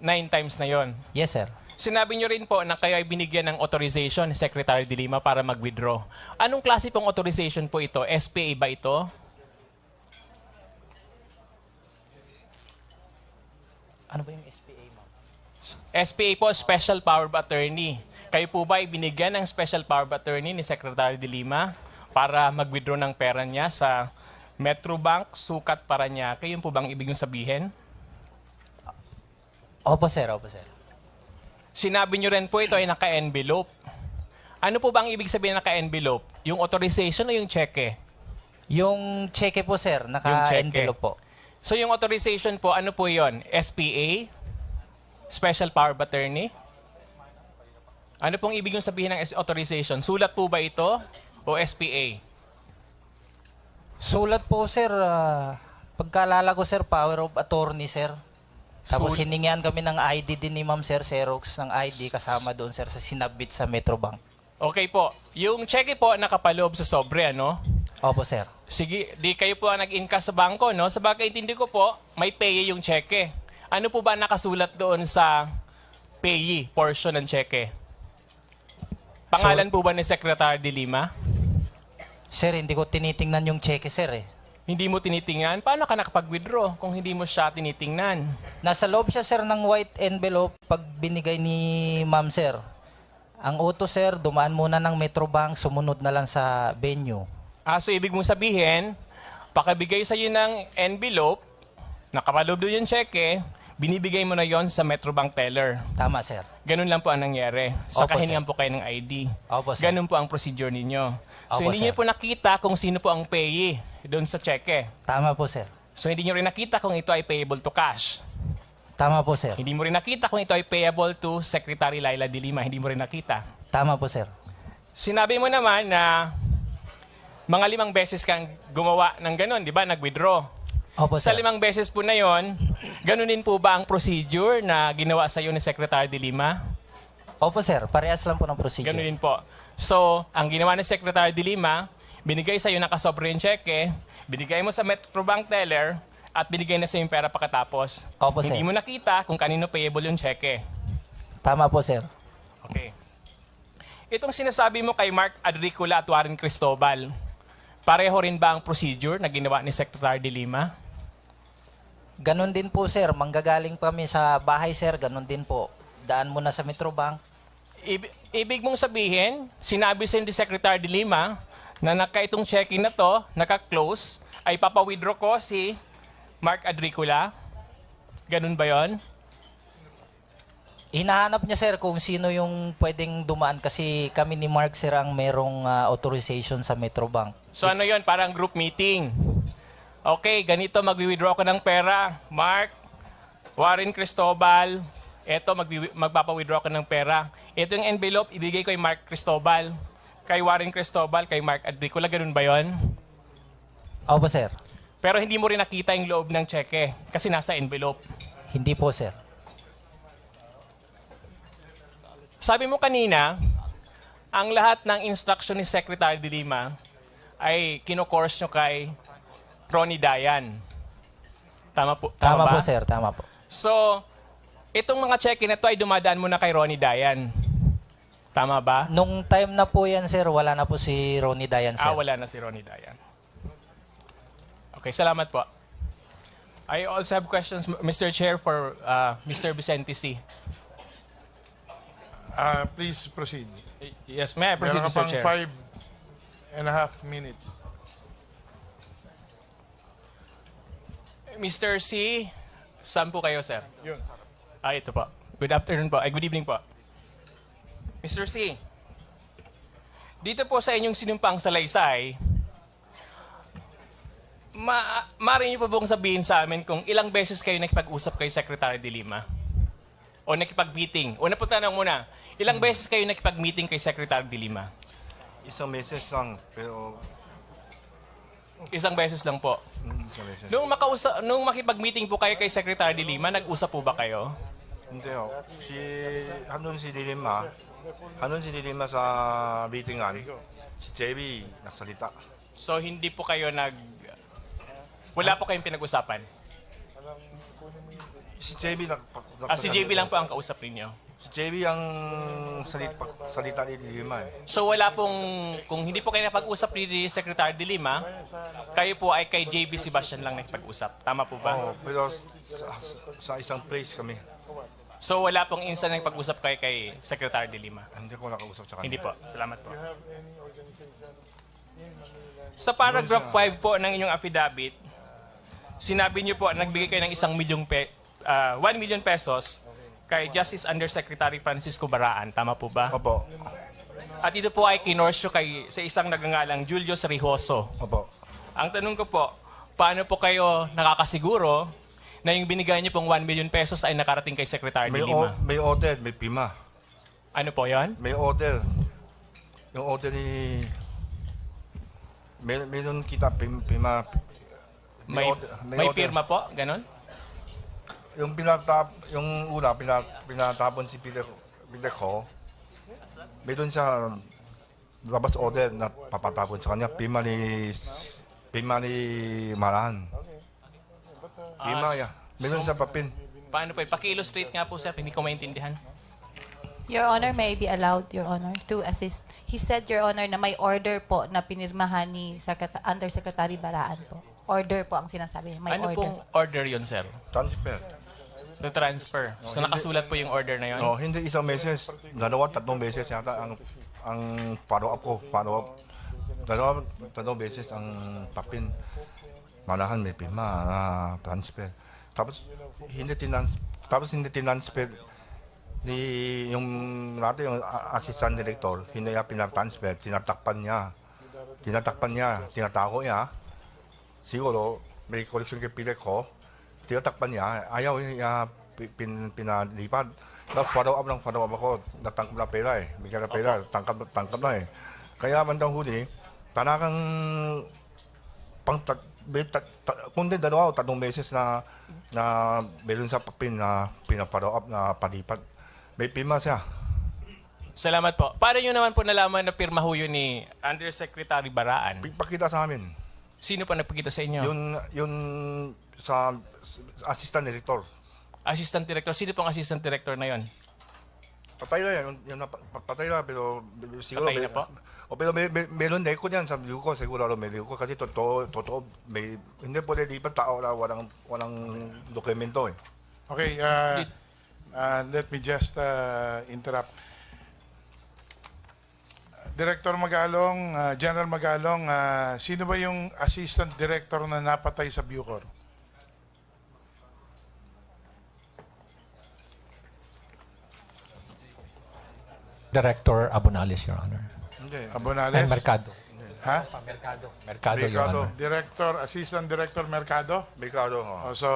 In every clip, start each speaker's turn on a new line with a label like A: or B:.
A: 9 times na yon.
B: Yes, sir.
A: Sinabi nyo rin po na kayo ay binigyan ng authorization ni Secretary de Lima para mag-withdraw. Anong klase pong authorization po ito? SPA ba ito?
B: Ano ba yung SPA, ma'am?
A: SPA po, Special Power of Attorney. Kayo po ba ay binigyan ng Special Power of Attorney ni Secretary de Lima para mag-withdraw ng pera niya sa Metrobank, Sukat, Parañaque? Yun po bang ibig nyo sabihin?
B: Opo, sir. Opo, sir.
A: Sinabi nyo rin po ito ay naka-envelope. Ano po bang ibig sabihin naka-envelope? Yung authorization o yung cheque?
B: Yung cheque po, sir. Naka-envelope po.
A: So yung authorization po, ano po yon? SPA? Special Power of Attorney? Ano pong ibig nyo sabihin ng authorization? Sulat po ba ito o SPA?
B: Sulat po, sir. Pagkalala ko, sir, power of attorney, sir. Tapos hiningihan kami ng ID din ni Ma'am Sir, Xerox ng ID kasama doon, sir, sa sinabit sa Metrobank.
A: Okay po. Yung cheque po nakapaloob sa sobre, ano?
B: Opo, sir.
A: Sige, di kayo po ang nag-incash sa bangko, no? Sa bagay, intindi ko po, may payee yung cheque. Ano po ba nakasulat doon sa payee portion ng cheque? Pangalan po ba ni Secretary de Lima?
B: Sir, hindi ko tinitingnan yung cheque, sir, eh.
A: Hindi mo tinitingnan? Paano ka nakapag-withdraw kung hindi mo siya tinitingnan?
B: Nasa loob siya, sir, ng white envelope pag binigay ni Ma'am, sir. Ang utos, sir, dumaan muna ng Metrobank, sumunod na lang sa venue.
A: So ibig mong sabihin, pakabigay sa iyo ng envelope, nakapaloob doon yung cheque, binibigay mo na yon sa Metrobank teller.
B: Tama, sir.
A: Ganun lang po ang nangyari. Sa
B: Opo,
A: kahiningan po kayo ng ID.
B: Opo, sir.
A: Ganun po ang procedure ninyo. So
B: Opo,
A: hindi
B: sir.
A: niyo po nakita kung sino po ang payee doon sa cheque.
B: Tama po, sir.
A: So hindi niyo rin nakita kung ito ay payable to cash.
B: Tama po, sir.
A: Hindi mo rin nakita kung ito ay payable to Secretary Laila de Lima. Hindi mo rin nakita.
B: Tama po, sir.
A: Sinabi mo naman na mga 5 beses kang gumawa ng ganun, di ba? Nag-withdraw.
B: Opo,
A: Sa
B: sir.
A: 5 beses po na yon, ganunin po ba ang procedure na ginawa sa iyo ni Secretary de Lima?
B: Opo, sir. Parehas lang po ng procedure.
A: Ganunin po. So, ang ginawa ni Secretary de Lima, binigay sa iyo nakasobre yung cheque, binigay mo sa Metrobank teller, at binigay na sa yung pera pagkatapos.
B: Opo, sir.
A: Hindi mo nakita kung kanino payable yung cheque.
B: Tama po, sir.
A: Okay. Itong sinasabi mo kay Mark Adricula at Warren Cristobal, pareho rin ba ang procedure na ginawa ni Secretary de Lima?
B: Ganon din po, sir. Manggagaling kami sa bahay, sir. Ganon din po. Daan muna sa Metrobank.
A: Ibig mong sabihin, sinabi sa ni Secretary de Lima na itong checking na to, naka-close, ay papawithdraw ko si Mark Adricula? Ganun ba yon?
B: Hinahanap niya, sir, kung sino yung pwedeng dumaan kasi kami ni Mark, sir, ang merong authorization sa Metrobank.
A: So ano yon? Parang group meeting. Okay, ganito, mag-withdraw ko ng pera. Mark, Warren Cristobal, eto, magpapa-withdraw ko ng pera. Ito yung envelope, ibigay ko kay Mark Cristobal. Kay Warren Cristobal, kay Mark Adricula, ganun ba yon?
B: Opo, sir.
A: Pero hindi mo rin nakita yung loob ng cheque kasi nasa envelope.
B: Hindi po, sir.
A: Sabi mo kanina, ang lahat ng instruction ni Secretary de Lima ay kino-course nyo kay Ronnie Dayan. Tama po,
B: Tama
A: ba?
B: po, sir. Tama po.
A: So, itong mga cheque na to ay dumadaan muna kay Ronnie Dayan. Tama ba?
B: Nung time na po yan, sir, wala na po si Ronnie Dayan, sir.
A: Wala na si Ronnie Dayan. Okay, salamat po. I also have questions, Mr. Chair, for Mr. Vicente C.
C: Please proceed.
A: Yes, may I proceed,
C: Meron ka
A: Mr.
C: pang
A: Chair?
C: 5.5 minutes.
A: Mr. C, saan po kayo, sir?
C: Yun.
A: Ito po. Good afternoon po. Good evening po. Mr. C, dito po sa inyong sinumpang salaysay, maaari niyo po bang sabihin sa amin kung ilang beses kayo nakipag-usap kay Secretary de Lima? O nakipag-meeting? O napuntanong muna, ilang beses kayo nakipag-meeting kay Secretary de Lima?
D: Isang beses lang, pero
A: Isang beses lang po.
D: isang beses.
A: Nung makipag-meeting po kayo kay Secretary de Lima, nag-usap po ba kayo?
D: Hindi ho. Handun si Dilima sa meetingan. Si JB nagsalita.
A: So hindi po kayo wala po kayong pinag-usapan?
D: Si JB
A: Si JB lang po ang kausap ninyo.
D: Si JB ang salita ni Lima eh.
A: So wala pong, kung hindi po kayo napag-usap ni Secretary de Lima, kayo po ay kay JB Sebastian lang nagpag-usap. Tama po ba?
D: Oo, pero sa isang place kami.
A: So wala pong insan na nagpag-usap kayo kay Secretary de Lima?
D: Hindi ko nakausap sa kanya.
A: Hindi po. Salamat po. Sa paragraph 5 po ng inyong affidavit, sinabi niyo po nagbigay kayo ng 1 million pesos kay Justice Undersecretary Francisco Baraan. Tama po ba?
D: Opo.
A: At ito po ay kinorsyo sa isang nagangalang Julius Rijoso.
D: Opo.
A: Ang tanong ko po, paano po kayo nakakasiguro na yung binigay niyo pong 1 million pesos ay nakarating kay Secretary de Lima?
D: May hotel, may pima.
A: Ano po yon?
D: May hotel. Yung hotel ni... Meron kita pima.
A: May
D: hotel.
A: pirma po? Ganon?
D: Yung una, pinatapon si Peter ko. Meron siya labas order na papatapon sa kanya. Pima ni Maran. Pima ya. Meron siya papin.
A: Paano po? Paki-illustrate nga po, sir. Hindi ko maintindihan.
E: Your Honor, may I be allowed, Your Honor, to assist. He said, Your Honor, na may order po na pinirmahan ni Undersecretary Baraan po. Order po ang sinasabi. May
A: Ano
E: order.
A: pong order yon, sir?
D: Transfer.
A: The transfer. So nakasulat po yung order na yon?
D: No, hindi isang beses. 2, 3 beses yata ang follow-up ko. Follow-up. 2, 3 beses ang papin. Manahan may pima na transfer. Tapos hindi tinransfer ni yung assistant director, hindi niya pinatransfer, tinatakpan niya, tinatako niya. Siguro, may koleksyon kay Peter ko, tinatakpan niya, ayaw niya pinalipad. Tapos follow up ako, natangkap na pera eh, bigyan na pera, tangkap na eh. Kaya bandang huli, talagang kundi 2 o 3 beses na meron sa papin na pinapollow up na palipat. May pima siya.
A: Salamat po. Paano nyo naman po nalaman na pirma ho yun ni Undersecretary Baraan?
D: Pakita sa amin.
A: Sino pa nagpakita sa inyo?
D: Yun sa assistant director.
A: Assistant Director. Sino pong Assistant Director na yon?
D: Patay na yan. Patay na pero siguro...
A: Patay na po?
D: Pero meron record yan sa view ko. Siguro may record kasi totoo. Hindi pwede lipat tao na walang dokumento eh.
C: Okay, let me just interrupt. Director Magalong, General Magalong, sino ba yung assistant director na napatay sa Bucor?
F: Director Abonales, Your Honor.
D: Hindi.
C: Abonales?
F: And Mercado.
C: Ha?
F: Mercado, Your
D: Mercado.
F: Honor.
C: Director, Assistant Director Mercado?
D: Mercado.
C: So,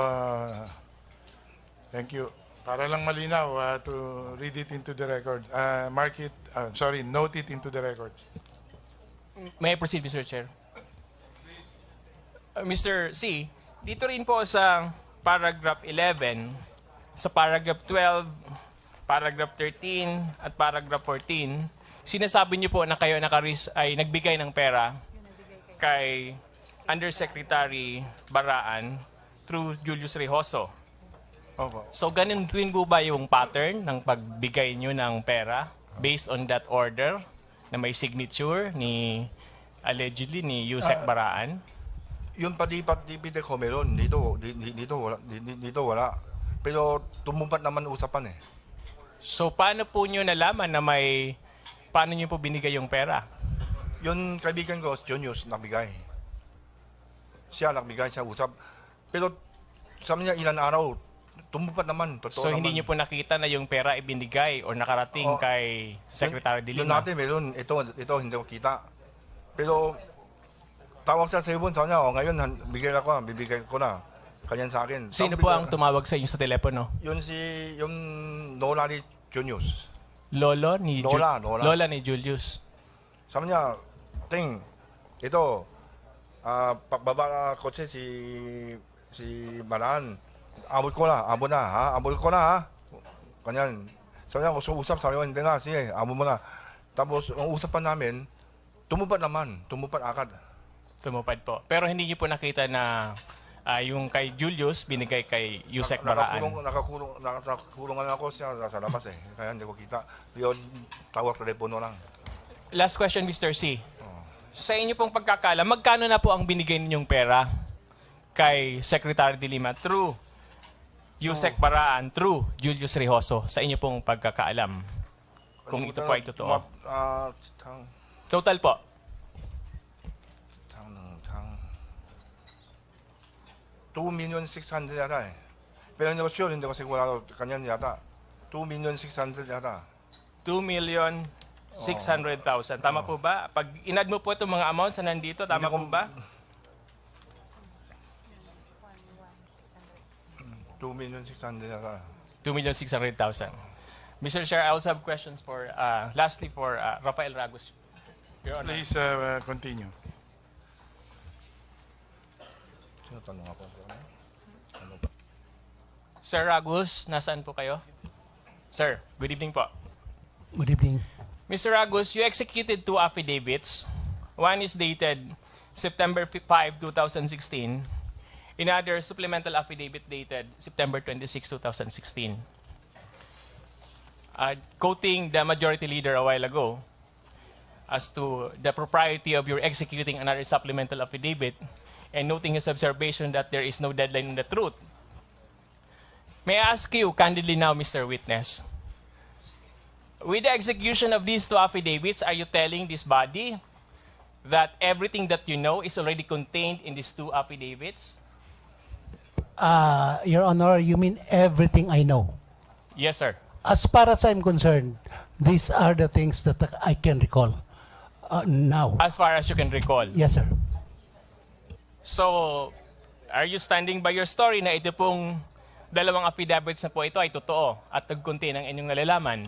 C: thank you. Para lang malinaw to read it into the record. Note it into the record.
A: May I proceed, Mr. Chair? Mr. C, dito rin po sa paragraph 11, sa paragraph 12, paragraph 13, at paragraph 14, sinasabi niyo po na kayo ay nagbigay ng pera kay Undersecretary Baraan through Julius Rijoso.
C: Opo.
A: So, ganun din po ba yung pattern ng pagbigay nyo ng pera based on that order na may signature allegedly ni Yusek Baraan?
D: Yung palipat-lipat ko meron. Dito wala. Pero tumumpat naman usapan eh.
A: So, paano po nyo nalaman na paano nyo po binigay yung pera?
D: Yung kaibigan ko, Junius, nagbigay. Siya usap. Pero sabi niya ilan araw, tumupad naman, totoo
A: So,
D: naman.
A: hindi nyo po nakita na yung pera ibinigay o nakarating kay Secretary de
D: Yung
A: Lima?
D: natin meron, ito hindi ko kita. Pero tawag sa cellphone, sabi niya, ngayon bibigay ko na. Kanyan sa akin.
A: Sino po ang tumawag sa inyo sa telepono?
D: Yung Lola ni Junius.
A: Lola ni
D: Julius.
A: Julius.
D: Sabi niya, Ting, ito, pagbaba na kotse si Maran, abot ko na, ha? Kanyan. Sabi niya, usap, sabi ko, hindi nga, sige, abot mo na. Tapos, ang usapan namin, tumupad agad.
A: Tumupad po. Pero hindi niyo po nakita na Yung kay Julius, binigay kay Yusek Baraan.
D: Nakakulungan ako siya sa labas eh. Kaya hindi ko kita. Yun, tawag telepono lang.
A: Last question, Mr. C. Sa inyo pong pagkakaalam, magkano na po ang binigay ninyong pera kay Secretary de Lima through Yusek Baraan, through Julius Rehoso, sa inyo pong pagkakaalam? Kung ito po ay totoo. Total po.
D: 2,600,000 yata eh. Pero hindi ko sure, hindi ko sigurado. Kanyan yata. 2,600,000 yata.
A: 2,600,000. Tama po ba? Pag inad mo po itong mga amounts na nandito, tama po ba?
D: 2,600,000 yata.
A: 2,600,000. Mr. Chair, I also have questions for, lastly for Rafael Ragus. Your Honor.
C: Please continue.
D: Sino tanong ako?
A: Sir Ragus, nasaan po kayo? Sir, good evening po.
G: Good evening.
A: Mr. Ragus, you executed 2 affidavits. One is dated September 5, 2016. Another supplemental affidavit dated September 26, 2016. Quoting the majority leader a while ago as to the propriety of your executing another supplemental affidavit and noting his observation that there is no deadline in the truth. May I ask you candidly now, Mr. Witness, with the execution of these 2 affidavits, are you telling this body that everything that you know is already contained in these 2 affidavits?
G: Your Honor, you mean everything I know?
A: Yes, sir.
G: As far as I'm concerned, these are the things that I can recall now.
A: As far as you can recall.
G: Yes, sir.
A: So, are you standing by your story na ito pong 2 affidavits na po ito ay totoo at nag-contain ang inyong nalalaman?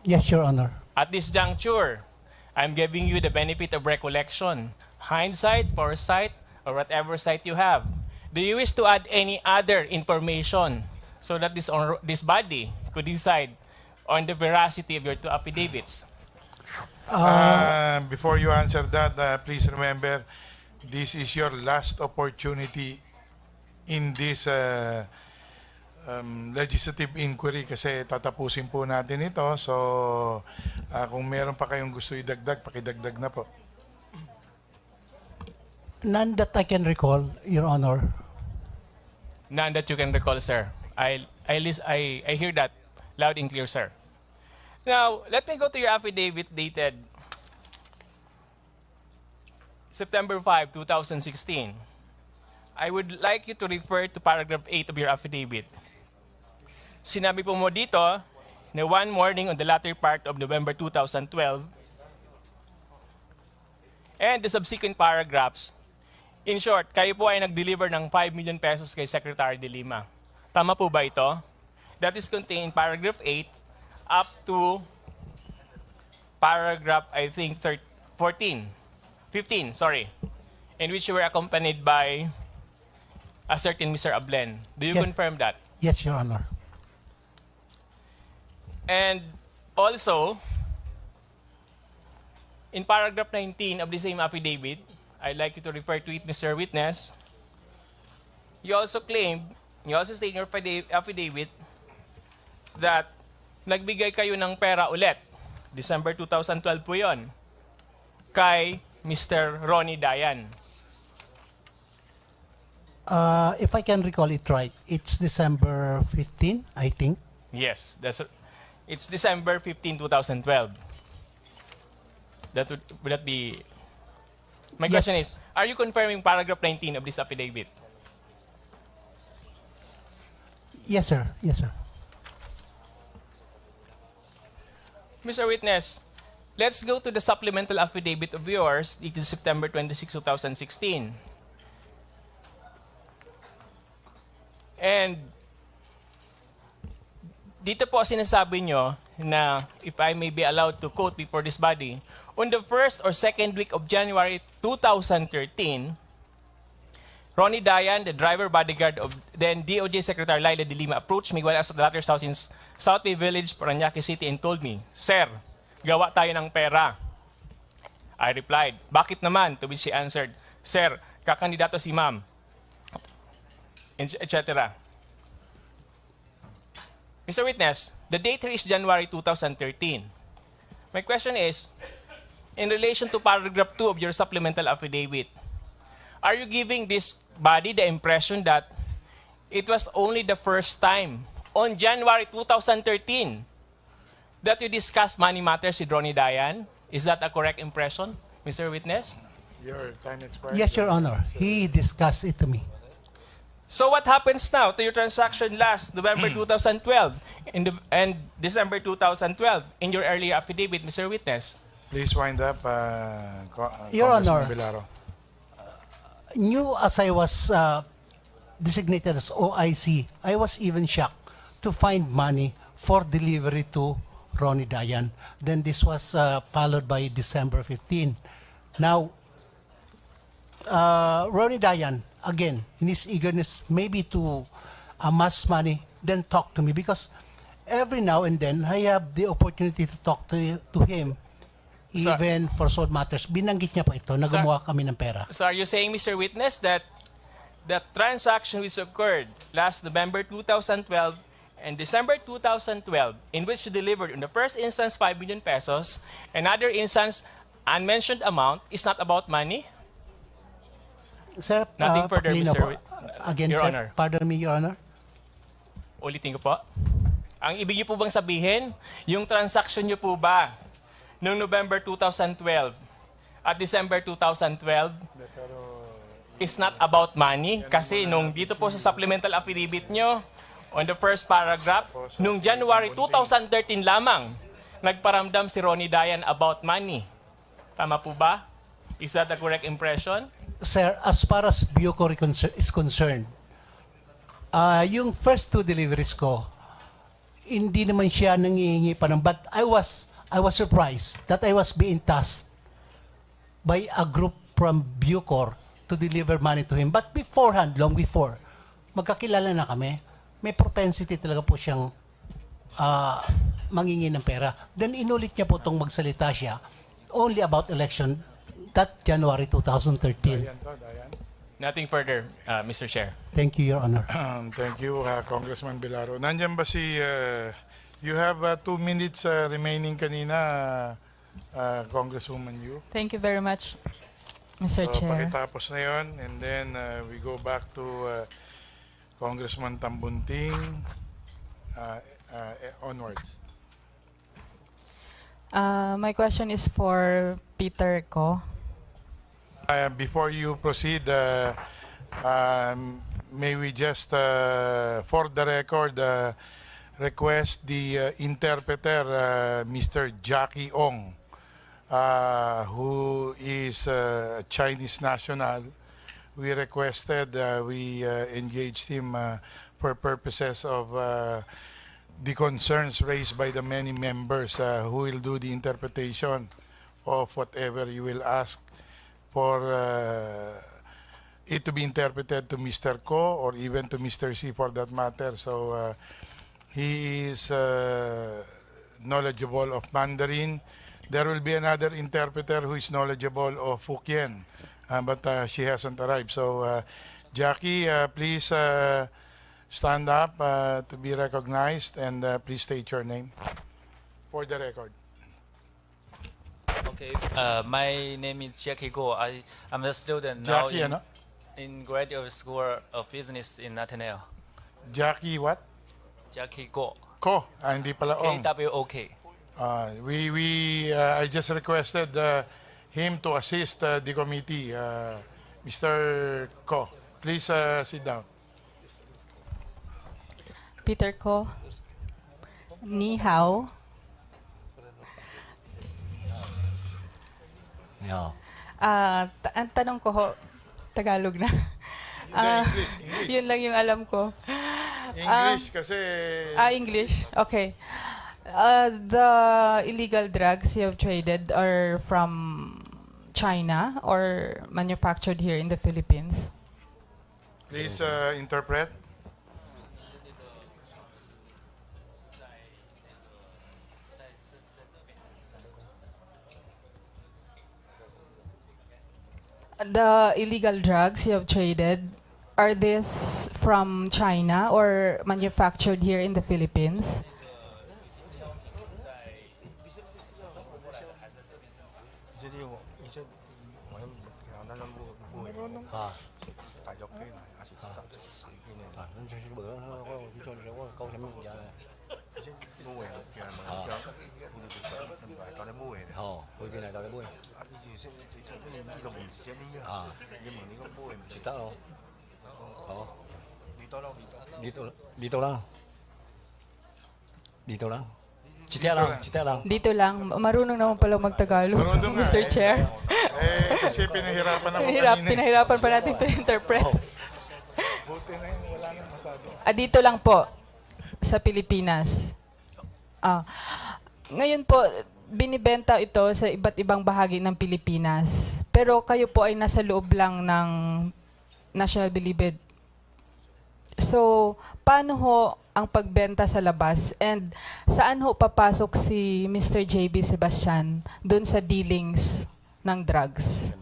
G: Yes, Your Honor.
A: At this juncture, I'm giving you the benefit of recollection, hindsight, foresight, or whatever sight you have. Do you wish to add any other information so that this body could decide on the veracity of your 2 affidavits?
C: Before you answer that, please remember, this is your last opportunity in this legislative inquiry kasi tatapusin po natin ito. So, kung meron pa kayong gusto idagdag, pakidagdag na po.
G: None that I can recall, Your Honor.
A: None that you can recall, sir. I hear that loud and clear, sir. Now, let me go to your affidavit dated September 5, 2016. I would like you to refer to paragraph 8 of your affidavit. Sinabi po mo dito na one morning on the latter part of November 2012 and the subsequent paragraphs. In short, kayo po ay nag-deliver ng 5 million pesos kay Secretary de Lima. Tama po ba ito? That is contained in paragraph 8 up to paragraph, I think, 15, sorry, in which you were accompanied by a certain Mr. Ablen. Do you
G: Yes.
A: confirm that?
G: Yes, Your Honor.
A: And also, in paragraph 19 of the same affidavit, I'd like you to refer to it, Mr. Witness. You also state in your affidavit that nagbigay kayo ng pera ulit. December 2012 po yon kay Mr. Ronnie Dayan.
G: If I can recall it right, it's December 15, I think.
A: Yes, it's December 15, 2012. Would that be... My
G: Yes.
A: question is, are you confirming paragraph 19 of this affidavit?
G: Yes, sir. Yes, sir.
A: Mr. Witness, let's go to the supplemental affidavit of yours dated September 26, 2016. And dito po sinasabi nyo na, if I may be allowed to quote before this body, on the first or second week of January 2013, Ronnie Dayan, the driver bodyguard of then DOJ Secretary Laila de Lima, approached me while I was at the latter's house in South Bay Village, Parañaque City, and told me, "Sir, gawa tayo ng pera." I replied, "Bakit naman?" To which she answered, "Sir, kakandidato si ma'am." etc. Mr. Witness, the date here is January 2013. My question is, in relation to paragraph 2 of your supplemental affidavit, are you giving this body the impression that it was only the first time on January 2013 that you discussed money matters with Ronnie Dayan? Is that a correct impression, Mr. Witness?
C: Your time expired.
G: Yes, Your Honor. He discussed it to me.
A: So what happens now to your transaction last November 2012 and December 2012 in your earlier affidavit, Mr. Witness?
C: Please wind up,
G: Your
C: Congressman
G: Honor.
C: Vilaro.
G: Knew as I was designated as OIC, I was even shocked to find money for delivery to Ronnie Dayan. Then this was followed by December 15. Now, Ronnie Dayan, again, in his eagerness maybe to amass money, then talk to me because every now and then I have the opportunity to talk to him.
A: Sir.
G: Even for sold matters, binanggit niya po ito na
A: Sir.
G: gumawa kami ng pera.
A: So are you saying, Mr. Witness, that the transaction which occurred last November 2012 and December 2012, in which you delivered in the first instance 5 million pesos, another instance unmentioned amount, is not about money?
G: Sir,
A: Nothing further,
G: pakilinaw
A: Mr.
G: po. Again,
A: Your
G: sir,
A: Honor.
G: pardon me, Your Honor.
A: Ulitin ko po. Ang ibig niyo po bang sabihin, yung transaction niyo po ba noong November 2012 at December 2012 is not about money? Kasi nung dito po sa supplemental affidavit niyo, on the first paragraph, nung January 2013 lamang, nagparamdam si Ronnie Dayan about money. Tama po ba? Is that the correct impression?
G: Sir, as far as Bucor is concerned, yung first two deliveries ko, hindi naman siya nangihingi pa ng, but I was surprised that I was being tasked by a group from Bucor to deliver money to him. But beforehand, long before, magkakilala na kami, may propensity talaga po siyang mangingi ng pera. Then inulit niya po itong magsalita siya only about election that January 2013.
A: Nothing further, Mr. Chair.
G: Thank you, Your Honor.
C: Thank you, Congressman Vilaro. Nandiyan ba si... you have 2 minutes remaining kanina, Congresswoman Yu.
H: Thank you very much, Mr.
C: So,
H: Chair.
C: pakitapos na yun, and then we go back to Congressman Tambunting onwards.
H: My question is for Peter Ko.
C: Before you proceed, may we just, for the record, request the interpreter, Mr. Jackie Ong, who is a Chinese national. We requested, we engaged him for purposes of the concerns raised by the many members who will do the interpretation of whatever you will ask for it to be interpreted to Mr. Ko or even to Mr. C for that matter. So he is knowledgeable of Mandarin. There will be another interpreter who is knowledgeable of Hokkien, but she hasn't arrived. So Jackie, please stand up to be recognized and please state your name for the record.
I: Okay, my name is Jackie Go. I'm a student
C: Jackie,
I: now in Graduate School of Business in Ateneo.
C: Jackie what?
I: Jackie Go.
C: Ko, hindi pala Ong.
I: KWOK.
C: I just requested him to assist the committee. Mr. Ko, please sit down.
H: Peter Ko. Ni hao.
F: Yeah.
H: Ang tanong ko ho, Tagalog na.
C: English.
H: Yun lang yung alam ko.
C: English kasi...
H: English. Okay. The illegal drugs you have traded are from China or manufactured here in the Philippines?
C: Please interpret.
H: The illegal drugs you have traded are these from China or manufactured here in the Philippines?
F: Dito lang. Dito lang. Chita lang. Chita lang.
H: Dito lang. Marunong naman pala mag-Tagalog,
C: Marunong nga,
H: Mr. Chair.
C: Kasi pinahirapan ako kanina.
H: Pinahirapan pa natin pre-interpret.
C: Buti na yun, wala nang masabi.
H: Dito lang po, sa Pilipinas. Ngayon po, binibenta ito sa iba't ibang bahagi ng Pilipinas. Pero kayo po ay nasa loob lang ng National Bilibid. So, paano ho ang pagbenta sa labas? And saan ho papasok si Mr. JB Sebastian doon sa dealings ng drugs?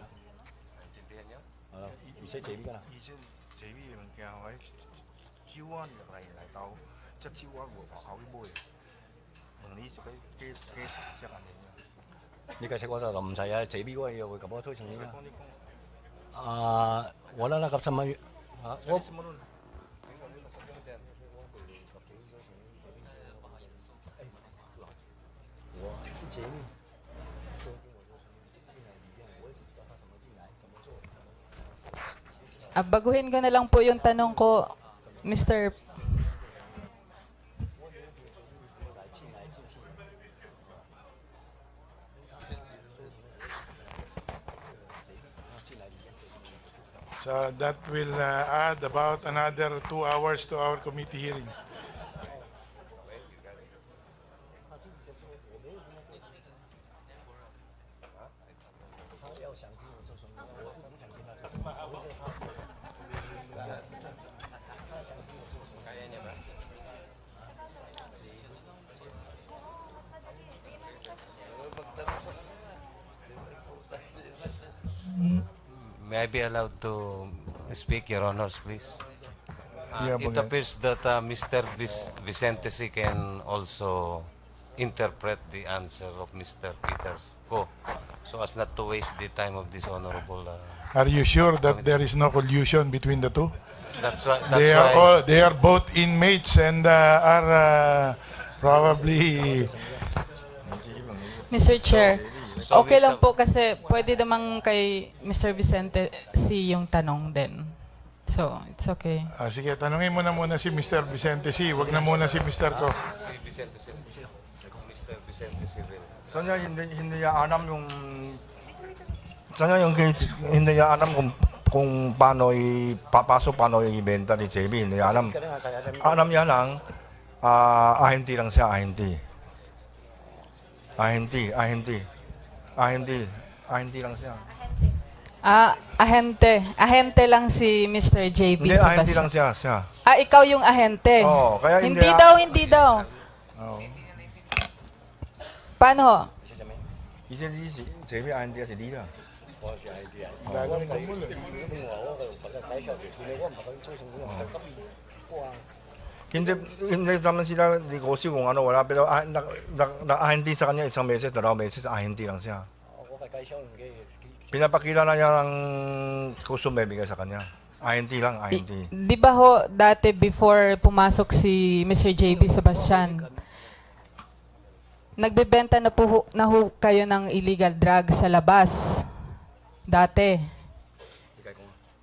F: Wala na kapsama.
H: Baguhin ko na lang po yung tanong ko, Mr.
C: So that will add about another 2 hours to our committee hearing.
J: May I be allowed to speak, Your Honors, please? It
C: okay.
J: appears that Mr. Vicente C. can also interpret the answer of Mr. Peters Ko, so as not to waste the time of this honorable.
C: Are you sure that there is no collusion between the two?
J: That's why.
C: They are both inmates and are probably.
H: Mr. Chair,
J: So
H: okay
J: we
H: lang po kasi pwede namang kay Mr. Vicente si yung tanong din. So, it's okay.
C: Sige, tanungin mo na muna si Mr. Vicente C. Wag na muna si Mr. Ko.
J: Si Vicente C. Mr. Vicente C.
D: Sana hindi niya alam yung hindi niya alam kung paano ipapasok, paano ibenta ni JB. Hindi niya alam. Alam niya lang, ahente lang siya, ahente. Ahente lang siya.
H: Ahente lang si Mr. JB
D: Hindi, ahente
H: Sebastian.
D: lang siya.
H: Ikaw yung ahente.
D: Oo, kaya
H: hindi daw.
D: Oh.
H: Paano ho?
D: 이제 JB ahente si Dida. Hindi naman sila negosyo kung ano, wala. Pero na-ahente sa kanya isang beses, dalawang beses, ahente lang siya. Pinapakilala niya ng customer bigay sa kanya. Ahente lang, ahente.
H: Di ba ho, dati before pumasok si Mr. JB Sebastian, nagbebenta na po na ho kayo ng illegal drugs sa labas? Dati.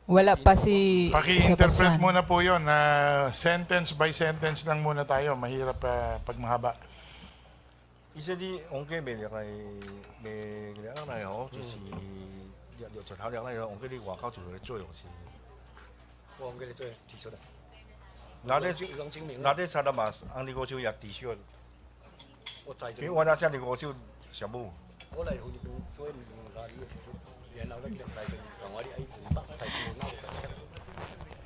H: Wala pa si
C: Paki-interpret
H: Sebastian.
C: muna po yun. Sentence by sentence lang muna tayo. Mahirap pag mahaba.
D: 이제 니 온게 매력이 매력이나요.就是就头两个온게 니外口做做用是。
F: 我给你做提出的。
D: 나대 사람아, 안 이거 저 약 디쇼.
F: 我在这
D: 因为我那下你我就小木。
F: 我嚟好似做唔晒呢個提出，然後咧佢哋在正同我啲喺五百在正攞就得。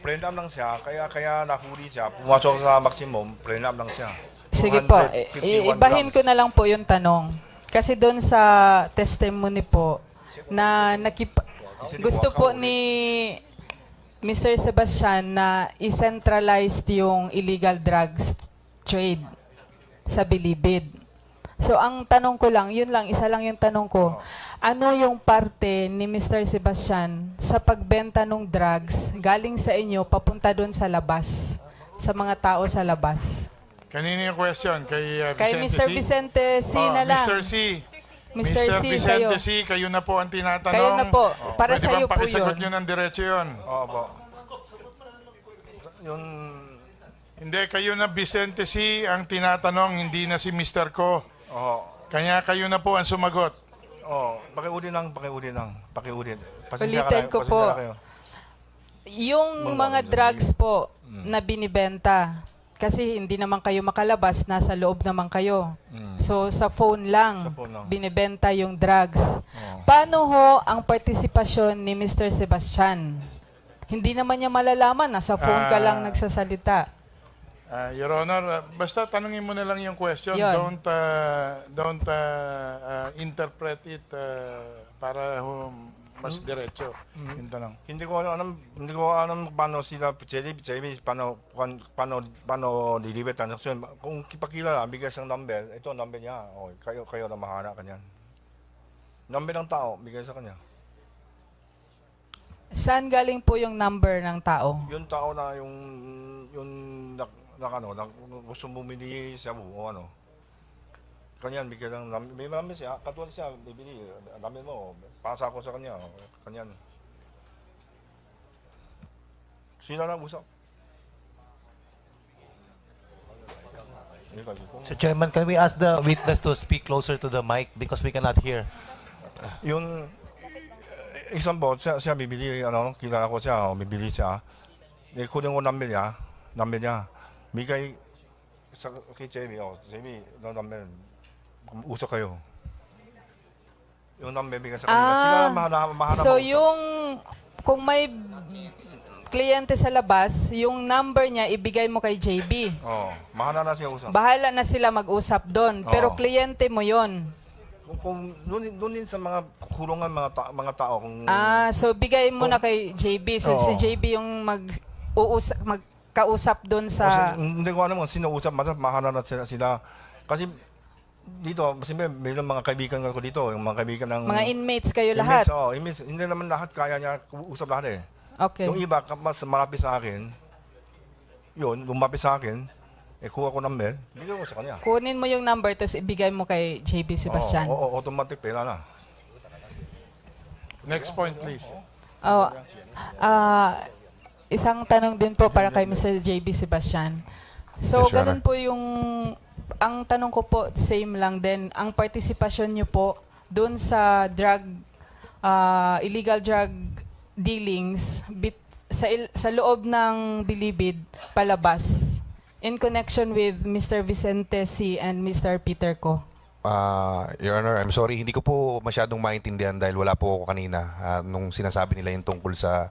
D: Prendam lang siya, kaya nahuli siya. Pumasok sa maximum, prendam lang siya.
H: Sige po,
D: 251
H: ibahin ko
D: grams.
H: na lang po yung tanong. Kasi doon sa testimony po, na gusto po ni Mr. Sebastian, na i-centralized yung illegal drugs trade sa Bilibid. So ang tanong ko lang, yun lang, isa lang yung tanong ko. Ano yung parte ni Mr. Sebastian sa pagbenta ng drugs galing sa inyo papunta doon sa labas, sa mga tao sa labas?
C: Kanina yung question? Kay
H: Kay
C: Vicente
H: Mr.
C: C?
H: Vicente C na lang.
C: Mr. C.
H: Mr. C,
C: Vicente
H: kayo.
C: C, kayo na po ang tinatanong.
H: Kayo na po. Para
C: Pwede
H: sa iyo
C: bang
H: po
C: pakisagot
H: yun.
C: nyo ng diretso yun?
D: Oo po. Yung...
C: Hindi, kayo na Vicente C ang tinatanong, hindi na si Mr. Ko.
D: Oo.
C: Kanya kayo na po ang sumagot.
D: Oo. Pakiulit lang.
H: Ulitin ko po. Yung mga drugs po na binibenta, kasi hindi naman kayo makalabas, nasa loob naman kayo. So sa phone lang, binibenta yung drugs. Paano ho ang partisipasyon ni Mr. Sebastian? Hindi naman niya malalaman, nasa phone ka lang nagsasalita.
C: Your Honor, basta tanungin mo na lang yung question.
H: Yun.
C: Don't interpret it para mas diretso. Yung tanong.
D: Hindi ko alam paano sila JB paano deliver transaction. Kung kipakilala, bigay siyang number, ito number niya. Oh, kayo na mahala kanyan. Number ng tao, bigay sa kanya.
H: Saan galing po yung number ng tao?
D: Yung tao na yung gusto bumili siya o ano. Kanyan, bigyan lang, may namin siya, katulad siya, bibili, namin mo, pasa ko sa kanya, kanyan. Sino lang usap?
K: So, Chairman, can we ask the witness to speak closer to the mic because we cannot hear?
D: Yung isang bot, siya bibili, kilala ko siya, bibili siya. Kunin ko number niya, bigay sa kay JB, JB, number. Usap kayo. Yung number bigyan sa kanila. Sila mahanap
H: so yung kung may kliyente sa labas, yung number niya ibigay mo kay JB.
D: Mahanap na siya usap.
H: Bahala na sila mag-usap doon. Pero kliyente mo yon.
D: Kung doon din sa mga kulungan mga tao kung
H: so bigay mo na kay JB. So si JB yung magkausap doon sa
D: hindi ko alam kung sino usap, mahanap na sila. Kasi dito, kasi may mga kaibigan ko dito, yung mga kaibigan ng...
H: Mga inmates kayo lahat?
D: Inmates. Hindi naman lahat kaya niya usap lahat eh.
H: Okay.
D: Yung iba, mas malapit sa akin, lumapit sa akin, kuha ko number, bigyan ko sa kanya.
H: Kunin mo yung number, tapos ibigay mo kay JB Sebastian.
D: Automatic pera na.
C: Next point, please.
H: Isang tanong din po para kay Mr. JB Sebastian. So,
L: Yes,
H: ganun po yung... Ang tanong ko po, same lang din. Ang partisipasyon nyo po doon sa illegal drug dealings sa loob ng Bilibid palabas in connection with Mr. Vicente C. and Mr. Peter Ko.
L: Your Honor, I'm sorry, hindi ko po masyadong maintindihan dahil wala po ako kanina nung sinasabi nila yung tungkol sa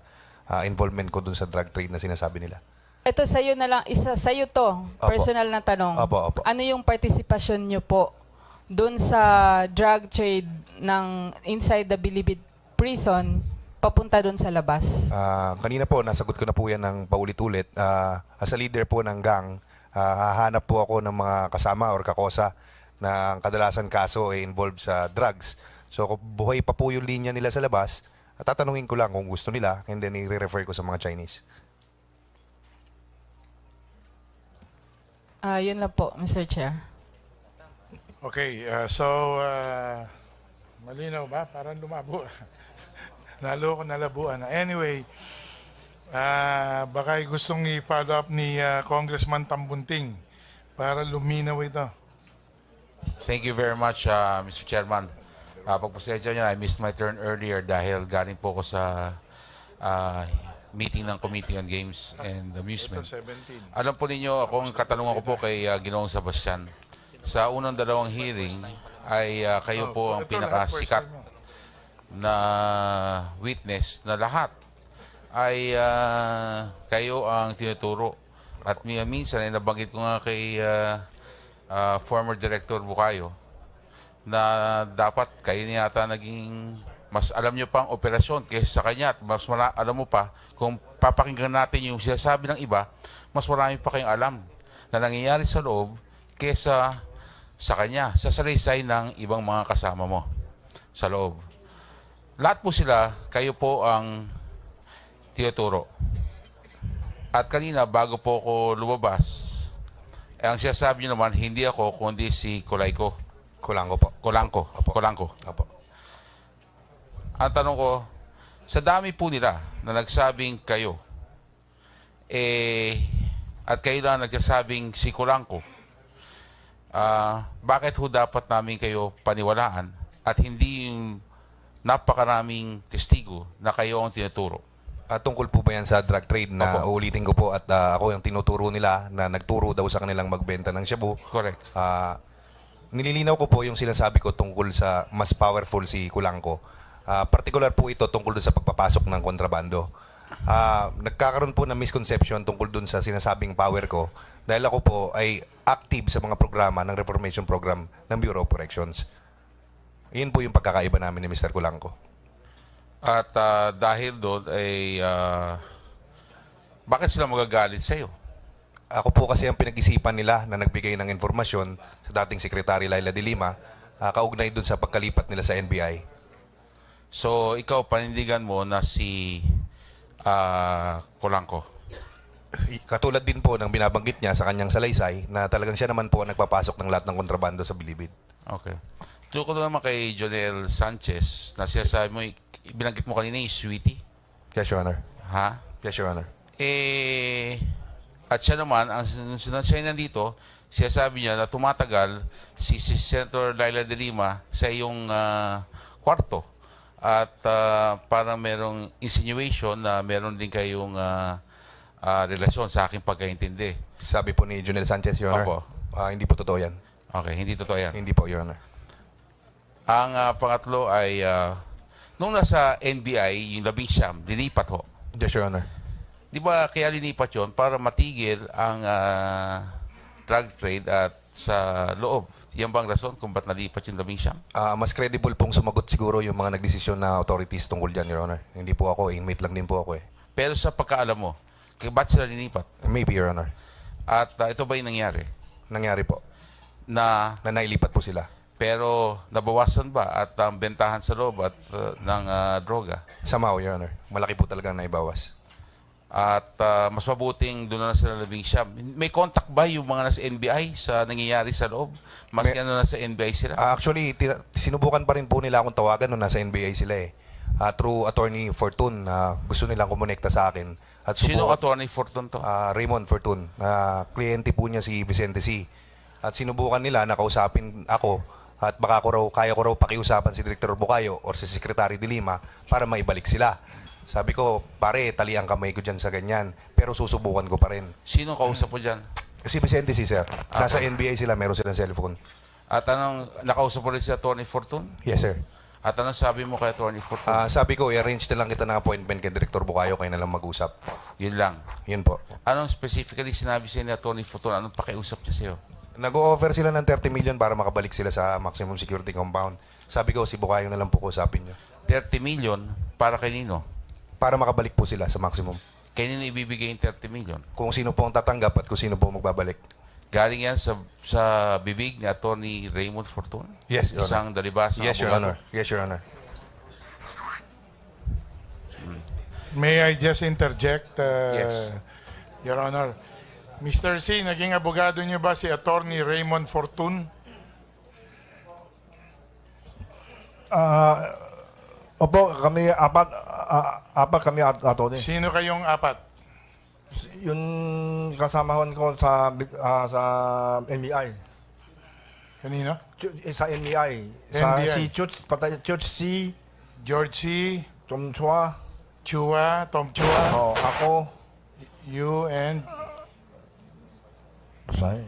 L: involvement ko dun sa drug trade na sinasabi nila.
H: Ito sa'yo na lang, sa'yo to, personal na tanong.
L: Opo.
H: Ano yung partisipasyon nyo po doon sa drug trade ng inside the Bilibid prison papunta doon sa labas?
L: Kanina po, nasagot ko na po yan ng paulit-ulit. As a leader po ng gang, hahanap po ako ng mga kasama or kakosa na ang kadalasan kaso ay involved sa drugs. So kung buhay pa po yung linya nila sa labas, tatanungin ko lang kung gusto nila and then i-refer ko sa mga Chinese.
H: Yun lang po, Mr. Chair.
C: Okay, malinaw ba? Parang lumabo. Nalo ko nalabuan. Anyway, baka gustong i-follow up ni Congressman Tambunting para luminaw ito.
M: Thank you very much, Mr. Chairman. Pagpasensya niya, I missed my turn earlier dahil galing po ko sa meeting ng Committee on Games and Amusement. Alam po ninyo, akong katanungan ko po kay Ginoong Sebastian. Sa unang dalawang hearing ay kayo po ang pinakasikat na witness na lahat ay kayo ang tinuturo. At minsan ay nabanggit ko nga kay former Director Bukayo na dapat kayo niya yata naging mas alam nyo pa ang operasyon kaysa sa kanya at mas alam mo pa kung papakinggan natin yung sinasabi ng iba, mas marami pa kayong alam na nangyayari sa loob kaysa sa kanya, sa salaysay ng ibang mga kasama mo sa loob. Lahat po sila, kayo po ang tinuturo. At kanina, bago po ako lumabas, ang sinasabi nyo naman, hindi ako, kundi si Kulayko.
L: Kulangko po.
M: Kulangko.
L: Opo.
M: Kulangko.
L: Opo.
M: Ang tanong ko, sa dami po nila na nagsabing kayo, at kayo lang nagsasabing si Kulangko, bakit ho dapat namin kayo paniwalaan at hindi yung napakaraming testigo na kayo ang tinuturo?
L: Tungkol po ba yan sa drug trade na uulitin ko po at ako yung tinuturo nila na nagturo daw sa kanilang magbenta ng shabu?
M: Correct.
L: Nililinaw ko po yung sinasabi ko tungkol sa mas powerful si Kulangko. Particular po ito tungkol dun sa pagpapasok ng kontrabando. Nagkakaroon po ng misconception tungkol dun sa sinasabing power ko dahil ako po ay active sa mga programa ng reformation program ng Bureau of Corrections. Iyon po yung pagkakaiba namin ni Mr. Kulangko.
M: At dahil doon ay bakit sila magagalit sa iyo?
L: Ako po kasi ang pinag-isipan nila na nagbigay ng informasyon sa dating Secretary Laila de Lima kaugnay dun sa pagkalipat nila sa NBI.
M: So, ikaw, panindigan mo na si Kulangko?
L: Katulad din po ng binabanggit niya sa kanyang salaysay na talagang siya naman po ang nagpapasok ng lahat ng kontrabando sa Bilibid.
M: Okay. Tuko naman kay Jonel Sanchez na sinasabi mo, binanggit mo kanina yung sweetie?
L: Yes, Your Honor.
M: Ha?
L: Yes, Your Honor.
M: At siya naman, ang sunod siya nandito, sinasabi niya na tumatagal si Senator Laila de Lima sa iyong kwarto. At parang merong insinuation na meron din kayong relasyon sa aking pagkaintindi.
L: Sabi po ni Jonel Sanchez, Your Honor. Hindi po totoo yan.
M: Okay, hindi totoo yan.
L: Hindi po, Your Honor.
M: Ang pangatlo ay, nung nasa NBI, yung 11, linipat ho.
L: Yes, Your Honor.
M: Di ba kaya linipat yon para matigil ang drug trade at sa loob? Yan bang rason kung ba't nalipat yung 11?
L: Mas credible pong sumagot siguro yung mga nagdesisyon na authorities tungkol dyan, Your Honor. Hindi po ako, inmate lang din po ako eh.
M: Pero sa pagkaalam mo, ba't sila linipat?
L: Maybe, Your Honor.
M: At ito ba yung nangyari?
L: Nangyari po.
M: Na
L: nailipat po sila.
M: Pero nabawasan ba at ang bentahan sa loob at ng droga?
L: Somehow, Your Honor. Malaki po talaga naibawas.
M: At mas mabuting doon na sila 11. May contact ba yung mga nasa NBI sa nangyayari sa loob? Mas ano nasa NBI sila?
L: Actually, sinubukan pa rin po nila akong tawagan nung nasa NBI sila eh. Through Attorney Fortun, gusto nilang kumonekta sa akin. At
M: sino Attorney Fortun to?
L: Raymond Fortun. Kliyente po niya si Vicente C. At sinubukan nila na kausapin ako at baka kaya ko raw pakiusapan si Director Bukayo or si Secretary de Lima para maibalik sila. Sabi ko, pare, tali ang kamay ko dyan sa ganyan. Pero susubukan ko pa rin.
M: Sino kausap mo dyan?
L: Si Vicente C, sir. Nasa NBI sila, meron silang cellphone.
M: At anong, nakausap mo rin si Attorney Fortun?
L: Yes, sir.
M: At anong sabi mo kay Attorney Fortun?
L: Sabi ko, i-arrange na lang kita ng appointment kay Director Bukayo, kayo na lang mag-usap.
M: Yun lang?
L: Yun po.
M: Anong specifically sinabi sa'yo ni Attorney Fortun? Anong pakiusap niya sa'yo?
L: Nag-o-offer sila ng 30 million para makabalik sila sa maximum security compound. Sabi ko, si Bukayo na lang po kusapin niyo.
M: 30 million para kay Nino?
L: Para makabalik po sila sa maximum.
M: Kaya nino ibibigay yung 30 million?
L: Kung sino po ang tatanggap at kung sino po magbabalik.
M: Galing yan sa bibig ni Attorney Raymond Fortun?
L: Yes, Your Honor.
M: Isang dalibasang
L: Yes, Your Honor. Yes, Your Honor.
C: May I just interject,
M: Yes.
C: Your Honor? Mr. C, naging abogado niyo ba si Attorney Raymond Fortun?
D: Opo, kami apat kami attorney.
C: Sino kayong apat?
D: Yung kasamahan ko sa NBI.
C: Kanino?
D: Sa NBI.
C: NBI.
D: Si George C.
C: George C.
D: Tom Chua.
C: Tom Chua.
D: Ako.
C: You and?
D: Say.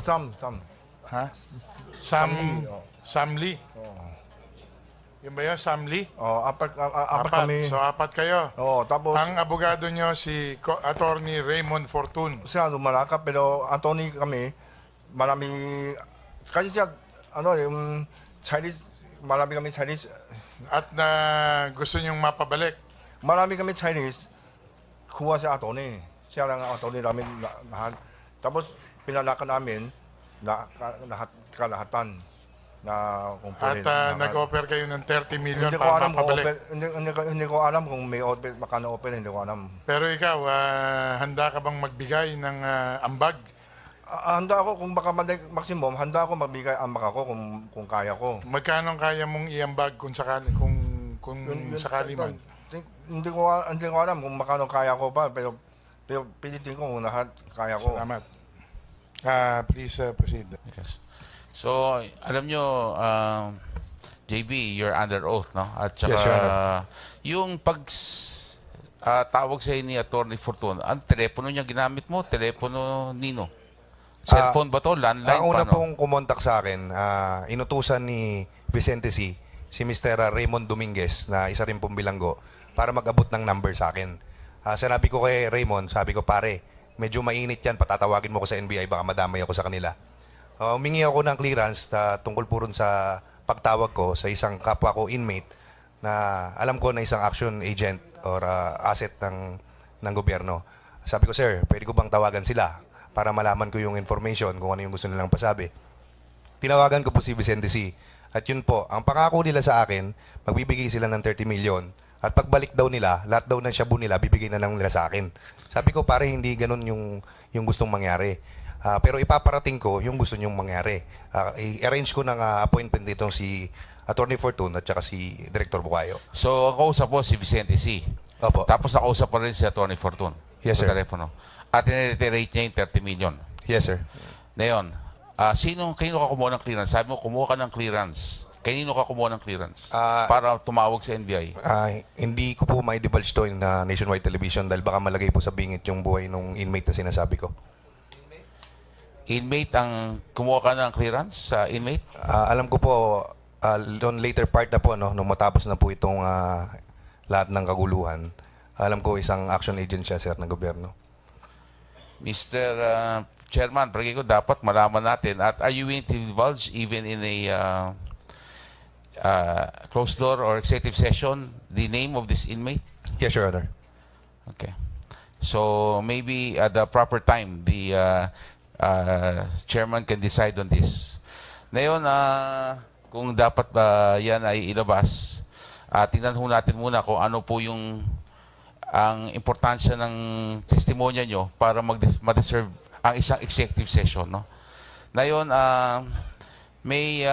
D: Sam.
C: Ha? Sam Lee. Yung ba yun, Sam Lee?
D: Apat kami.
C: So, apat kayo.
D: Tapos
C: ang abogado nyo si Attorney Raymond Fortun.
D: Siya lumalaka pero attorney kami marami kasi siya yung Chinese, marami kami Chinese.
C: At na gusto niyong mapabalik.
D: Marami kami Chinese, kuha si attorney. Siya lang ang attorney namin lahat. Tapos pinalakan namin na kalahatan na kung
C: At nag-offer kayo ng 30 million
D: hindi ko
C: para
D: alam kung
C: mapabalik.
D: hindi ko alam kung may offer, makano open, hindi ko alam.
C: Pero ikaw, handa ka bang magbigay ng ambag?
D: Handa ako kung baka maximum, handa ako magbigay ambag ako kung kaya ko.
C: Magkano kaya mong iambag kung sakali sakali man?
D: Hindi ko alam kung makano kaya ko pa, pero pilitin ko kung lahat kaya ko.
C: Salamat. Please proceed.
M: Yes. So, alam nyo, JB, you're under oath, no? At saka,
L: Yes, Your Honor.
M: yung tawag sa'yo ni Attorney Fortun, ang telepono niya ginamit mo, telepono nino? Cellphone ba to? Landline?
L: Ang una
M: Paano?
L: pong kumontak sa akin, inutusan ni Vicente si Mr. Raymond Dominguez na isa rin pong bilanggo para mag-abot ng number sa akin. Sinabi ko kay Raymond, sabi ko, pare, medyo mainit yan, patatawagin mo ko sa NBI, baka madamay ako sa kanila. Humingi ako ng clearance tungkol po rin sa pagtawag ko sa isang kapwa ko inmate na alam ko na isang action agent or asset ng gobyerno. Sabi ko, sir, pwede ko bang tawagan sila para malaman ko yung information kung ano yung gusto nilang pasabi. Tinawagan ko po si Vicente C. At yun po, ang pangako nila sa akin, magbibigay sila ng 30 million. At pagbalik daw nila, lahat daw ng shabu nila, bibigay na lang nila sa akin. Sabi ko, pare, hindi ganun yung gustong mangyari. Pero ipaparating ko yung gusto nyong mangyari. I-arrange ko ng appointment dito si Attorney Fortun at saka si Director Bukayo.
M: So, ang kausap po si Vicente C.
L: Opo.
M: Tapos nakausap pa rin si Attorney Fortun.
L: Yes,
M: sa
L: sir.
M: telepono. At in-reiterate niya yung 30 million.
L: Yes, sir.
M: Ngayon, kanino ka kumuha ng clearance? Sabi mo, kumuha ka ng clearance. Kanino ka kumuha ng clearance? Para tumawag sa NBI?
L: Hindi ko po mai-divulge to in nationwide television dahil baka malagay po sa bingit yung buhay ng inmate na sinasabi ko.
M: Inmate ang kumuha ka ng clearance sa inmate?
L: Alam ko po, on later part na po, no, nung matapos na po itong lahat ng kaguluhan, alam ko isang action agent siya, sir, ng gobyerno.
M: Mr. Chairman, palagi ko dapat malaman natin. At are you willing to divulge even in a closed door or executive session the name of this inmate?
L: Yes, Your Honor.
M: Okay. So maybe at the proper time, the chairman can decide on this. Ngayon, kung dapat yan ay ilabas, tingnan ho natin muna kung ano po yung ang importansya ng testimonya nyo para ma-deserve ang isang executive session. No? Ngayon, may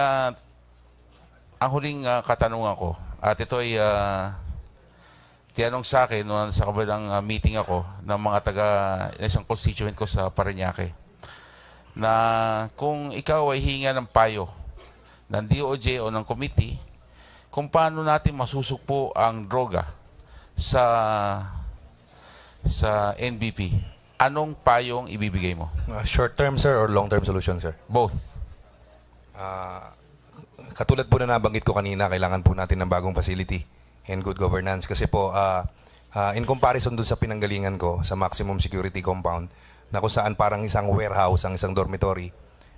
M: ang huling katanungan ko, at ito ay tinanong sa akin noon sa kabilang meeting ako ng mga isang constituent ko sa Parañaque, na kung ikaw ay hinga ng payo ng DOJ o ng committee kung paano natin masusugpo ang droga sa NBP, anong payong ibibigay mo?
L: Short term, sir, or long term solution, sir?
M: Both.
L: Katulad po na nabanggit ko kanina, kailangan po natin ng bagong facility and good governance. Kasi po, in comparison dun sa pinanggalingan ko sa maximum security compound, na kung saan parang isang warehouse, ang isang dormitory,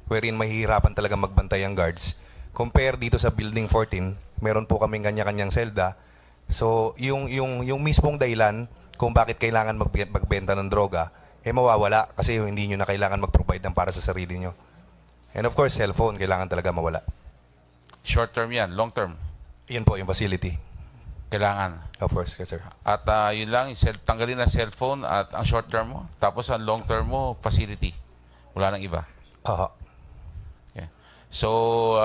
L: wherein mahihirapan talaga magbantay ang guards. Compare dito sa Building 14, meron po kaming kanya-kanyang selda. So, yung mismong dahilan kung bakit kailangan magbenta ng droga, mawawala kasi hindi nyo na kailangan mag-provide ng para sa sarili nyo. And of course, cellphone, kailangan talaga mawala.
M: Short term yan, long term?
L: Yan po, yung facility.
M: Kailangan.
L: Of course, yes, sir.
M: At yun lang, tanggalin ang cellphone at ang short term mo. Tapos ang long term mo, facility. Wala nang iba. Okay. So,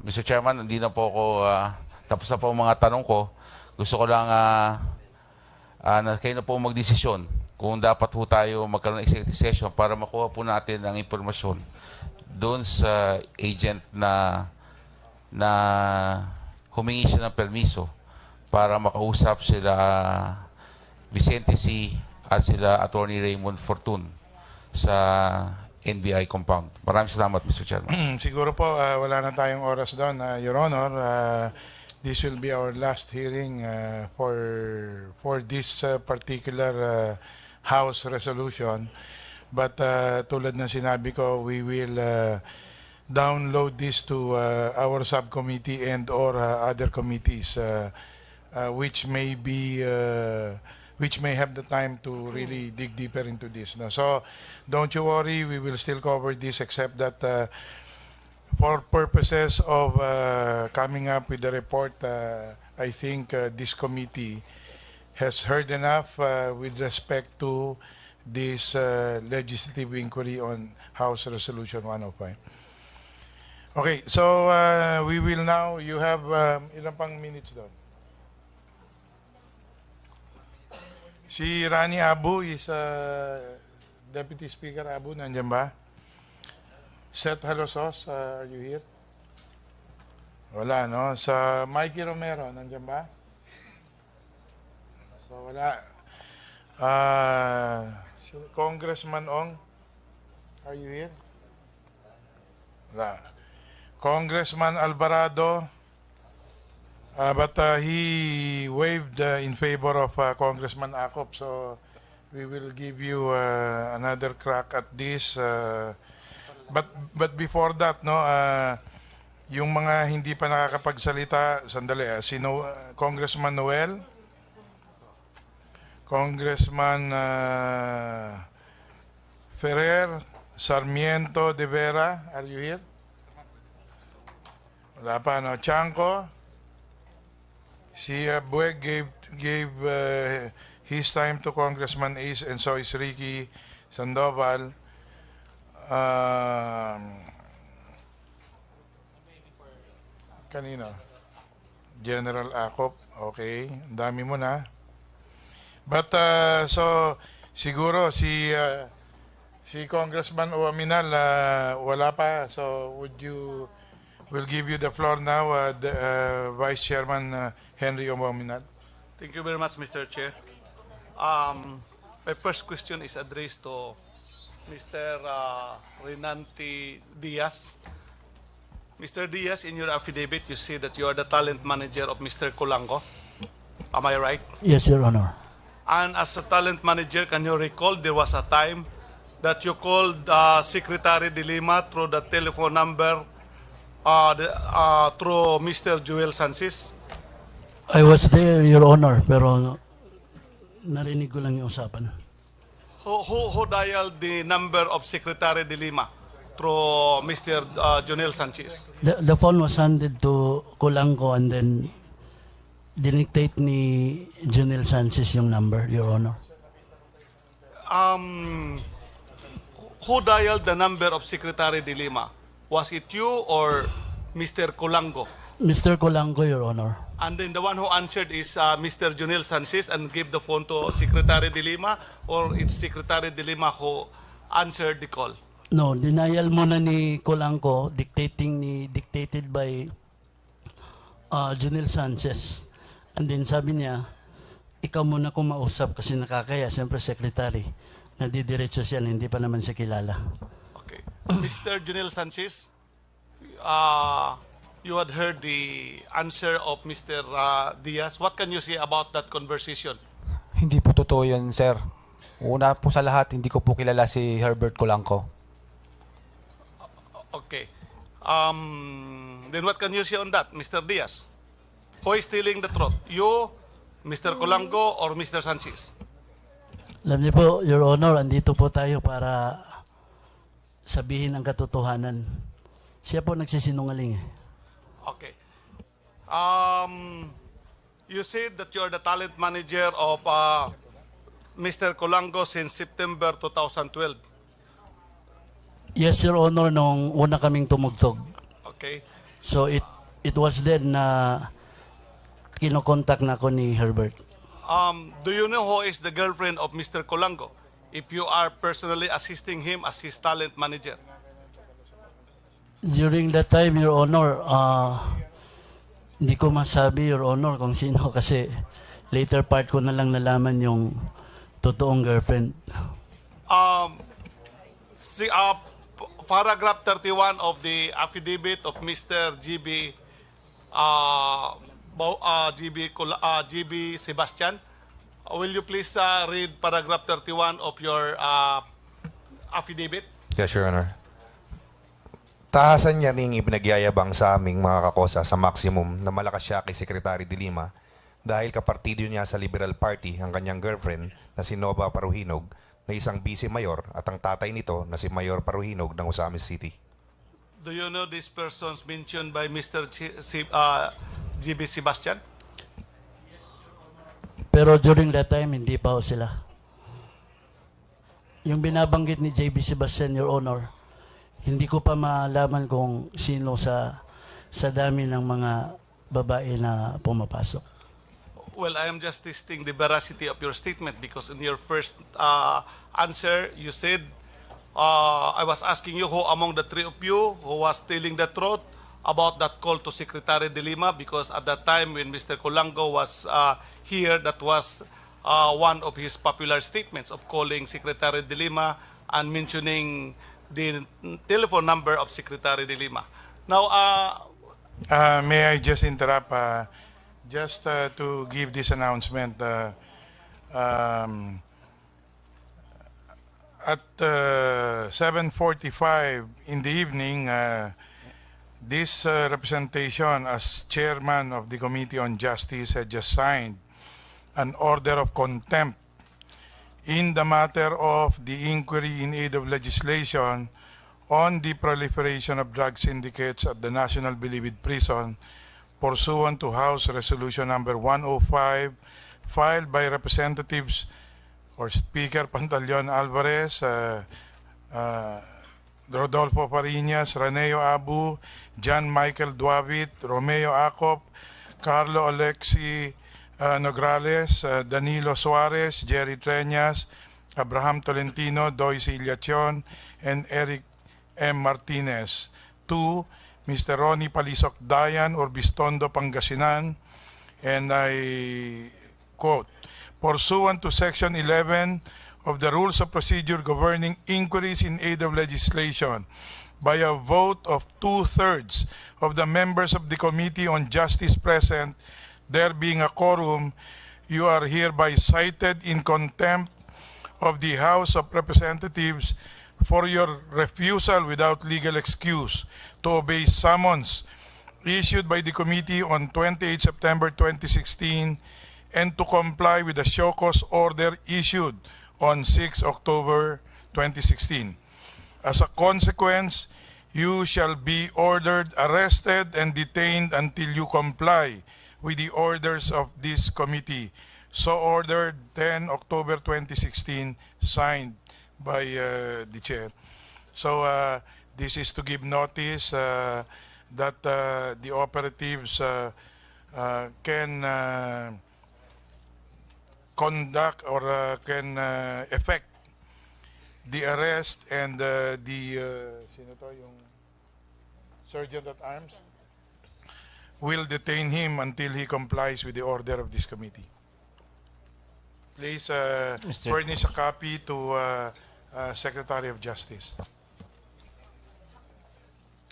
M: Mr. Chairman, hindi na po ako, tapos na po ang mga tanong ko. Gusto ko lang na kayo na po magdesisyon kung dapat po tayo magkaroon ng executive session para makuha po natin ang impormasyon doon sa agent na humingi siya ng permiso para makausap sila Vicente C. at sila Attorney Raymond Fortun sa NBI compound. Maraming salamat, Mr. Chairman.
C: Siguro po wala na tayong oras doon, Your Honor. This will be our last hearing for this particular House resolution. But tulad ng sinabi ko, we will download this to our subcommittee and or other committees which may have the time to really dig deeper into this. No? So don't you worry, we will still cover this, except that for purposes of coming up with the report, I think this committee has heard enough with respect to this legislative inquiry on House Resolution 105. Okay, so we will now, you have ilang pang minutes doon? Si Rani Abu is Deputy Speaker Abu, nandiyan ba? Seth Halosos, are you here? Wala, no? Sa Mikey Romero, nandiyan ba? So, wala. Si Congressman Ong, are you here? Wala. Congressman Alvarado, but he waived in favor of Congressman Acop, so we will give you another crack at this. But before that, no, yung mga hindi pa nakakapagsalita, sandali, Congressman Noel, Congressman Ferrer, Sarmiento de Vera, are you here? Wala pa, no? Chanco, si Bueg gave his time to Congressman Ace, and so is Ricky Sandoval. Kanina? General Acop, okay. Ang dami mo na. But, so, siguro, si Congressman Uwaminal, wala pa. So, we'll give you the floor now, Vice Chairman Henry Uwaminal.
N: Thank you very much, Mr. Chair. My first question is addressed to Mr. Renanti Diaz. Mr. Diaz, in your affidavit, you say that you are the talent manager of Mr. Colango. Am I right?
G: Yes, Your Honor.
N: And as a talent manager, can you recall there was a time that you called Secretary de Lima through the telephone number through Mr. Joel Sanchez?
G: I was there, Your Honor, pero narinig ko lang yung usapan.
N: Who dialed the number of Secretary de Lima through Mr. Joel Sanchez?
G: The phone was handed to Colango and then dinictate ni Junel Sanchez yung number, Your Honor.
N: Who dialed the number of Secretary de Lima? Was it you or Mr. Colango?
G: Mr. Colango, Your Honor.
N: And then the one who answered is Mr. Junel Sanchez and gave the phone to Secretary de Lima, or it's Secretary de Lima who answered the call?
G: No, denial muna ni Colango, dictated by Junel Sanchez. And then sabi niya, ikaw muna kumausap kasi nakakaya, siyempre secretary. Nadidiretso siya, hindi pa naman siya kilala.
N: Okay. Mr. Junel Sanchez, you had heard the answer of Mr. Diaz. What can you say about that conversation?
O: Hindi po totoo yun, sir. Una po sa lahat, hindi ko po kilala si Herbert Colanco.
N: Okay. Then what can you say on that, Mr. Diaz? Who is telling the truth? You, Mr. Colango, or Mr. Sanchez?
G: Alam niyo po, Your Honor, andito po tayo para sabihin ang katotohanan. Siya po nagsisinungaling eh.
N: Okay. You said that you are the talent manager of Mr. Colango since September 2012.
G: Yes, Your Honor, nung una kaming tumugtog.
N: Okay.
G: So it was then na kinokontak na ako ni Herbert.
N: Do you know who is the girlfriend of Mr. Colango? If you are personally assisting him as his talent manager.
G: During that time, Your Honor, hindi ko masabi, Your Honor, kung sino kasi later part ko na lang nalaman yung totoong girlfriend.
N: Paragraph 31 of the affidavit of Mr. GB Sebastian. Will you please read paragraph 31 of your affidavit?
L: Yes, Your Honor. Tahasan niya ring ipinagyayabang sa aming mga kakosa sa maximum na malakas siya kay Secretary de Lima dahil kapartido niya sa Liberal Party ang kanyang girlfriend na si Nova Paruhinog na isang vice mayor at ang tatay nito na si Mayor Paruhinog ng Osamis City.
N: Do you know these persons mentioned by Mr. GB Sebastian?
P: Pero during that time, hindi pa ho sila. Yung binabanggit ni JB Sebastian, Your Honor, hindi ko pa malaman kung sino sa dami ng mga babae na pumapasok.
N: Well, I am just testing the veracity of your statement because in your first answer, you said, I was asking you who among the three of you who was telling the truth about that call to Secretary de Lima, because at that time when Mr. Colango was here, that was one of his popular statements of calling Secretary de Lima and mentioning the telephone number of Secretary de Lima. Now,
C: may I just interrupt? Just to give this announcement, at 7:45 in the evening, this representation as chairman of the Committee on Justice had just signed an order of contempt in the matter of the inquiry in aid of legislation on the proliferation of drug syndicates at the National Bilibid Prison pursuant to House Resolution number 105 filed by Representatives or Speaker Pantaleon Alvarez, Rodolfo Fariñas, Reneo Abu, John Michael Duavit, Romeo Acop, Carlo Alexi Nograles, Danilo Suarez, Jerry Treñas, Abraham Tolentino, Doisy Iliacion, and Eric M. Martinez. 2, Mr. Ronnie Palisok Dayan or Bistondo Pangasinan, and I quote, pursuant to Section 11 of the Rules of Procedure governing inquiries in aid of legislation, by a vote of 2/3 of the members of the Committee on Justice present, there being a quorum, you are hereby cited in contempt of the House of Representatives for your refusal without legal excuse to obey summons issued by the committee on 28 September 2016 and to comply with the show cause order issued on 6 October 2016. As a consequence, you shall be ordered, arrested, and detained until you comply with the orders of this committee. So ordered 10 October 2016, signed by the chair. So this is to give notice that the operatives can conduct or can effect the arrest and sino to, yung Sergeant at Arms will detain him until he complies with the order of this committee. Please furnish a copy to Secretary of Justice.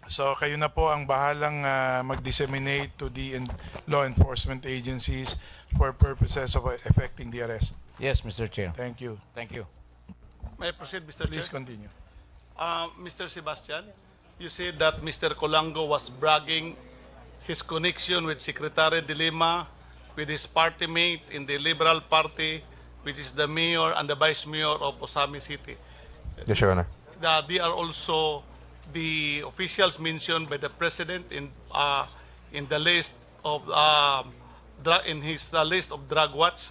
C: So kayo na po ang bahalang mag-disseminate to the law enforcement agencies for purposes of effecting the arrest.
Q: Yes, Mr. Chair.
C: Thank you.
Q: Thank you.
N: may I proceed, Mr.
C: Please
N: Chair?
C: continue.
N: Mr. Sebastian, you said that Mr. Colango was bragging his connection with Secretary de Lima, with his party mate in the Liberal Party, which is the mayor and the vice mayor of Osamis City.
L: Yes, Your Honor.
N: They are also the officials mentioned by the president in the list of in his list of drug watch.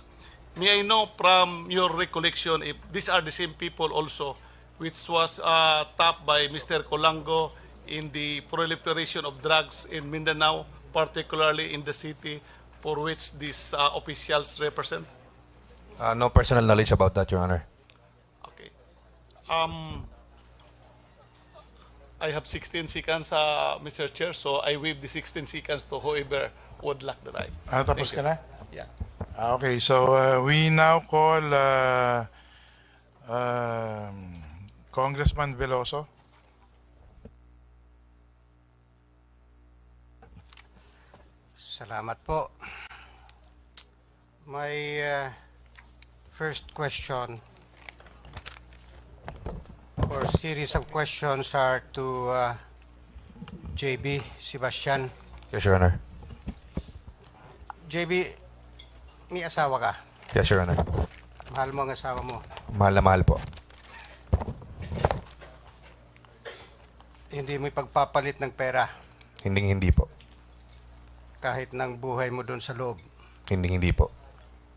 N: May I know from your recollection if these are the same people also which was tapped by Mr. Colango in the proliferation of drugs in Mindanao, particularly in the city for which these officials represent?
L: No personal knowledge about that, Your Honor.
N: Okay. I have 16 seconds, Mr. Chair, so I waive the 16 seconds to whoever would like the right.
C: Tapos ka na?
N: Yeah.
C: Okay, so we now call Congressman Veloso.
R: Salamat po. My first question or series of questions are to JB Sebastian.
L: Yes, Your Honor.
R: JB, may asawa ka.
L: Yes, Your Honor.
R: Mahal mo ang asawa mo.
L: Mahal na mahal po.
R: Hindi mo ipagpapalit ng pera
L: Hindi po.
R: kahit ng buhay mo doon sa loob.
L: Hindi po.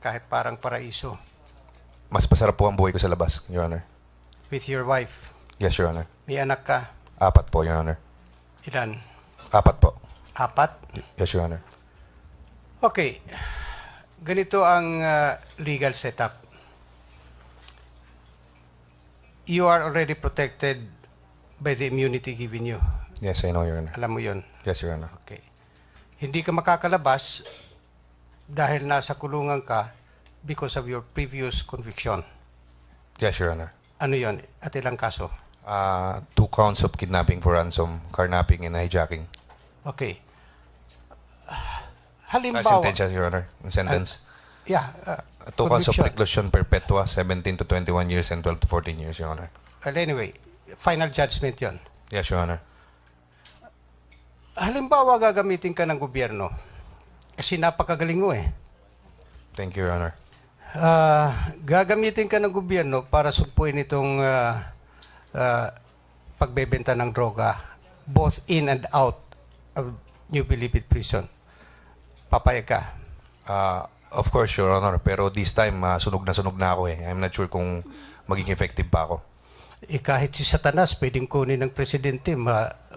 R: Kahit parang paraiso.
L: Mas masarap po ang buhay ko sa labas, Your Honor.
R: With your wife.
L: Yes, Your Honor.
R: May anak ka.
L: 4 po, Your Honor.
R: Ilan?
L: 4 po.
R: 4?
L: Yes, Your Honor.
R: Okay. Ganito ang legal setup. You are already protected by the immunity given you.
L: Yes, I know, Your Honor.
R: Alam mo yun?
L: Yes, Your Honor.
R: Okay. Hindi ka makakalabas dahil nasa kulungan ka because of your previous conviction.
L: Yes, Your Honor.
R: Ano yon? At ilang kaso?
L: 2 counts of kidnapping for ransom, carnapping, and hijacking.
R: Okay. Halimbawa,
L: Sentence, Your Honor. Sentence.
R: yeah.
L: 2 counts of
R: conviction.
L: reclusion perpetua, 17 to 21 years and 12 to 14 years, Your Honor.
R: Well, anyway, final judgment yon.
L: Yes, Your Honor.
R: Halimbawa, gagamitin ka ng gobyerno. Kasi napakagaling mo eh.
L: Thank you, Your Honor.
R: Gagamitin ka ng gobyerno para sugpuin itong pagbebenta ng droga both in and out of New Bilibid Prison. Papayag ka?
L: Of course, Your Honor. Pero this time, sunog na ako eh. I'm not sure kung maging effective pa ako.
R: Kahit si Satanas, pwedeng kunin ng presidente,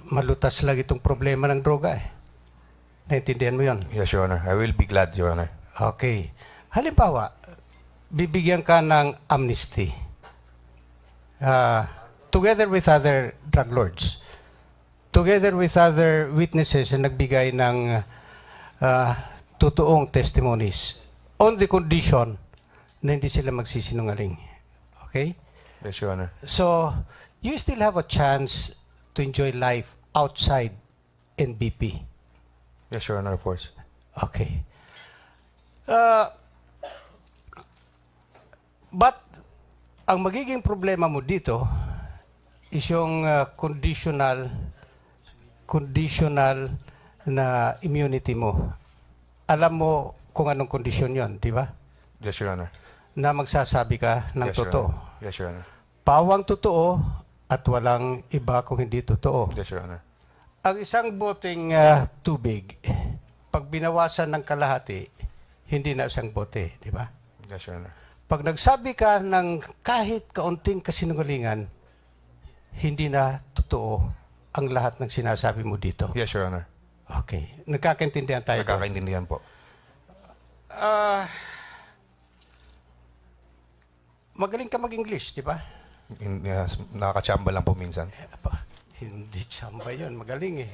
R: malutas lang itong problema ng droga eh. Naintindihan mo yon?
L: Yes, Your Honor. I will be glad, Your Honor.
R: Okay. Halimbawa, bibigyan ka ng amnesty together with other drug lords, together with other witnesses na nagbigay ng totoong testimonies on the condition na hindi sila magsisinungaling. Okay?
L: Yes, Your Honor.
R: So, you still have a chance to enjoy life outside NBP.
L: Yes, Your Honor, of course.
R: Okay. But, ang magiging problema mo dito is yung conditional na immunity mo. Alam mo kung anong kondisyon yon, di ba?
L: Yes, Your Honor.
R: Na magsasabi ka ng
L: Yes, Your
R: totoo.
L: Honor. Yes, Your Honor.
R: Pawang totoo at walang iba kung hindi totoo.
L: Yes, Your Honor.
R: Ang isang boteng tubig, pag binawasan ng kalahati, hindi na isang bote, di ba?
L: Yes, Your Honor.
R: Pag nagsabi ka ng kahit kaunting kasinungalingan, hindi na totoo ang lahat ng sinasabi mo dito.
L: Yes, Your Honor.
R: Okay. Nagkakaintindihan tayo.
L: Nagkakaintindihan po.
R: Magaling ka mag-English, di ba?
L: Nakakachamba lang po minsan.
R: Hindi chamba yun. Magaling eh.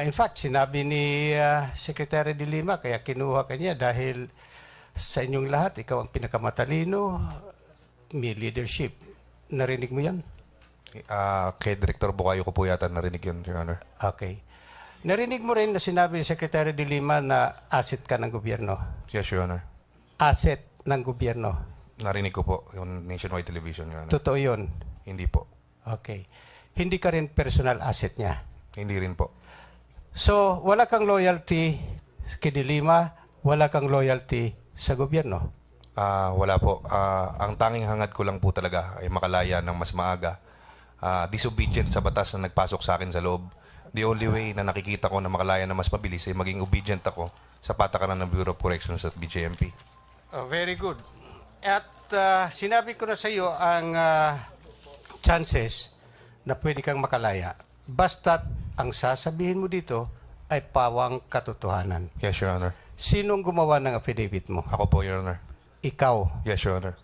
R: In fact, sinabi ni Secretary de Lima, kaya kinuha ka niya dahil sa inyong lahat, ikaw ang pinakamatalino, may leadership. Narinig mo yan?
L: Kay Director Bukayo ko po yata narinig yun, Your Honor.
R: Okay. Narinig mo rin na sinabi ni Secretary de Lima na asset ka ng gobyerno?
L: Yes, Your Honor.
R: Asset ng gobyerno?
L: Narinig ko po yung nationwide television, Your Honor.
R: Totoo yun?
L: Hindi po.
R: Okay. Hindi ka rin personal asset niya?
L: Hindi rin po.
R: So, wala kang loyalty kay de Lima, wala kang loyalty sa gobyerno?
L: Wala po. Ang tanging hangad ko lang po talaga ay makalaya ng mas maaga. Disobedient sa batas na nagpasok sa akin sa loob. The only way na nakikita ko na makalaya na mas mabilis ay maging obedient ako sa patakaran ng Bureau of Corrections at BJMP.
R: Very good. At sinabi ko na sa iyo ang chances na pwede kang makalaya. Basta't ang sasabihin mo dito ay pawang katotohanan.
L: Yes, Your Honor.
R: Sinong gumawa ng affidavit mo?
L: Ako po, Your Honor.
R: Ikaw?
L: Yes, Your Honor.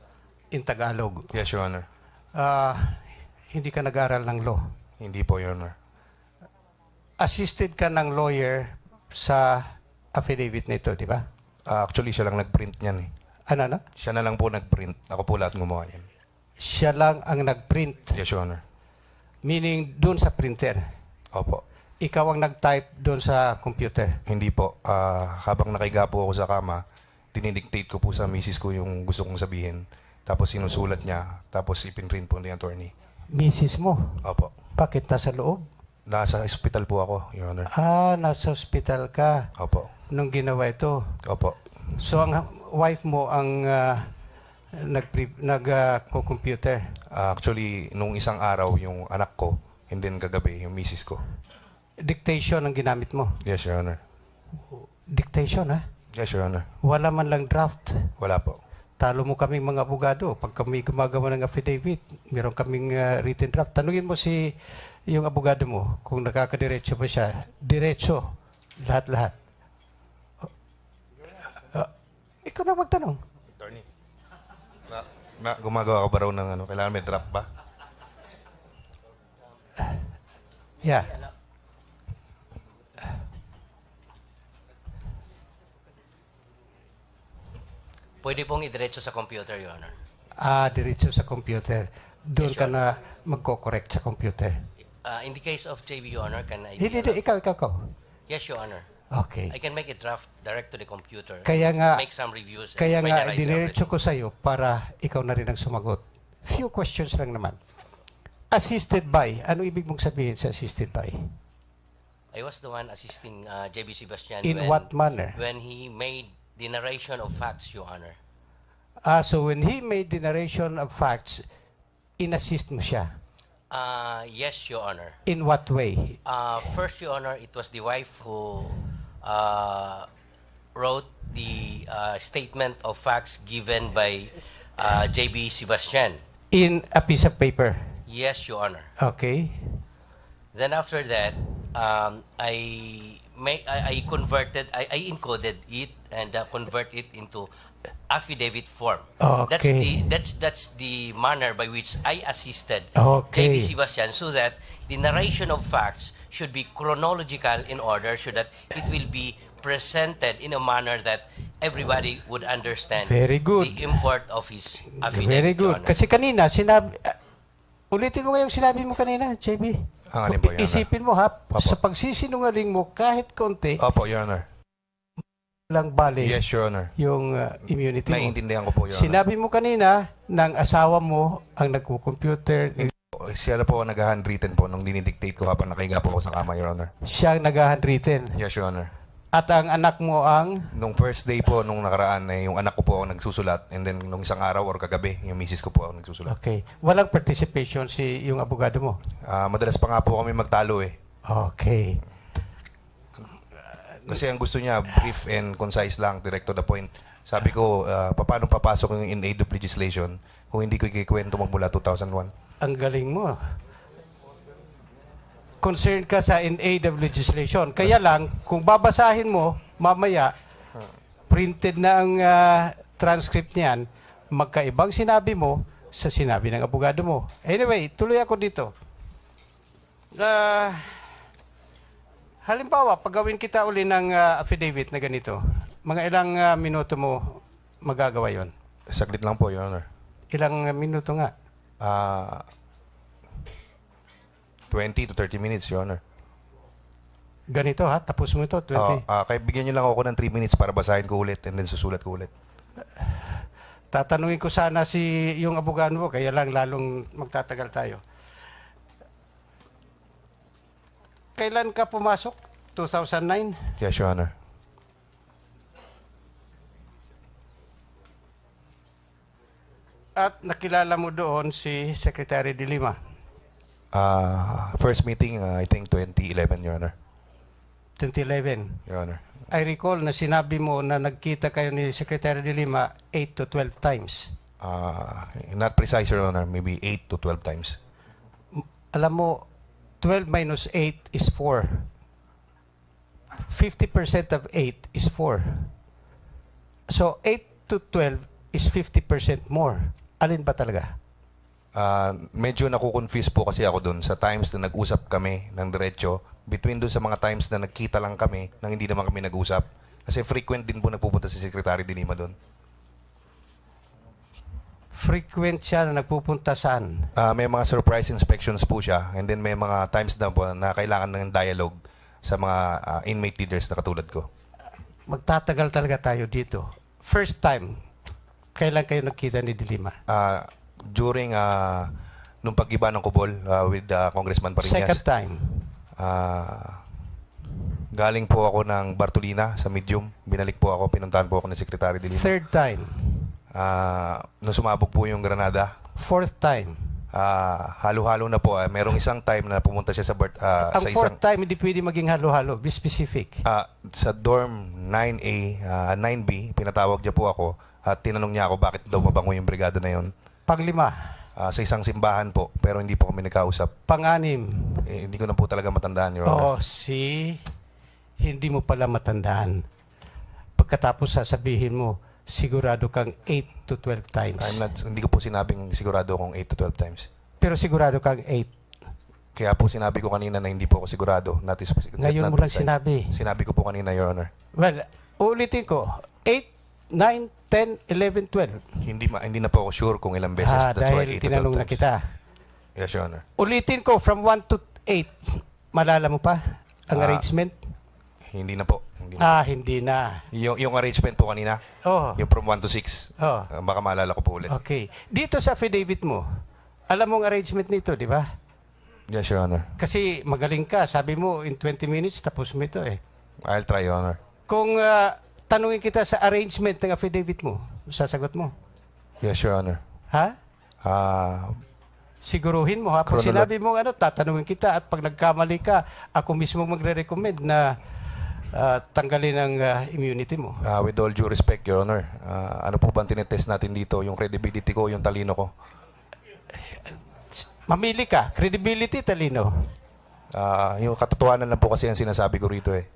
R: In Tagalog?
L: Yes, Your Honor.
R: Hindi ka nag-aral ng law?
L: Hindi po, Your Honor.
R: Assisted ka ng lawyer sa affidavit nito, di ba?
L: Actually, siya lang nag-print niyan eh.
R: Ano?
L: Siya na lang po nag-print. Ako po lahat gumawa niyan.
R: Siya lang ang nag-print?
L: Yes, Your Honor.
R: Meaning, doon sa printer?
L: Opo.
R: Ikaw ang nag-type doon sa computer?
L: Hindi po. Habang nakahiga po ako sa kama, dinidictate ko po sa misis ko yung gusto kong sabihin. Tapos sinusulat niya. Tapos ipinprint po ni attorney.
R: Misis mo?
L: Opo.
R: Bakit nasa loob?
L: Nasa hospital po ako, Your Honor.
R: Nasa hospital ka.
L: Opo.
R: Nung ginawa ito.
L: Opo.
R: So, ang wife mo ang nag-computer?
L: Actually, nung isang araw, yung anak ko, and then kagabi, yung misis ko.
R: Dictation ang ginamit mo?
L: Yes, Your Honor.
R: Dictation, ha?
L: Yes, Your Honor.
R: Wala man lang draft?
L: Wala po.
R: Talo mo kaming mga abogado. Pag kami gumagawa ng affidavit, meron kaming written draft. Tanungin mo yung abogado mo kung nakakadiretso ba siya. Diretso. Lahat-lahat. Ikaw na magtanong.
L: Attorney, gumagawa ka ba raw ng ano? Kailangan may draft ba?
R: Yeah.
Q: Pwede pong idiretso sa computer, Your Honor.
R: Diretso sa computer. Doon ka na magko-correct sa computer.
Q: In the case of JB, Your Honor, can I...
R: Hindi, ikaw.
Q: Yes, Your Honor.
R: Okay.
Q: I can make a draft direct to the computer.
R: Kaya nga,
Q: make some reviews.
R: Kaya
Q: and
R: nga,
Q: finalize
R: diniretso ko sa'yo para ikaw na rin ang sumagot. Few questions lang naman. Assisted by. Ano ibig mong sabihin sa assisted by?
Q: I was the one assisting JB Sebastian.
R: In what manner?
Q: When he made the narration of facts, Your Honor.
R: So when he made the narration of facts, in-assist mo siya?
Q: Yes, Your Honor.
R: In what way?
Q: First, Your Honor, it was the wife who wrote the statement of facts given by JB Sebastian.
R: In a piece of paper?
Q: Yes, Your Honor.
R: Okay.
Q: Then after that, I encoded it and convert it into affidavit form.
R: Okay.
Q: That's the manner by which I assisted
R: Okay.
Q: JB Sebastian so that the narration of facts should be chronological in order so that it will be presented in a manner that everybody would understand
R: Very good.
Q: the import of his affidavit.
R: Very
Q: Your
R: good.
Q: Honor.
R: Kasi kanina, ulitin mo nga yung sinabi mo kanina, JB.
L: Alin po, Your Honor?
R: Isipin mo ha, sa pagsisinungaling mo kahit konti,
L: Opo, Your Honor.
R: lang bali
L: Yes, Your Honor.
R: yung immunity mo.
L: Naiintindihan ko po, Your Honor.
R: Sinabi mo kanina ng asawa mo ang nagko-computer.
L: Siya na po ang nag-handwritten po nung dinidictate ko habang nakahiga po ako sa kama, Your Honor.
R: Siya ang nag-handwritten.
L: Yes, Your Honor.
R: At ang anak mo ang?
L: Nung first day po, nung nakaraan, yung anak ko po ang nagsusulat. And then, nung isang araw or kagabi, yung misis ko po ang nagsusulat.
R: Okay. Walang participation yung abogado mo?
L: Madalas pa nga po kami magtalo eh.
R: Okay.
L: Kasi ang gusto niya, brief and concise lang, direct to the point. Sabi ko, paano papasok yung in aid of legislation kung hindi ko ikikwento magmula 2001?
R: Ang galing mo. Concerned ka sa in aid of legislation. Kaya lang, kung babasahin mo, mamaya, printed na ang transcript niyan, magkaibang sinabi mo sa sinabi ng abogado mo. Anyway, tuloy ako dito. Halimbawa, pagawin kita uli ng affidavit na ganito, mga ilang minuto mo magagawa yon?
L: Saglit lang po, Your Honor.
R: Ilang minuto nga?
L: 20 to 30 minutes, Your Honor.
R: Ganito ha? Tapos mo ito? 20?
L: Kaya bigyan niyo lang ako ng 3 minutes para basahin ko ulit and then susulat ko ulit.
R: Tatanungin ko sana yung abogado mo, kaya lang lalong magtatagal tayo. Kailan ka pumasok? 2009?
L: Yes, Your Honor.
R: At nakilala mo doon si Secretary de Lima?
L: First meeting, I think 2011, Your Honor.
R: 2011?
L: Your Honor.
R: I recall na sinabi mo na nagkita kayo ni Secretary de Lima 8 to 12 times.
L: Not precise, Your Honor. Maybe 8 to 12 times.
R: Alam mo, 12 minus 8 is 4. 50% of 8 is 4. So, 8 to 12 is 50% more. Alin ba talaga?
L: Medyo nakukonfuse po kasi ako doon sa times na nag-usap kami ng diretso between doon sa mga times na nagkita lang kami nang hindi naman kami nag-usap. Kasi frequent din po nagpupunta si Secretary de Lima doon.
R: Frequent siya na nagpupunta saan?
L: May mga surprise inspections po siya and then may mga times na po na kailangan ng dialogue sa mga inmate leaders na katulad ko.
R: Magtatagal talaga tayo dito. First time, kailan kayo nagkita ni de Lima?
L: During nung pag-iba ng kubol with Congressman Pariñas.
R: Second time?
L: Galing po ako ng Bartolina sa Medium. Binalik po ako, pinuntahan po ako ng Secretary de Lima.
R: Third time.
L: Nung sumabog po yung Granada.
R: Fourth time.
L: Halo-halo na po. Merong isang time na pumunta siya sa
R: Ang
L: sa isang
R: fourth time, hindi pwede maging halo-halo. Be specific.
L: sa dorm 9A, 9B, pinatawag niya po ako at tinanong niya ako bakit daw mabango yung brigada na yon.
R: Panglima.
L: Sa isang simbahan po, pero hindi po kami nagkausap.
R: Panganim.
L: Hindi ko na po talaga matandaan, Your Honor.
R: Hindi mo pala matandaan. Pagkatapos sasabihin mo, sigurado kang 8 to 12 times.
L: Hindi ko po sinabing sigurado kung 8 to 12 times.
R: Pero sigurado kang 8.
L: Kaya po sinabi ko kanina na hindi po ako sigurado.
R: Ngayon mo lang sinabi.
L: Sinabi ko po kanina, Your Honor.
R: Well, ulitin ko. 8, 9, 10, 11, 12.
L: Hindi na po ako sure kung ilang beses. That's why
R: Dahil
L: 8 to 12
R: tinanong na
L: times.
R: kita.
L: Yes, Your Honor.
R: Ulitin ko, from 1 to 8. Malala mo pa ang arrangement?
L: Hindi na po. Hindi
R: na.
L: Yung arrangement po kanina? Yung from 1 to 6? Baka maalala ko po ulit.
R: Okay. Dito sa affidavit mo, alam mo ang arrangement nito, di ba?
L: Yes, Your Honor.
R: Kasi magaling ka. Sabi mo, in 20 minutes, tapos mo ito eh.
L: I'll try, Your Honor.
R: Kung tanungin kita sa arrangement ng affidavit mo, sasagot mo.
L: Yes, Your Honor.
R: Ha? Siguruhin mo ha. Pag sinabi mo tatanungin kita at pag nagkamali ka, ako mismo magre-recommend na tanggalin ang immunity mo.
L: With all due respect, Your Honor, ano po ba tinetest natin dito? Yung credibility ko, yung talino ko?
R: Mamili ka. Credibility, talino.
L: Yung katotohanan lang po kasi ang sinasabi ko rito eh.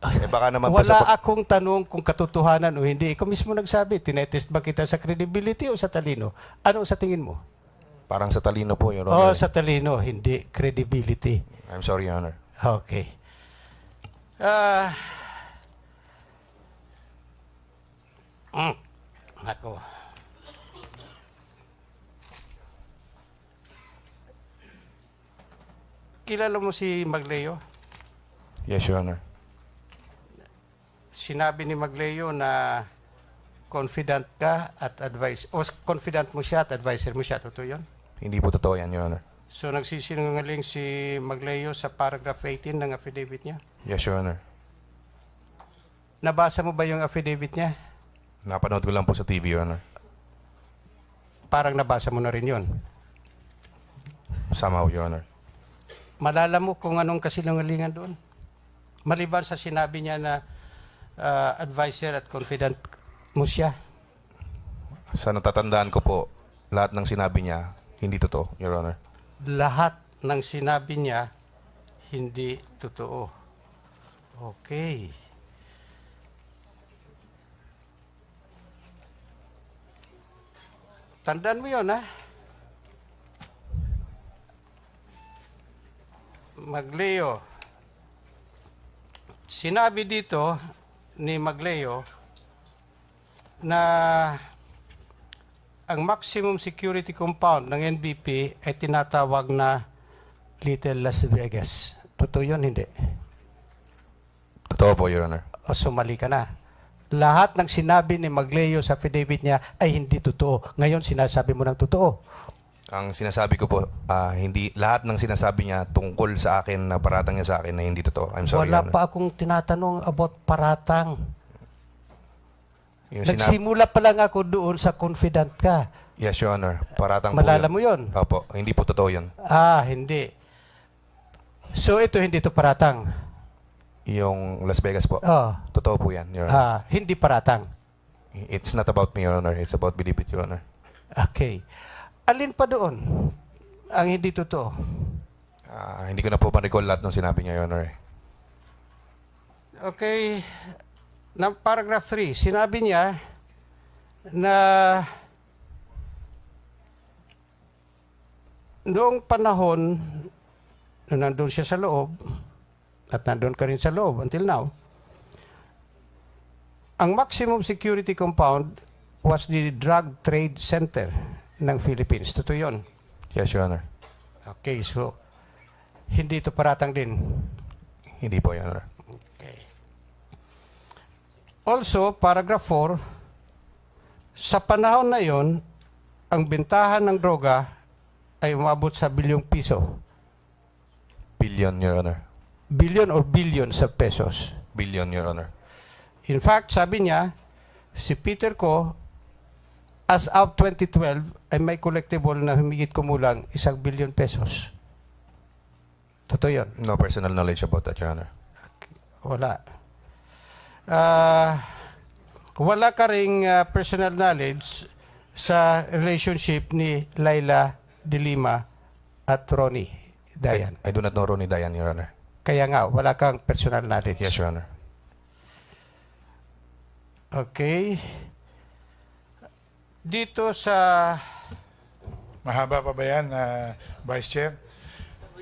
L: Baka naman
R: Wala akong tanong kung katotohanan o hindi. Ikaw mismo nagsabi, tinetest ba kita sa credibility o sa talino? Ano sa tingin mo?
L: Parang sa talino po, Your Honor.
R: Sa talino, hindi credibility.
L: I'm sorry, Your Honor.
R: Okay. Ako. Kilala mo si Magleo?
L: Yes, Your Honor.
R: Sinabi ni Magleo na confident ka at confident mo siya at advisor mo siya. Totoo yun?
L: Hindi po totoo yan, Your Honor.
R: So nagsisinungaling si Magleo sa paragraph 18 ng affidavit niya?
L: Yes, Your Honor.
R: Nabasa mo ba yung affidavit niya?
L: Napanood ko lang po sa TV, Your Honor.
R: Parang nabasa mo na rin yun.
L: Somehow, Your Honor.
R: Malala mo kung anong kasinungalingan doon? Maliban sa sinabi niya na advisor at confident mo siya?
L: Sa natatandaan ko po, lahat ng sinabi niya, hindi totoo, Your Honor.
R: Lahat ng sinabi niya, hindi totoo. Okay. Tandaan mo yun, ha? Magleo. Sinabi dito ni Magleo na ang maximum security compound ng NBP ay tinatawag na Little Las Vegas. Totoo yun, hindi?
L: Totoo po, Your Honor.
R: O sumali ka na. Lahat ng sinabi ni Magleo sa affidavit niya ay hindi totoo. Ngayon, sinasabi mo ng totoo.
L: Ang sinasabi ko po, hindi lahat ng sinasabi niya tungkol sa akin na paratang niya sa akin na hindi totoo. I'm sorry,
R: Wala
L: Your Honor.
R: pa akong tinatanong about paratang.
L: Yung
R: Nagsimula pa lang ako doon sa confident ka.
L: Yes, Your Honor. Paratang
R: Malala
L: po
R: mo yun?
L: Opo. Hindi po totoo yun.
R: Hindi. So ito hindi to paratang?
L: Yung Las Vegas po. Totoo po yan, Your Honor.
R: Hindi paratang?
L: It's not about me, Your Honor. It's about believe it, Your Honor.
R: Okay. Alin pa doon ang hindi totoo?
L: Hindi ko na po ma-recall lahat ng sinabi niya, Your Honor.
R: Okay. Ng paragraph 3, sinabi niya na noong panahon na nandun siya sa loob, at nandun ka rin sa loob until now, ang maximum security compound was the drug trade center ng Philippines. Totoo yun?
L: Yes, Your Honor.
R: Okay, so hindi ito paratang din?
L: Hindi po, Your Honor.
R: Also, paragraph 4, sa panahon na yon, ang bentahan ng droga ay umabot sa bilyong piso.
L: Billion, Your Honor.
R: billion or billions of pesos?
L: Billion, Your Honor.
R: In fact, sabi niya, si Peter ko, as of 2012, ay may collectible na humigit kumulang 1 billion pesos. Totoo yun?
L: No personal knowledge about that, Your Honor.
R: Wala. Wala ka ring personal knowledge sa relationship ni Laila de Lima at Ronnie Dayan.
L: I do not know Ronnie Dayan, Your Honor.
R: Kaya nga, wala kang personal knowledge.
L: Yes, Your Honor.
R: Okay. Dito sa...
C: Mahaba pa ba yan, Vice Chair?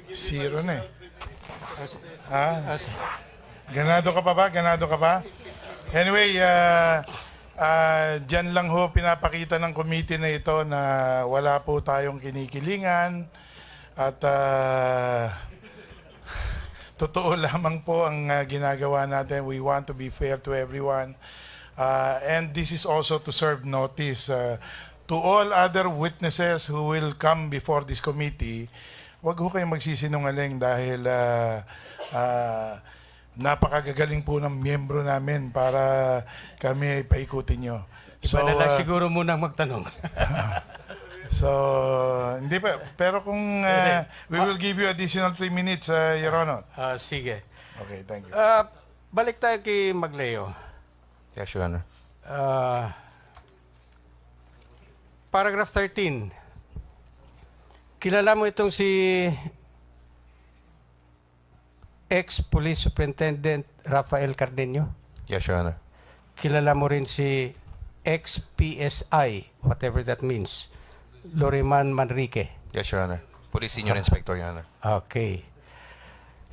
C: Zero na eh. Ganado ka pa ba? Ganado ka pa? Anyway, dyan lang ho pinapakita ng committee na ito na wala po tayong kinikilingan at totoo lamang po ang ginagawa natin. We want to be fair to everyone. And this is also to serve notice to all other witnesses who will come before this committee. Huwag ho kayong magsisinungaling dahil napakagagaling po ng miyembro namin para kami ay paikutin nyo.
R: Iba na lang siguro munang magtanong.
C: So, hindi pa. Pero kung we will give you additional 3 minutes, Your Honor.
R: Sige.
C: Okay, thank you.
R: Balik tayo kay Magleo.
L: Yes, Your Honor.
R: Paragraph 13. Kilala mo itong si ex-police superintendent Rafael Cardenio?
L: Yes, Your Honor.
R: Kilala mo rin si ex-PSI, whatever that means, Loriman Manrique?
L: Yes, Your Honor. Police Senior Inspector, Your Honor.
R: Okay.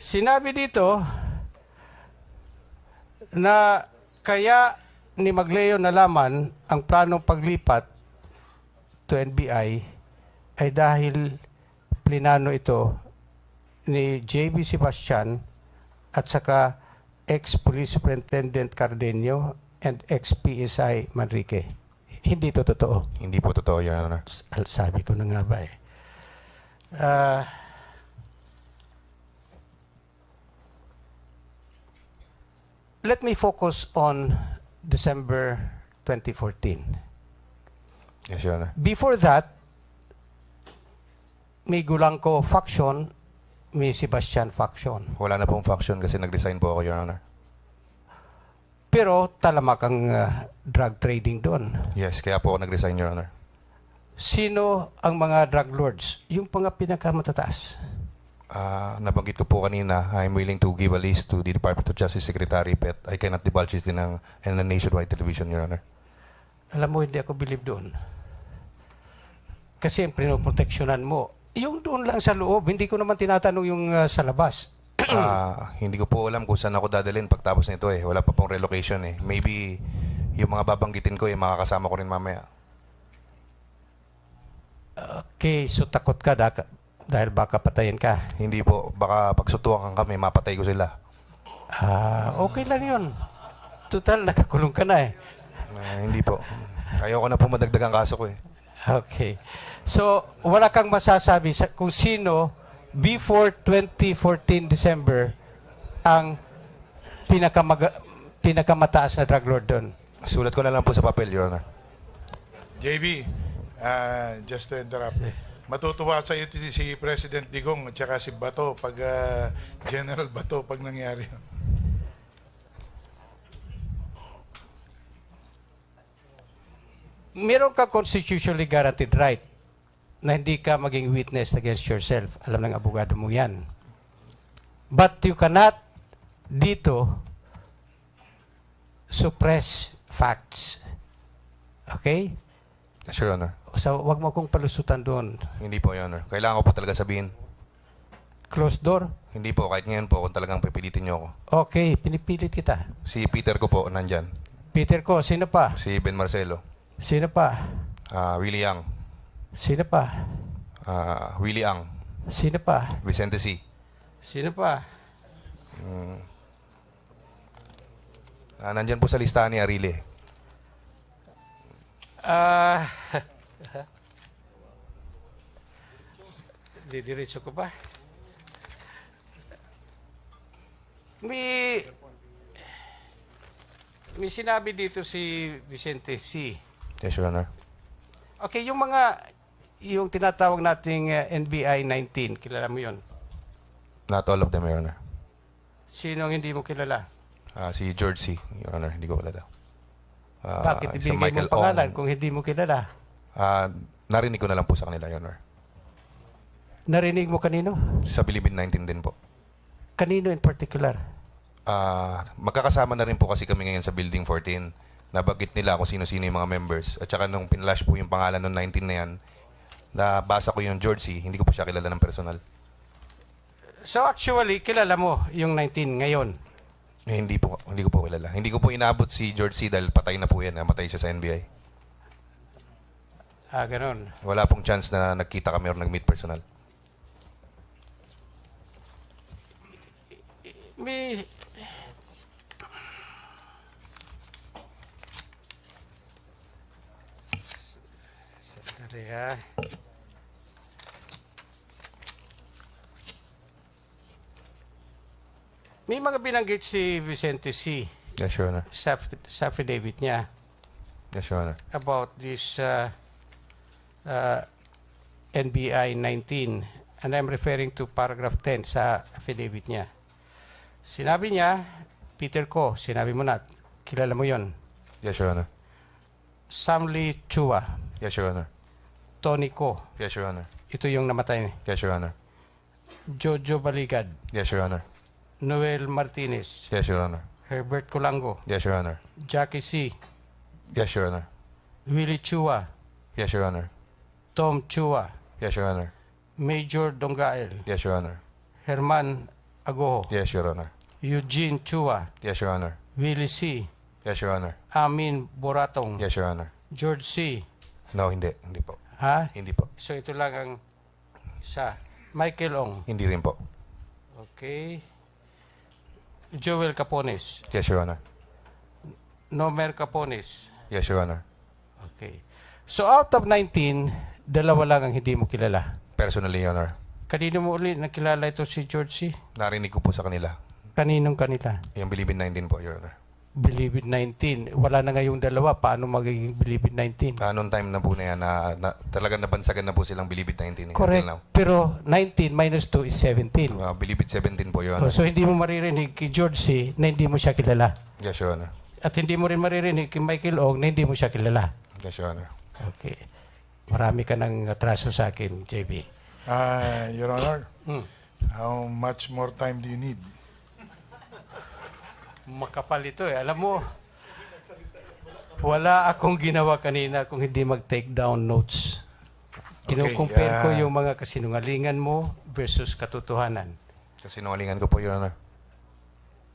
R: Sinabi dito na kaya ni Magleo nalaman ang planong paglipat to NBI ay dahil plinano ito ni JB Sebastian at saka ex-police superintendent Cardenio and ex-PSI Manrique. Hindi to totoo.
L: Hindi po totoo, Your Honor.
R: Sabi ko na nga ba eh. Let me focus on December 2014.
L: Yes, Your Honor.
R: Before that, may Gulangko faction, may Sebastian faction.
L: Wala na pong faction kasi nag-resign po ako, Your Honor.
R: Pero talamak ang drug trading doon.
L: Yes, kaya po ako nag-resign, Your Honor.
R: Sino ang mga drug lords? Yung mga pinakamatataas.
L: Nabanggit ko po kanina, I'm willing to give a list to the Department of Justice Secretary, but I cannot divulge it in a nationwide television, Your Honor.
R: Alam mo, hindi ako believe doon. Kasi ang pinoproteksyonan mo, yung doon lang sa loob, hindi ko naman tinatanong yung sa labas.
L: Hindi ko po alam kung saan ako dadalhin pagtapos nito eh. Wala pa pong relocation eh. Maybe yung mga babanggitin ko eh, makakasama ko rin mamaya.
R: Okay, so takot ka dahil baka patayin ka?
L: Hindi po. Baka pagsutukan kami, mapatay ko sila.
R: Okay lang yun. Total, nakakulong ka na eh.
L: Hindi po. Ayoko na po madagdagang kaso ko eh.
R: Okay. So, wala kang masasabi kung sino before 2014 December ang pinakamataas na drug lord doon?
L: Sulat ko na lang po sa papel, Your Honor.
C: JB, just to interrupt. Matutuwa sa iyo si President Digong at saka si Bato pag General Bato pag nangyari.
R: Meron ka constitutionally guaranteed right na hindi ka maging witness against yourself. Alam ng abogado mo yan. But you cannot dito suppress facts. Okay?
L: Yes, Your Honor.
R: So, wag mo akong palusutan doon.
L: Hindi po, Your Honor. Kailangan ko po talaga sabihin.
R: Closed door?
L: Hindi po. Kahit ngayon po, kung talagang pipilitin niyo ako.
R: Okay, pinipilit kita.
L: Si Peter ko po, nandyan.
R: Peter ko, sino pa?
L: Si Ben Marcelo.
R: Sino pa?
L: Willie Ang.
R: Sino pa?
L: Willie Ang.
R: Sino pa?
L: Vicente C.
R: Sino pa?
L: Nandyan po sa listahan ni Arile.
R: Didiretso ko pa. may sinabi dito si Vicente C.
L: Yes, Your Honor.
R: Okay, yung tinatawag nating NBI 19, kilala mo yon?
L: Not all of them, Your Honor.
R: Sino ang hindi mo kilala?
L: Si George C. Your Honor, hindi ko kilala.
R: Bakit
L: si
R: ibigay mo
L: Michael
R: ang pangalan
L: Ong.
R: kung hindi mo kilala?
L: Narinig ko na lang po sa kanila, Your Honor.
R: Narinig mo kanino?
L: Sa Bilibid 19 din po.
R: Kanino in particular?
L: Magkakasama na rin po kasi kami ngayon sa Building 14. Nabanggit nila kung sino-sino yung mga members. At saka nung pinlash po yung pangalan ng 19 na yan, nabasa ko yung George C. Hindi ko po siya kilala ng personal.
R: So actually, kilala mo yung 19 ngayon?
L: Hindi ko po kilala. Hindi ko po inaabot si George C. dahil patay na po yan. Namatay siya sa NBI.
R: Ganun.
L: Wala pong chance na nagkita kami or nag-meet personal.
R: May May mga binanggit si Vicente C.
L: Yes, Your Honor.
R: Sa affidavit niya.
L: Yes, Your Honor.
R: About this NBI 19. And I'm referring to paragraph 10 sa affidavit niya. Sinabi niya, Peter Ko, sinabi mo na, kilala mo yon.
L: Yes, Your Honor.
R: Samli Chua.
L: Yes, Your Honor.
R: Tony Ko.
L: Yes, Your Honor.
R: Ito yung namatay.
L: Yes, Your Honor.
R: Jojo Baligad.
L: Yes, Your Honor.
R: Noel Martinez.
L: Yes, Your Honor.
R: Herbert Colango.
L: Yes, Your Honor.
R: Jackie C.
L: Yes, Your Honor.
R: Willie Chua.
L: Yes, Your Honor.
R: Tom Chua.
L: Yes, Your Honor.
R: Major Dongael.
L: Yes, Your Honor.
R: Herman Agoho.
L: Yes, Your Honor.
R: Eugene Chua.
L: Yes, Your Honor.
R: Willie C.
L: Yes, Your Honor.
R: Amin Boratong.
L: Yes, Your Honor.
R: George C.
L: No, hindi. Hindi po.
R: Ha?
L: Hindi po.
R: So ito lang ang isa. Michael Ong.
L: Hindi rin po.
R: Okay. Joel Capones.
L: Yes, Your Honor.
R: Nomer Capones.
L: Yes, Your Honor.
R: Okay. So out of 19, dalawa lang ang hindi mo kilala.
L: Personally, Your Honor.
R: Kanino mo uli nakilala ito si George C?
L: Narinig ko po sa kanila.
R: Kaninong kanila?
L: Yung Bilibid 19 po, Your Honor.
R: Believe it 19. Wala na ngayong dalawa. Paano magiging Believe it 19?
L: Noong time na po na yan, talagang nabansagan na po silang Bilibid 19.
R: Correct. Pero 19 minus 2 is 17.
L: Bilibid 17 po, Your Honor.
R: So hindi mo maririnig kay George C. na hindi mo siya kilala.
L: Yes, Your Honor.
R: At hindi mo rin maririnig kay Michael Ong na hindi mo siya kilala.
L: Yes, Your Honor.
R: Okay. Marami ka ng atraso sa akin, JB.
C: Your Honor, how much more time do you need?
R: Makapal ito eh. Alam mo, wala akong ginawa kanina kung hindi mag-take down notes. Kino-compare ko yung mga kasinungalingan mo versus katotohanan.
L: Kasinungalingan ko po, Your Honor.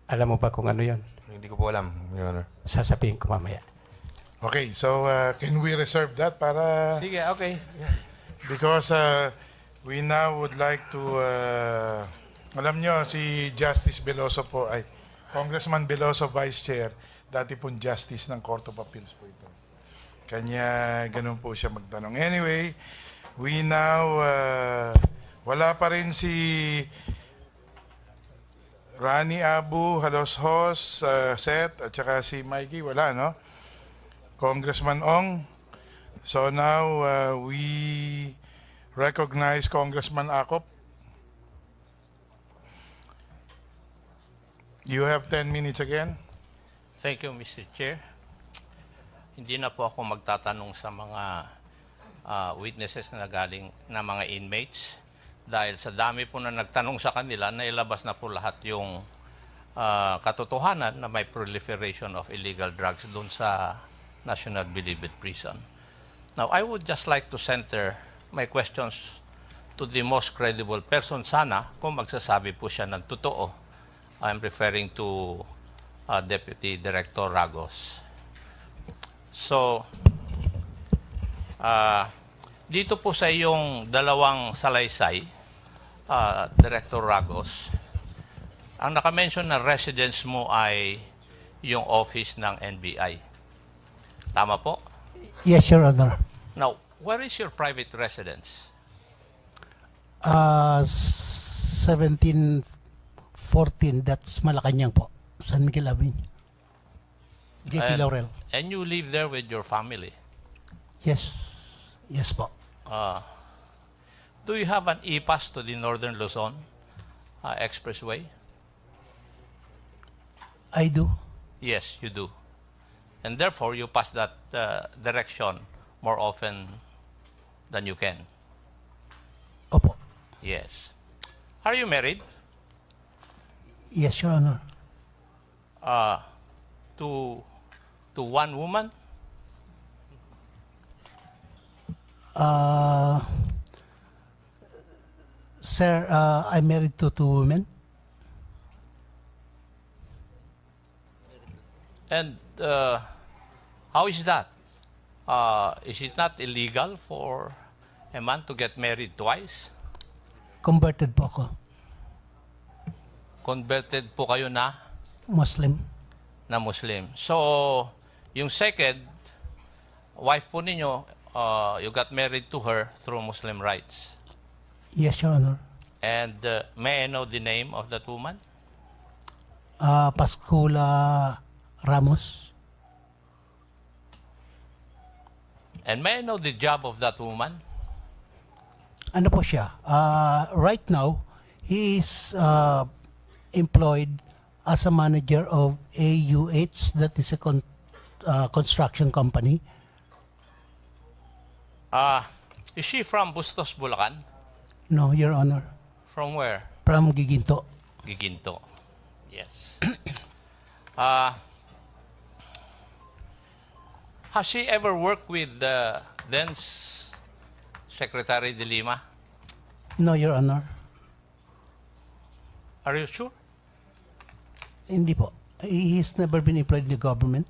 R: Alam mo ba kung ano yon?
L: Hindi ko po alam, Your Honor.
R: Sasabihin ko mamaya.
C: Okay, so can we reserve that para...
R: Sige, okay.
C: Because we now would like to... alam nyo, si Justice Veloso po ay... Congressman Veloso, Vice Chair, dati pong Justice ng Court of Appeals po ito. Kanya ganun po siya magtanong. Anyway, we now... wala pa rin si Rani Abu, Haloshos, Seth, at saka si Mikey, wala, no? Congressman Ong. So now we recognize Congressman Akop. You have 10 minutes again.
S: Thank you, Mr. Chair. Hindi na po ako magtatanong sa mga witnesses na galing na mga inmates dahil sa dami po na nagtanong sa kanila, nailabas na po lahat yung katotohanan na may proliferation of illegal drugs doon sa National Bilibid Prison. Now, I would just like to center my questions to the most credible person sana kung magsasabi po siya ng totoo. I'm referring to Deputy Director Ragos. So, dito po sa iyong dalawang salaysay, Director Ragos, ang nakamention na residence mo ay yung office ng NBI. Tama po?
G: Yes, Your Honor.
S: Now, where is your private residence?
G: 17 14, that's Malacanang po. San Miguel Avenue. JP Laurel.
S: And you live there with your family.
G: Yes. Yes po.
S: Do you have an e-pass to the Northern Luzon Expressway?
G: I do.
S: Yes, you do. And therefore, you pass that direction more often than you can.
G: Opo.
S: Yes. Are you married?
G: Yes, Your Honor.
S: To one woman?
G: Sir, I'm married to 2 women.
S: And how is that? Is it not illegal for a man to get married twice?
G: Converted po ako.
S: Converted po kayo na
G: Muslim.
S: Muslim. So, yung second wife po ninyo, you got married to her through Muslim rites.
G: Yes, Your Honor.
S: And may I know the name of that woman?
G: Pascula Ramos.
S: And may I know the job of that woman?
G: Ano po siya? Right now, he is employed as a manager of AUH, that is a construction company.
S: Is she from Bustos, Bulacan?
G: No, Your Honor.
S: From where?
G: From Giginto.
S: Giginto. Yes. Has she ever worked with the then Secretary de Lima?
G: No, Your Honor.
S: Are you sure?
G: Hindi po. He's never been employed in the government.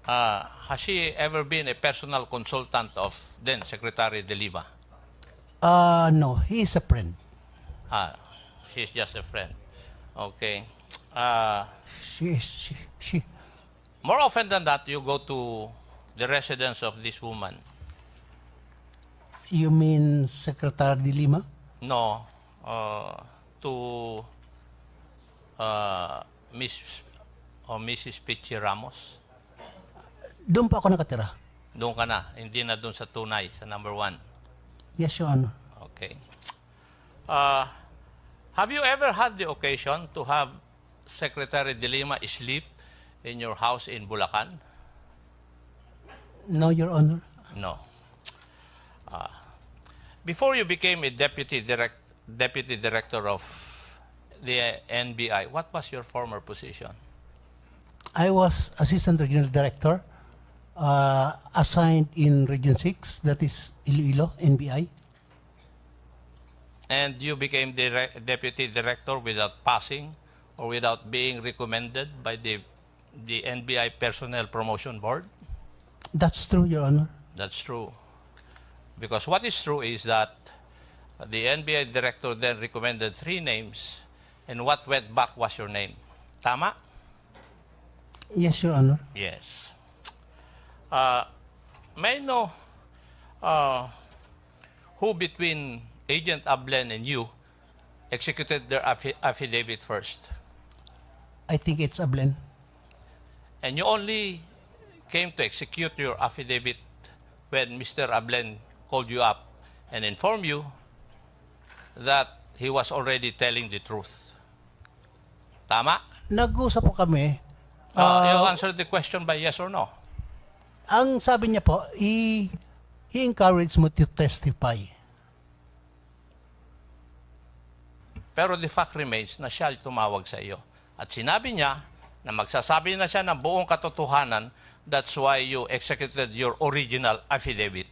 S: Has she ever been a personal consultant of then Secretary de Lima?
G: No, he's a friend.
S: She's just a friend. Okay.
G: She.
S: More often than that, you go to the residence of this woman.
G: You mean Secretary de Lima?
S: No. To Miss or Mrs. Pichi Ramos.
G: Doon pa ako nakatira.
S: Doon ka na. Hindi na doon sa tunay, sa number 1.
G: Yes, Your Honor.
S: Okay. Have you ever had the occasion to have Secretary de Lima sleep in your house in Bulacan?
G: No, Your Honor.
S: No. Before you became a deputy director of the NBI, what was your former position?
G: I was Assistant Regional Director, assigned in Region 6, that is Iloilo, NBI.
S: And you became the deputy director without passing or without being recommended by the NBI Personnel Promotion Board?
G: That's true, Your Honor.
S: That's true. Because what is true is that the NBI director then recommended 3 names, and what went back was your name. Tama?
G: Yes, Your Honor.
S: Yes. May I know who between Agent Ablen and you executed their affidavit first?
G: I think it's Ablen.
S: And you only came to execute your affidavit when Mr. Ablen called you up and informed you that he was already telling the truth. Tama?
G: Nag-usap po kami.
S: You answered the question by yes or no?
G: Ang sabi niya po, he encouraged mo to testify.
S: Pero the fact remains na siya tumawag sa iyo. At sinabi niya na magsasabi na siya ng buong katotohanan, that's why you executed your original affidavit.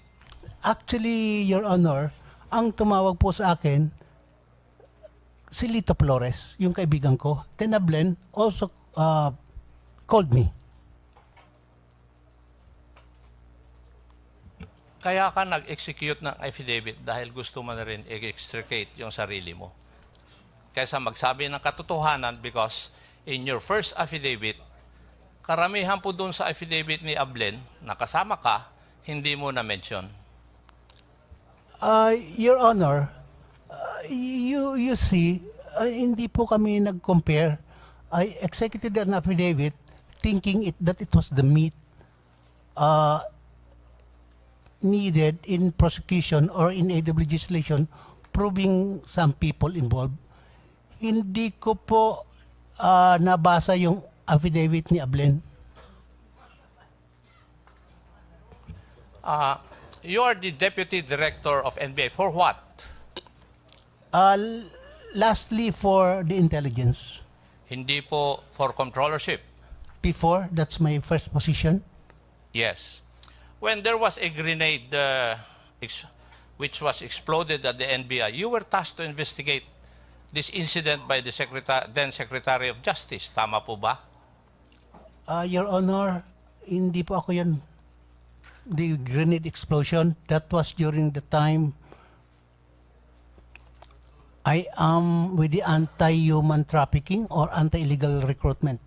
G: Actually, Your Honor, ang tumawag po sa akin, si Lito Flores, yung kaibigan ko. Then Ablen also called me.
S: Kaya ka nag-execute ng affidavit dahil gusto mo na rin i-extricate yung sarili mo. Kaysa magsabi ng katotohanan because in your first affidavit, karamihan po doon sa affidavit ni Ablen, na kasama ka, hindi mo na-mention.
G: Your Honor, you see, Hindi po kami nag-compare. I executed an affidavit thinking that it was the meat needed in prosecution or in aid of legislation proving some people involved. Hindi ko po nabasa yung affidavit ni Ablen.
S: You are the Deputy Director of NBI. For what?
G: Lastly, for the intelligence.
S: Hindi po for controllership.
G: Before, that's my first position.
S: Yes. When there was a grenade which was exploded at the NBI, you were tasked to investigate this incident by the then Secretary of Justice. Tama po ba?
G: Your Honor, hindi po ako yan. The grenade explosion, that was during the time I am with the anti-human trafficking or anti-illegal recruitment.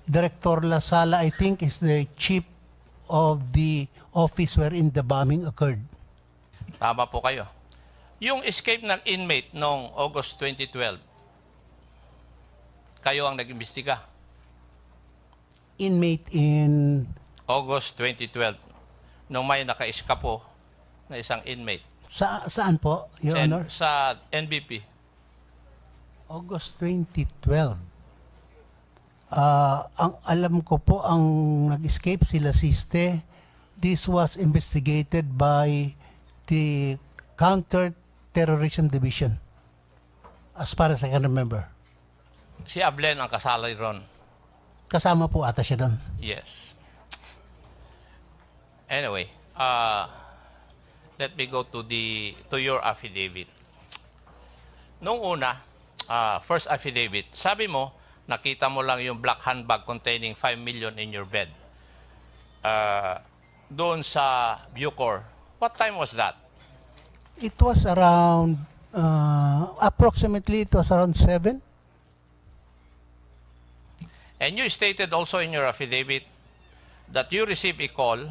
G: Director Lasala, I think, is the chief of the office wherein the bombing occurred.
S: Tama po kayo. Yung escape ng inmate noong August 2012, kayo ang nag-imbestiga.
G: Inmate in
S: August 2012, nung may naka-eskapo na isang inmate.
G: Saan po, Your Honor?
S: Sa NBP.
G: August 2012. Ang alam ko po, ang nag-escape sila Siste. This was investigated by the Counter-Terrorism Division, as far as I can remember.
S: Si Ablen ang kasali ron.
G: Kasama po ata siya doon.
S: Yes. Anyway, let me go to your affidavit. Nung una, first affidavit, sabi mo, nakita mo lang yung black handbag containing 5 million in your bed. Doon sa Bucor. What time was that?
G: It was around, approximately, it was around 7.
S: And you stated also in your affidavit that you received a call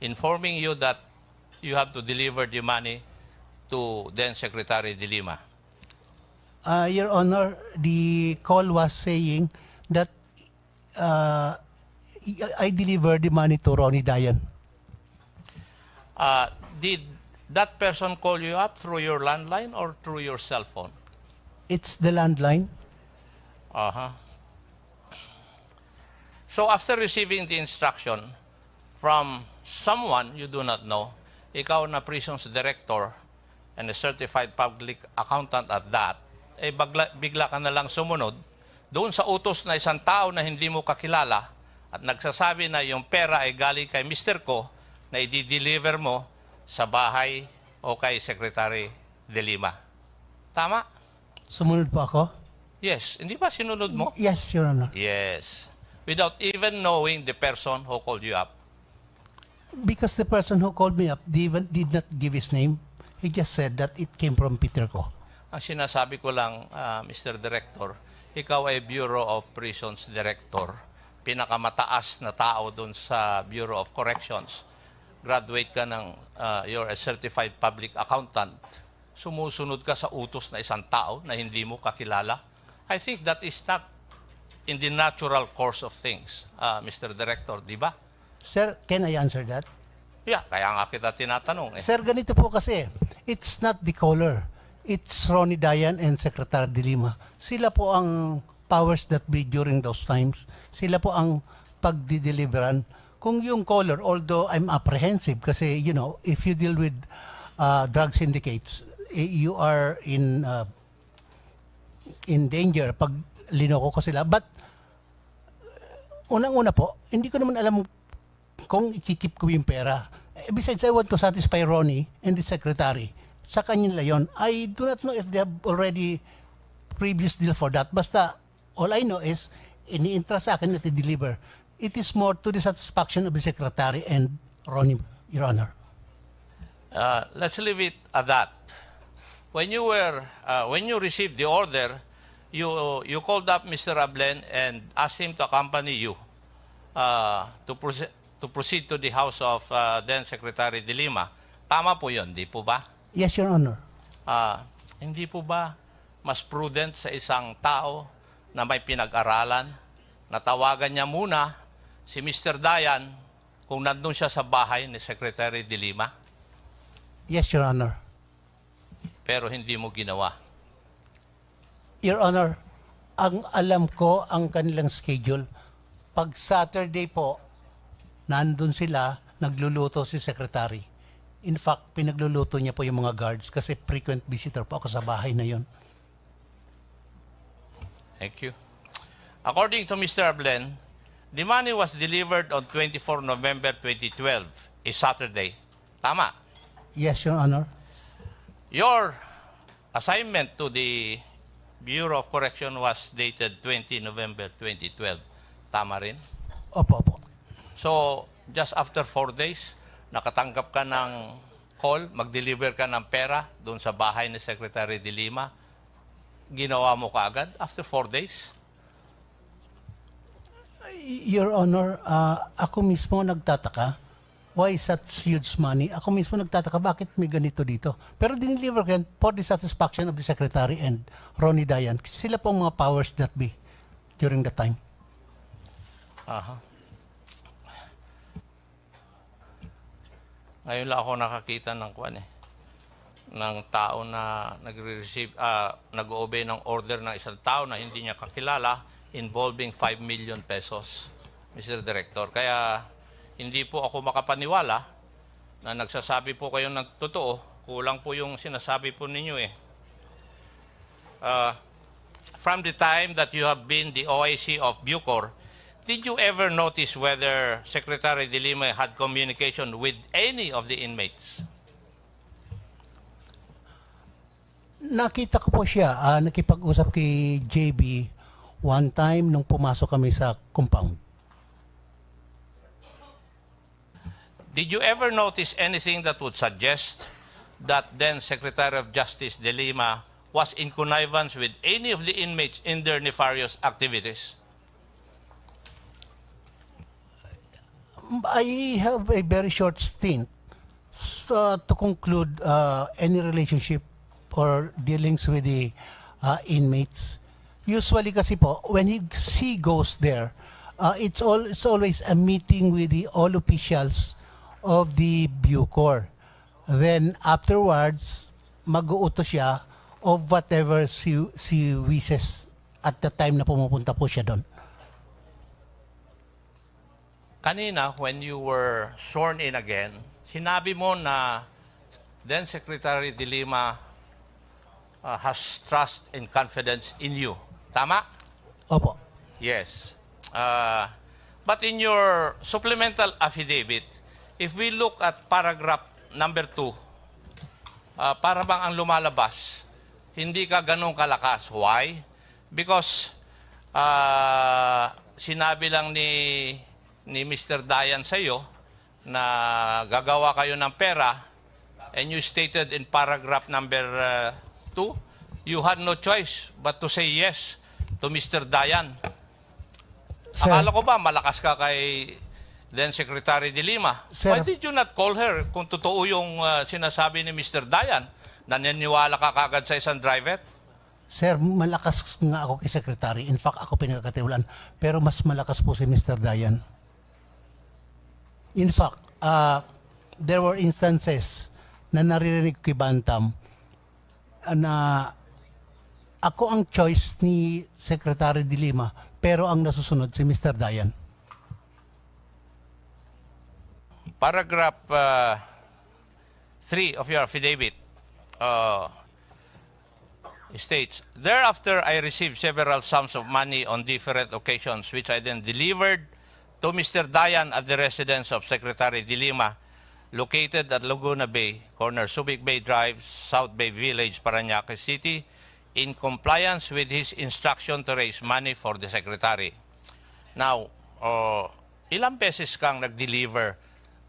S: informing you that you have to deliver the money to then Secretary de Lima.
G: Your Honor, the call was saying that I delivered the money to Ronnie Dayan.
S: Did that person call you up through your landline or through your cell phone?
G: It's the landline.
S: Uh-huh. So after receiving the instruction from someone you do not know, ikaw na prisons director and a certified public accountant at that, eh bigla ka na lang sumunod doon sa utos na isang tao na hindi mo kakilala at nagsasabi na yung pera ay galing kay Mr. Ko na i-deliver mo sa bahay o kay Secretary de Lima. Tama?
G: Sumunod po ako?
S: Yes. Hindi ba sinunod mo?
G: Yes, Your Honor.
S: Yes. Without even knowing the person who called you up.
G: Because the person who called me up did not give his name. He just said that it came from Peter Ko.
S: Ang sinasabi ko lang, Mr. Director, ikaw ay Bureau of Prisons Director, pinakamataas na tao doon sa Bureau of Corrections. Graduate ka ng, you're a certified public accountant. Sumusunod ka sa utos na isang tao na hindi mo kakilala. I think that is not in the natural course of things, Mr. Director, di ba?
G: Sir, can I answer that?
S: Yeah, kaya nga kita tinatanong. Eh.
G: Sir, ganito po kasi, it's not the caller. It's Ronnie Dayan and Secretary de Lima. Sila po ang powers that be during those times. Sila po ang pagdideliveran. Kung yung caller, although I'm apprehensive kasi, you know, if you deal with drug syndicates, you are in danger pag linoko ko sila. But, unang-una po, hindi ko naman alam kung ikikip ko yung pera. Besides, I want to satisfy Ronnie and the secretary. Sa kanila yon. I do not know if they have already previous deal for that. Basta, all I know is, ini-interest sa akin at i-deliver. It is more to the satisfaction of the secretary and Ronnie, Your Honor.
S: Let's leave it at that. When you received the order, you called up Mr. Ablen and asked him to accompany you to proceed to the house of then Secretary de Lima. Tama po yun, di po ba?
G: Yes, Your Honor.
S: Hindi po ba mas prudent sa isang tao na may pinag-aralan, natawagan niya muna si Mr. Dayan kung nandun siya sa bahay ni Secretary de Lima?
G: Yes, Your Honor.
S: Pero hindi mo ginawa.
G: Your Honor, ang alam ko ang kanilang schedule. Pag Saturday po, nandun sila, nagluluto si Secretary. In fact, pinagluluto niya po yung mga guards kasi frequent visitor po ako sa bahay na yon.
S: Thank you. According to Mr. Ablen, the money was delivered on 24 November 2012, a Saturday. Tama?
G: Yes, Your Honor.
S: Your assignment to the Bureau of Correction was dated 20 November 2012. Tama rin?
G: Opo, opo.
S: So, just after 4 days, nakatanggap ka ng call, mag-deliver ka ng pera doon sa bahay ni Secretary de Lima. Ginawa mo kaagad after 4 days?
G: Your Honor, ako mismo nagtataka. Why such huge money? Ako mismo nagtataka bakit may ganito dito. Pero dineliver ko yan for the satisfaction of the Secretary and Ronnie Dayan. Sila pong mga powers that be during the time.
S: Aha. Ngayon lang ako nakakita ng ng tao na nagre-receive, nag-obey ng order ng isang tao na hindi niya kakilala involving 5 million pesos, Mr. Director. Kaya hindi po ako makapaniwala na nagsasabi po kayo ng totoo. Kulang po yung sinasabi po ninyo eh. From the time that you have been the OIC of Bucor, did you ever notice whether Secretary de Lima had communication with any of the inmates?
G: Nakita ko po siya, nakipag-usap kay JB one time nung pumasok kami sa compound.
S: Did you ever notice anything that would suggest that then Secretary of Justice de Lima was in connivance with any of the inmates in their nefarious activities?
G: I have a very short stint to conclude any relationship or dealings with the inmates. Usually kasi po, when he goes there, it's always a meeting with the all officials of the Bucor. Then afterwards, mag-uutos siya of whatever she wishes at the time na pumupunta po siya doon.
S: Kanina, when you were sworn in again, sinabi mo na then Secretary de Lima has trust and confidence in you. Tama?
G: Opo.
S: Yes. But in your supplemental affidavit, if we look at paragraph number 2, para bang ang lumalabas, hindi ka ganun kalakas. Why? Because sinabi lang ni Mr. Dayan sa iyo na gagawa kayo ng pera, and you stated in paragraph number 2, you had no choice but to say yes to Mr. Dayan.
G: Sir,
S: akala ko ba malakas ka kay then Secretary de Lima?
G: Sir,
S: why did you not call her kung totoo yung sinasabi ni Mr. Dayan? Naniniwala ka kagad sa isang driver?
G: Sir, malakas nga ako kay Secretary. In fact, ako pinagkakatiwalaan. Pero mas malakas po si Mr. Dayan. In fact, there were instances na naririnig ko kay Bantam na ako ang choice ni Secretary de Lima, pero ang nasusunod si Mr. Dayan.
S: Paragraph 3 of your affidavit states, thereafter I received several sums of money on different occasions which I then delivered to Mr. Dayan at the residence of Secretary de Lima located at Laguna Bay, corner Subic Bay Drive, South Bay Village, Parañaque City, in compliance with his instruction to raise money for the Secretary. Now, ilang beses kang nag-deliver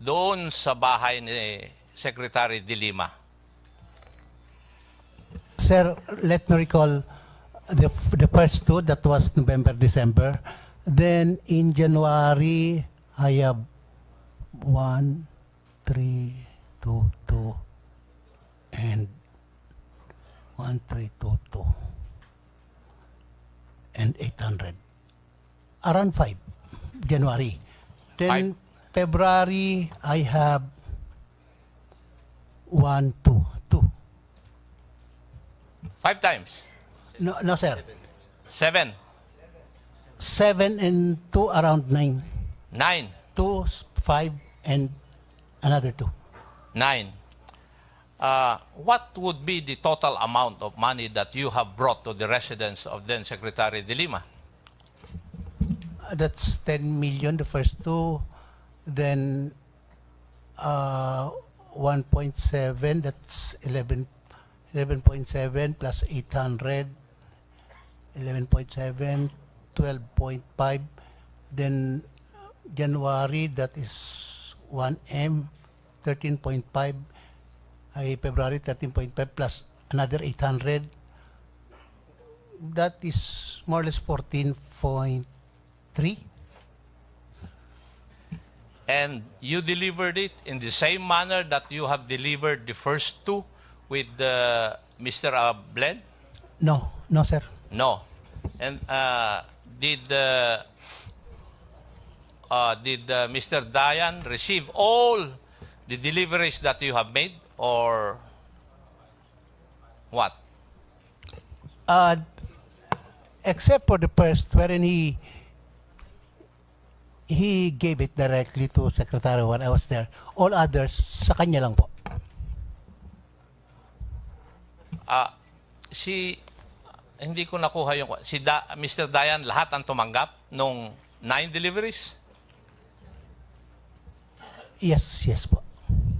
S: doon sa bahay ni Secretary de Lima?
G: Sir, let me recall the first two, that was November, December. Then in January, I have 1, 3, 2, 2, and 1, 3, 2, 2. and 800. Around 5, January. Then February, I have 1, 2, 2.
S: 5 times.
G: No, no, sir.
S: 7.
G: 7 and 2, around 9.
S: 9.
G: 2, 5, and another 2.
S: 9. What would be the total amount of money that you have brought to the residence of then Secretary De Lima?
G: That's 10 million, the first 2. Then 1.7, that's 11.7 plus 800, 11.7, 12.5. Then January, that is 1M, 13.5. February, 13.5 plus another 800. That is more or less 14.3.
S: And you delivered it in the same manner that you have delivered the first 2 with Mr. Ablen?
G: No, no, sir.
S: No. And did Mr. Dayan receive all the deliveries that you have made, or what?
G: Except for the first, wherein he gave it directly to Secretary when I was there. All others, sa kanya lang po.
S: Hindi ko nakuha yung... Mr. Dayan, lahat ang tumanggap nung 9 deliveries?
G: Yes, yes po.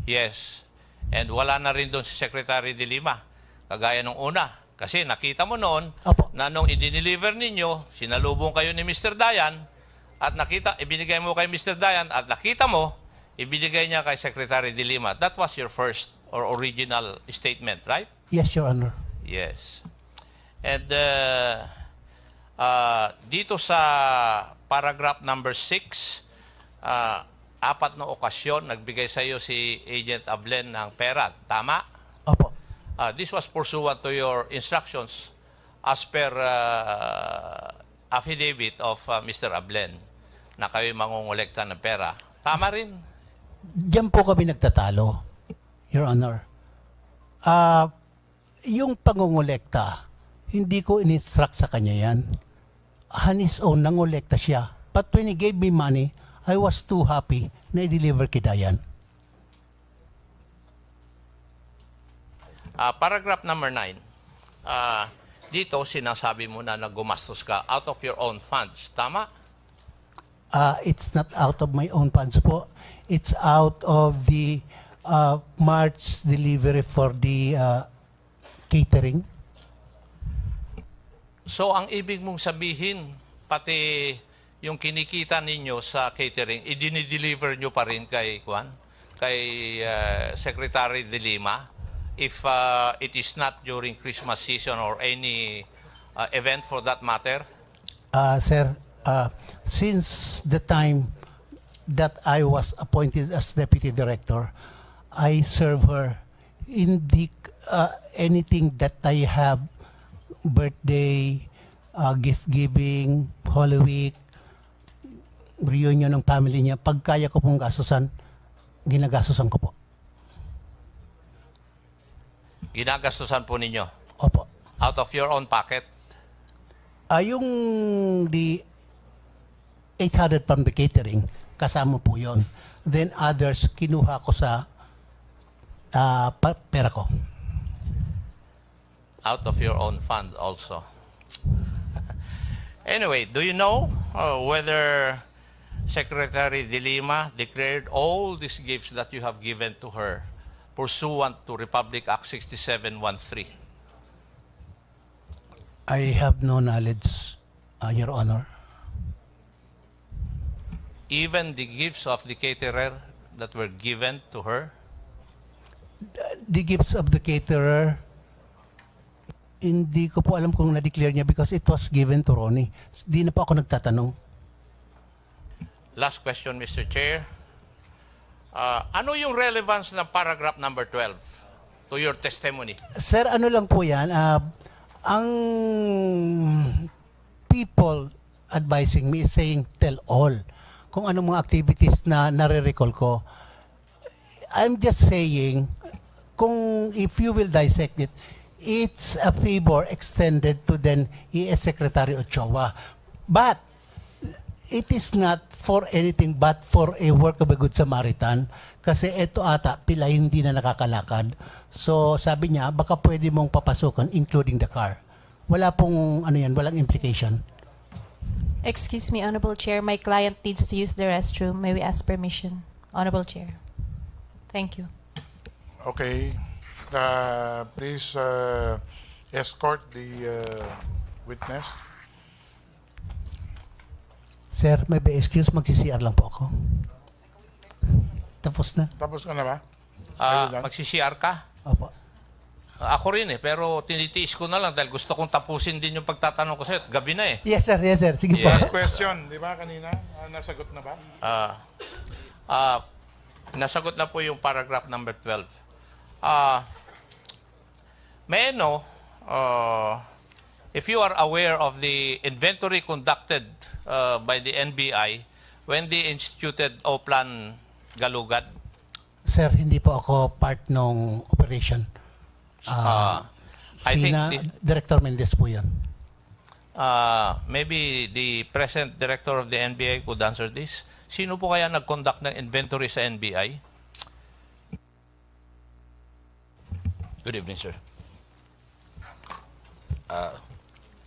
S: Yes. And wala na rin doon si Secretary De Lima, kagaya nung una. Kasi nakita mo noon na nung i-deliver ninyo, sinalubong kayo ni Mr. Dayan, at ibinigay mo kay Mr. Dayan, at nakita mo, ibinigay niya kay Secretary De Lima. That was your first or original statement, right?
G: Yes, Your Honor.
S: Yes. And dito sa paragraph number 6, 4 na okasyon, nagbigay sa iyo si Agent Ablen ng pera. Tama?
G: Opo.
S: This was pursuant to your instructions as per affidavit of Mr. Ablen na kayo mangungulekta ng pera. Tama rin?
G: Diyan po kami nagtatalo, Your Honor. Yung pangungulekta, hindi ko in-instruct sa kanya yan. On his own, nangulekta siya. But when he gave me money, I was too happy na i-deliver kay Dayan.
S: Paragraph number 9. Dito, sinasabi mo na gumastos ka out of your own funds. Tama?
G: It's not out of my own funds po. It's out of the March delivery for the catering.
S: So, ang ibig mong sabihin, pati yung kinikita ninyo sa catering, i-deliver nyo pa rin kay Secretary De Lima if it is not during Christmas season or any event for that matter?
G: Sir, since the time that I was appointed as Deputy Director, I serve her in the anything that I have, birthday, gift giving, Holy Week, reunion ng family niya. Pag kaya ko pong gastusan, ginagastusan ko po.
S: Ginagastusan po ninyo?
G: Opo.
S: Out of your own pocket?
G: Yung the 800 from the catering, kasama po yon. Then others, kinuha ko sa pera ko.
S: Out of your own fund also. Anyway, do you know whether Secretary De Lima declared all these gifts that you have given to her pursuant to Republic Act 6713?
G: I have no knowledge, Your Honor.
S: Even the gifts of the caterer that were given to her?
G: The gifts of the caterer, hindi ko po alam kung na-declare niya because it was given to Ronnie. Di na po ako nagtatanong.
S: Last question, Mr. Chair. Ano yung relevance ng paragraph number 12 to your testimony?
G: Sir, ano lang po yan, ang people advising me is saying tell all. Kung anong mga activities na nare-recall ko. I'm just saying, kung if you will dissect it, it's a favor extended to then ES Secretary Ochoa. But it is not for anything but for a work of a good Samaritan. Kasi ito ata, pila hindi na nakakalakad. So sabi niya, baka pwede mong papasukan including the car. Wala pong ano yan, walang implication.
E: Excuse me, Honorable Chair. My client needs to use the restroom. May we ask permission? Honorable Chair. Thank you.
C: Okay. Please escort the witness.
G: Sir, may be excuse, magsi-CR lang po ako. Tapos na.
C: Tapos ka na ba?
S: Magsi-CR ka?
G: Opo.
S: Ako rin pero tinitiis ko na lang dahil gusto kong tapusin din yung pagtatanong ko sa'yo. Gabi na
G: Yes sir, yes sir. Sige po.
C: Last question, di ba kanina? Nasagot na ba?
S: Nasagot na po yung paragraph number 12. May I know if you are aware of the inventory conducted by the NBI when they instituted O-Plan Galugad?
G: Sir, hindi po ako part ng operation.
S: I think
G: Director Mendez po yan.
S: Maybe the present director of the NBI could answer this. Sino po kaya nag-conduct ng inventory sa NBI?
T: Good evening, sir.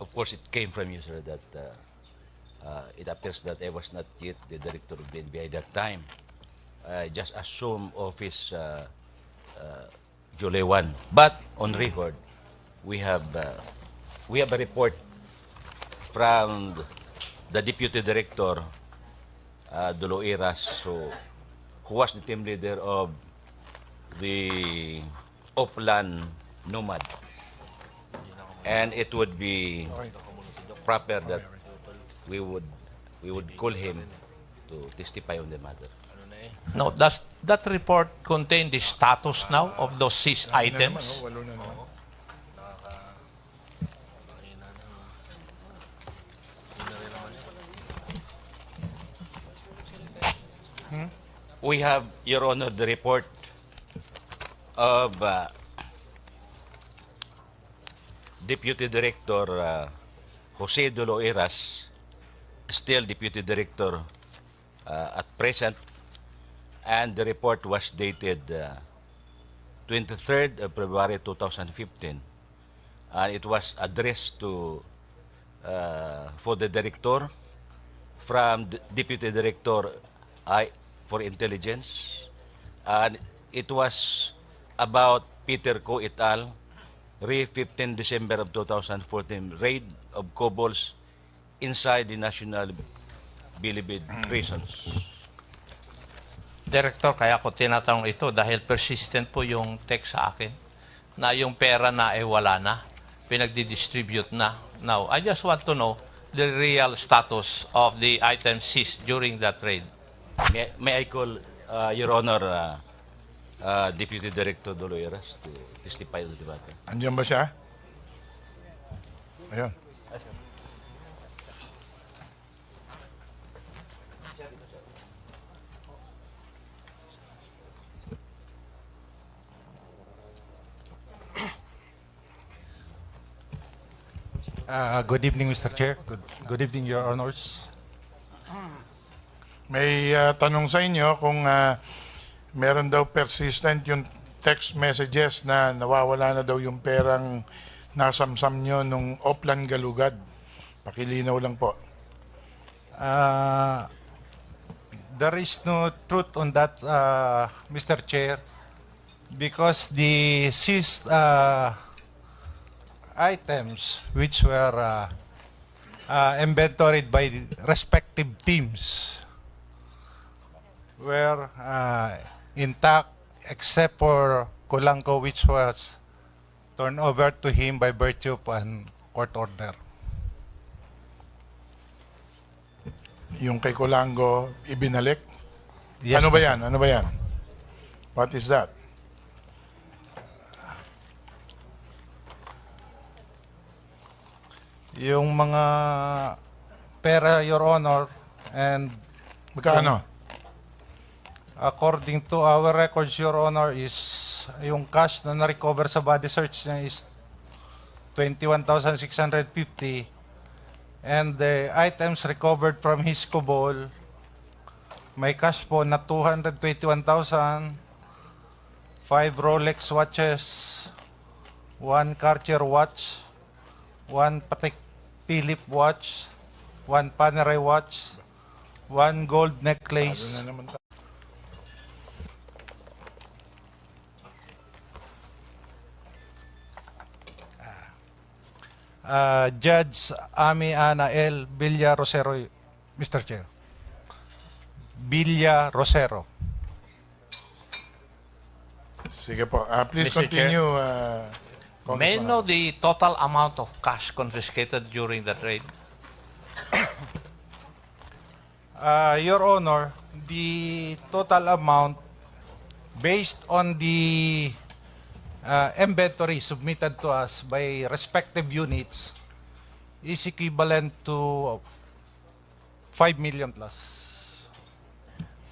T: Of course, it came from you, sir, that it appears that I was not yet the director of the NBI at that time. I just assumed office July 1. But on record, we have a report from the deputy director, Doloiras, who was the team leader of the Oplan Nomad. And it would be proper that we would call him to testify on the matter.
S: No, does that report contain the status now of those seized items?
T: We have, Your Honor, the report of Deputy Director Jose Doloiras, still Deputy Director at present, and the report was dated 23rd of February 2015. And it was addressed to for the Director from the Deputy Director for Intelligence, and it was about Peter Co et al. 15 December of 2014 raid of Cobols inside the National Bilibid prisons.
S: Director, kaya ko tinatanong ito dahil persistent po yung text sa akin na yung pera na wala na, pinagdi-distribute na. Now, I just want to know the real status of the items seized during that raid.
T: May I call, Your Honor, Deputy Director Doloiras to testify on the matter?
C: Andiyan ba siya? Ayun.
U: Good evening, Mr. Chair. Good evening, Your Honors.
C: May tanong sa inyo kung meron daw persistent yung text messages na nawawala na daw yung perang nasamsam nyo nung Oplan Galugad. Pakilinaw lang po.
U: There is no truth on that, Mr. Chair, because the seized items which were inventoried by the respective teams were intact except for Kulanko, which was turned over to him by virtue of an court order.
C: Yung kay Kulango, ibinalik?
U: Yes,
C: ano ba
U: Mr.
C: yan? Ano ba yan? What is that?
U: Yung mga pera, Your Honor, and
C: Magkano?
U: according to our records, Your Honor, is yung cash na na-recover sa body search niya is 21,650, and the items recovered from his kubol, may cash po na 221,000, 5 Rolex watches, 1 Cartier watch, 1 Patek Philippe watch, 1 Panerai watch, 1 gold necklace. Judge Ami Ana L. Villa Rosero, Mr. Chair. Villa Rosero.
C: Sige po. Please
S: Mr.
C: continue.
S: May I
C: Congressman.
S: know the total amount of cash confiscated during that raid?
U: Your Honor, the total amount based on the inventory submitted to us by respective units is equivalent to 5 million plus.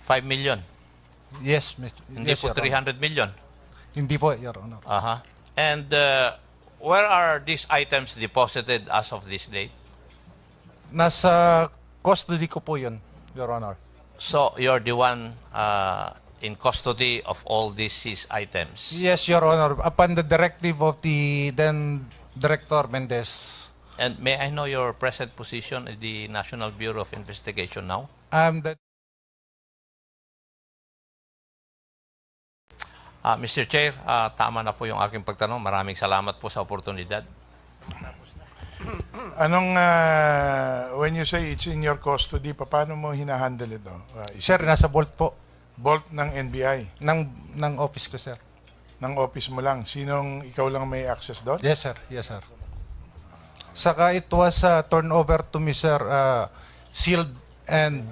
S: 5 million?
U: Yes, Mr.
S: Hindi
U: yes,
S: po
U: Your Honor.
S: 300 million?
U: Hindi po, Your Honor.
S: And where are these items deposited as of this date?
U: Nasa custody ko po yun, Your Honor.
S: So you're the one in custody of all these seized items?
U: Yes, Your Honor. Upon the directive of the then Director Mendez.
S: And may I know your present position in the National Bureau of Investigation now? Mr. Chair, tama na po yung aking pagtanong. Maraming salamat po sa oportunidad.
C: Anong, when you say it's in your custody, paano mo hinahandle ito?
U: Sir, nasa vault po.
C: Vault ng NBI?
U: Ng office ko, sir.
C: Ng office mo lang? Ikaw lang may access doon?
U: Yes, sir. Yes, sir. Saka it was turned over to me, sir, sealed and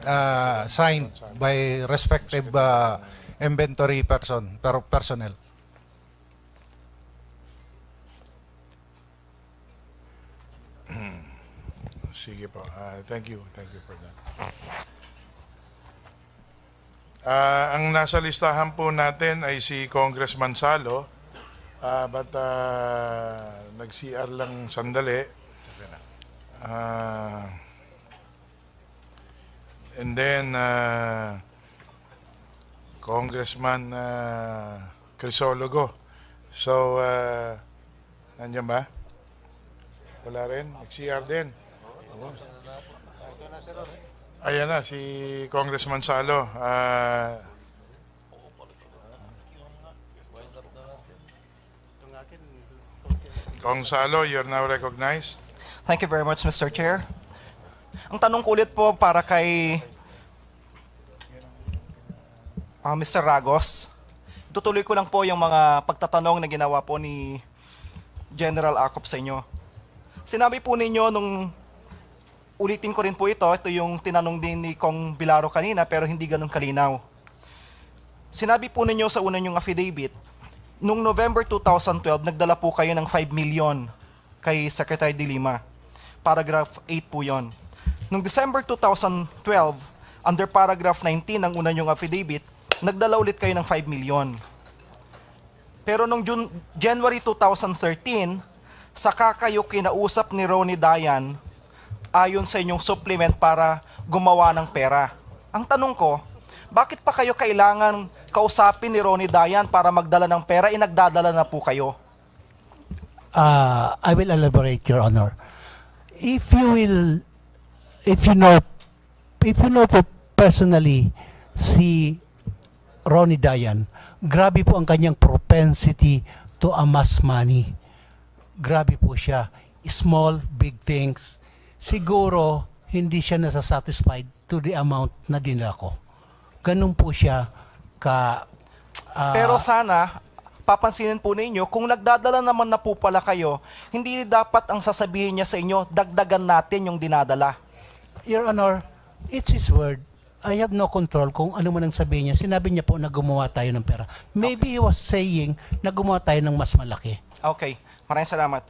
U: signed by respective inventory personnel.
C: Sige po. Thank you. Thank you for that. Ang nasa listahan po natin ay si Congressman Salo. But nag-CR lang sandali. And then Congressman Crisologo. So, nandiyan ba? Wala rin? Nag-CR din? Ayan na, si Congressman Salo. Kong Salo, you're now recognized.
B: Thank you very much, Mr. Chair. Ang tanong ko ulit po para kay Mr. Ragos. Tutuloy ko lang po yung mga pagtatanong na ginawa po ni General Acop sa inyo. Sinabi po ninyo nung ulitin ko rin po ito yung tinanong din ni Kong Bilaro kanina pero hindi ganun kalinaw. Sinabi po ninyo sa unang yung affidavit, nung November 2012, nagdala po kayo ng 5 million kay Secretary de Lima. Paragraph 8 po yon. Nung December 2012, under paragraph 19 ng unang yung affidavit, nagdala ulit kayo ng 5 million. Pero nung January 2013, saka kayo kinausap ni Ronnie Dayan ayon sa inyong supplement para gumawa ng pera. Ang tanong ko, bakit pa kayo kailangan kausapin ni Ronnie Dayan para magdala ng pera? Nagdadala na po kayo.
G: I will elaborate, Your Honor. If you know po personally si Ronnie Dayan, grabe po ang kanyang propensity to amass money. Grabe po siya. Small, big things. Siguro, hindi siya nasa-satisfied to the amount na dinala ko. Ganun po siya ka...
B: Pero sana, papansinin po ninyo, kung nagdadala naman na po pala kayo, hindi dapat ang sasabihin niya sa inyo, dagdagan natin yung dinadala.
G: Your Honor, it's his word. I have no control kung ano man ang sabihin niya. Sinabi niya po na gumawa tayo ng pera. Maybe he was saying na gumawa tayo ng mas malaki.
B: Okay, maraming salamat.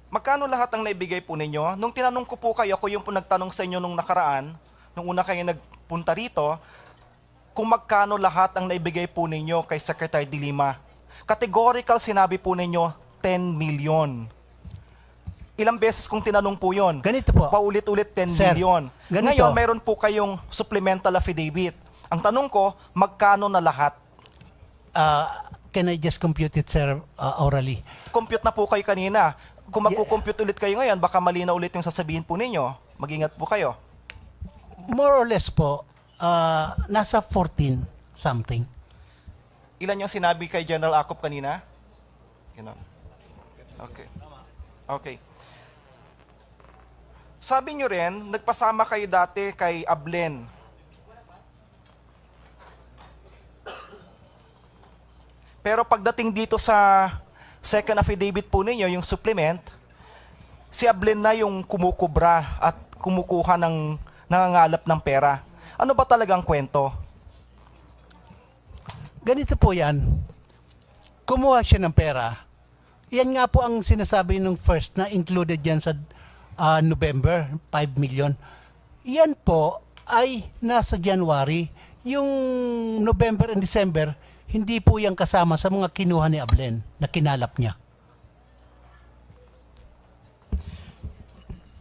B: Magkano lahat ang naibigay po ninyo? Nung tinanong ko po kayo, ako yung po nagtanong sa inyo nung nakaraan, nung una kayo nagpunta rito, kung magkano lahat ang naibigay po ninyo kay Secretary de Lima. Categorical sinabi po ninyo, 10 million. Ilang beses kong tinanong po yun?
G: Ganito po.
B: Paulit-ulit 10
G: Sir,
B: million.
G: ganito.
B: Ngayon, mayroon po kayong supplemental affidavit. Ang tanong ko, magkano na lahat?
G: Can I just compute it, sir, orally?
B: Compute na po kayo kanina. Kung magkukompute ulit kayo ngayon, baka mali na ulit yung sasabihin po ninyo. Mag-ingat po kayo.
G: More or less po, nasa 14 something.
B: Ilan yung sinabi kay General Acop kanina? Ganon. Okay. Okay. Sabi nyo rin, nagpasama kayo dati kay Ablen. Pero pagdating dito sa second affidavit po ninyo, yung supplement, si Ablen na yung kumukubra at kumukuha ng nangangalap ng pera. Ano ba talagang kwento?
G: Ganito po yan. Kumuha siya ng pera. Yan nga po ang sinasabi nung first na included yan sa November, 5 million. Yan po ay nasa January. Yung November and December, hindi po yan kasama sa mga kinuha ni Ablen na kinalap niya.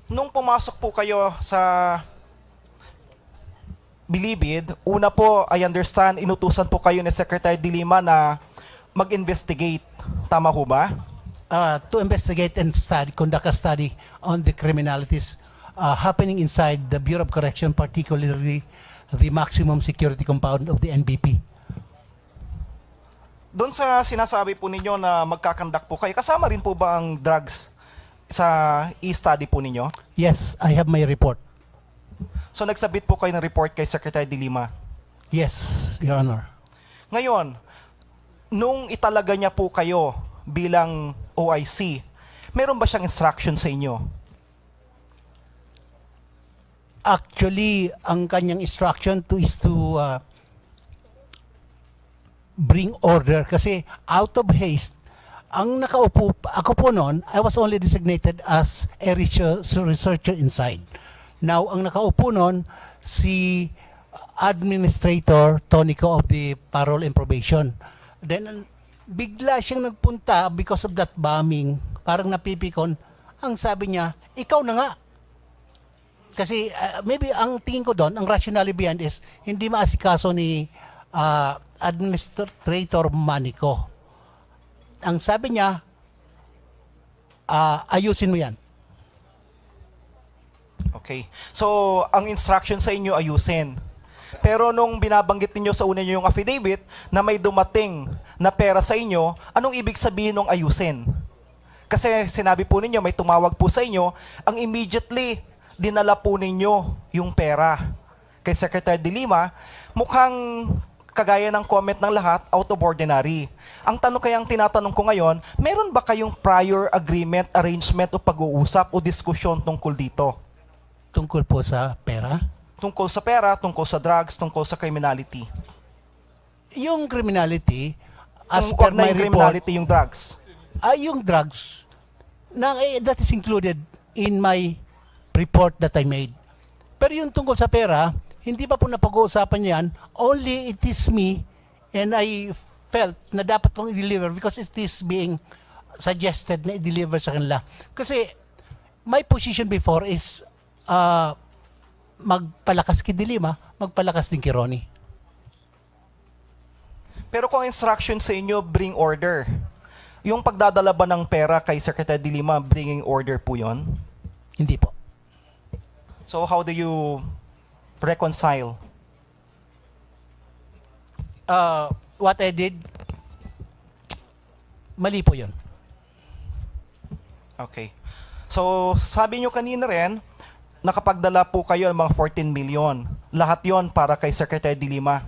B: Nung pumasok po kayo sa Bilibid, una po, I understand, inutusan po kayo ni Secretary de Lima na mag-investigate. Tama ho ba?
G: To investigate and conduct a study on the criminalities happening inside the Bureau of Correction, particularly the maximum security compound of the NBP.
B: Doon sa sinasabi po ninyo na magkakandak po kayo, kasama rin po ba ang drugs sa e-study po ninyo?
G: Yes, I have my report.
B: So nagsabit po kayo ng report kay Secretary de Lima?
G: Yes, Your Honor.
B: Ngayon, nung italaga niya po kayo bilang OIC, meron ba siyang instruction sa inyo?
G: Actually, ang kanyang instruction is to bring order kasi out of haste, ang nakaupo, ako po noon, I was only designated as a researcher inside. Now, ang nakaupo noon, si Administrator Tonico of the Parole and Probation. Then, bigla siyang nagpunta because of that bombing, parang napipikon, ang sabi niya, ikaw na nga. Kasi maybe ang tingin ko doon, ang rationale behind is, hindi maasikaso ni Administrator Manico. Ang sabi niya, ayusin mo yan.
B: Okay. So, ang instruction sa inyo, ayusin. Pero nung binabanggit niyo sa una niyo yung affidavit na may dumating na pera sa inyo, anong ibig sabihin ng ayusin? Kasi sinabi po ninyo, may tumawag po sa inyo, ang immediately dinala po ninyo yung pera kay Secretary de Lima, mukhang kagaya ng comment ng lahat, out of ordinary. Ang tanong kayang tinatanong ko ngayon, meron ba kayong prior agreement, arrangement o pag-uusap o diskusyon tungkol dito?
G: Tungkol po sa pera?
B: Tungkol sa pera, tungkol sa drugs, tungkol sa criminality.
G: Yung criminality, as
B: Kung
G: per
B: na
G: my
B: yung
G: report,
B: criminality, yung drugs.
G: Yung drugs, that is included in my report that I made. Pero yung tungkol sa pera, hindi pa po napag-uusapan yan. Only it is me and I felt na dapat kong i-deliver because it is being suggested na i-deliver sa kanila. Kasi my position before is magpalakas kay de Lima, magpalakas din kay Ronnie.
B: Pero kung instruction sa inyo, bring order. Yung pagdadala ba ng pera kay Secretary de Lima, bringing order po yon?
G: Hindi po.
B: So how do you reconcile?
G: What I did, mali po yun.
B: Okay. So sabi nyo kanina rin, nakapagdala po kayo ng mga 14 million. Lahat yon para kay Secretary de Lima.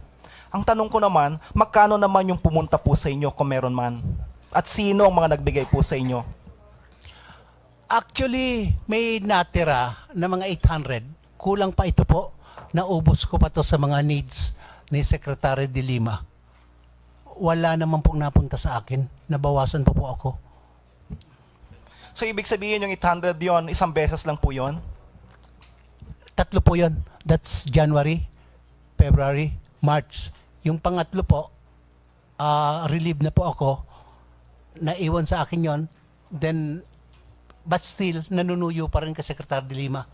B: Ang tanong ko naman, magkano naman yung pumunta po sa inyo kung meron man? At sino ang mga nagbigay po sa inyo?
G: Actually, may natira na mga 800. Kulang pa ito po. Naubos ko pa to sa mga needs ni Secretary de Lima. Wala naman pong napunta sa akin. Nabawasan pa po ako.
B: So ibig sabihin yung 800 yon, isang beses lang po yon?
G: Tatlo po yun. That's January, February, March. Yung pangatlo po, relieved na po ako. Naiwan sa akin yon. Then, but still, nanunuyo pa rin kay Secretary de Lima.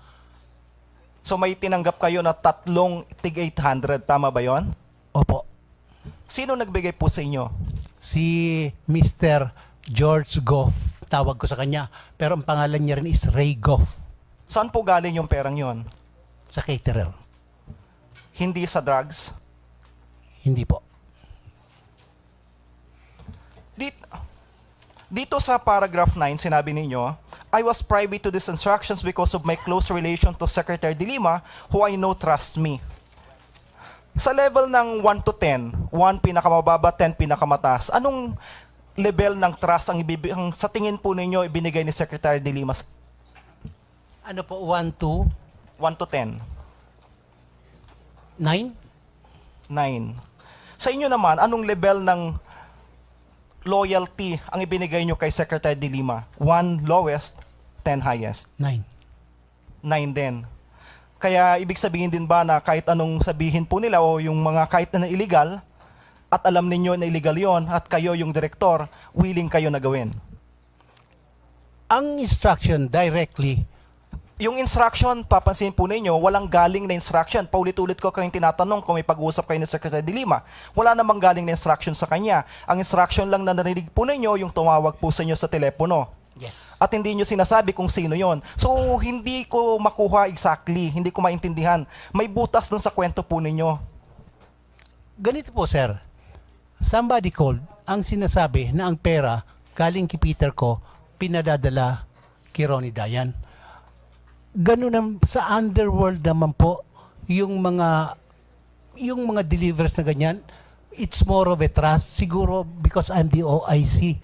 B: So may tinanggap kayo na tatlong tig 800, tama ba yon?
G: Opo.
B: Sino nagbigay po sa inyo?
G: Si Mr. George Goff, tawag ko sa kanya. Pero ang pangalan niya rin is Ray Goff.
B: Saan po galing yung perang yon?
G: Sa caterer.
B: Hindi sa drugs?
G: Hindi po.
B: Dito sa paragraph 9, sinabi ninyo, I was privy to these instructions because of my close relation to Secretary de Lima, who I know trusts me. Sa level ng 1 to 10, 1 pinakamababa, 10 pinakamataas, anong level ng trust ang sa tingin po ninyo ibinigay ni Secretary de Lima?
G: Ano po, 1 to?
B: 1 to 10.
G: 9?
B: 9. Sa inyo naman, anong level ng loyalty ang ibinigay nyo kay Secretary de Lima? 1 lowest, 10 highest.
G: 9.
B: 9 din. Kaya ibig sabihin din ba na kahit anong sabihin po nila o yung mga kahit na illegal at alam ninyo na illegal yon at kayo yung direktor, willing kayo na gawin?
G: Ang instruction directly,
B: yung instruction, papansin po ninyo, walang galing na instruction. Paulit-ulit ko kayong tinatanong kung may pag-uusap kayo ni Secretary de Lima. Wala namang galing na instruction sa kanya. Ang instruction lang na narinig po ninyo, yung tumawag po sa inyo sa telepono.
G: Yes.
B: At hindi nyo sinasabi kung sino yon. So, hindi ko makuha exactly, hindi ko maintindihan. May butas dun sa kwento po ninyo.
G: Ganito po, sir. Somebody called, ang sinasabi na ang pera galing kay Peter ko, pinadadala kay Ronnie Dayan. Ganun sa underworld naman po, yung mga delivers na ganyan, it's more of a trust. Siguro because I'm the OIC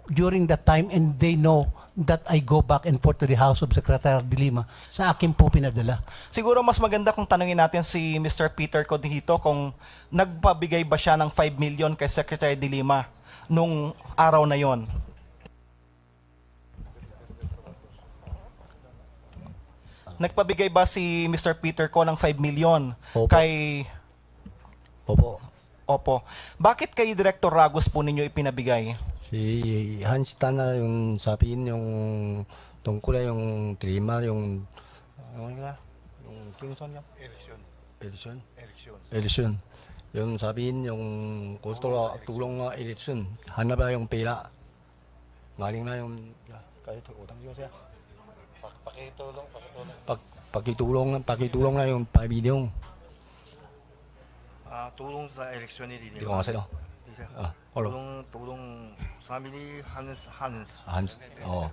G: during that time and they know that I go back and forth to the house of Secretary de Lima. Sa akin po pinadala.
B: Siguro mas maganda kung tanungin natin si Mr. Peter Codihito kung nagpabigay ba siya ng 5 million kay Secretary de Lima nung araw na yon. Nagpabigay ba si Mr. Peter ko ng 5 million
F: Opo.
B: kay...
F: Opo.
B: Opo. Bakit kay Director Ragos po ninyo ipinabigay?
F: Si Hans Tana yung sabihin yung tungkol yung Trima yung ano nga yung Kimson niya election yung sabihin yung gusto tulong nga election hanap na yung pera galing na yung kahit utang siya pakitulong na yung 5 million.
D: tulong sa eleksyon ni Didi.
F: Di ko nga sa'yo.
D: tulong sa amin ni Hans.
F: Oo.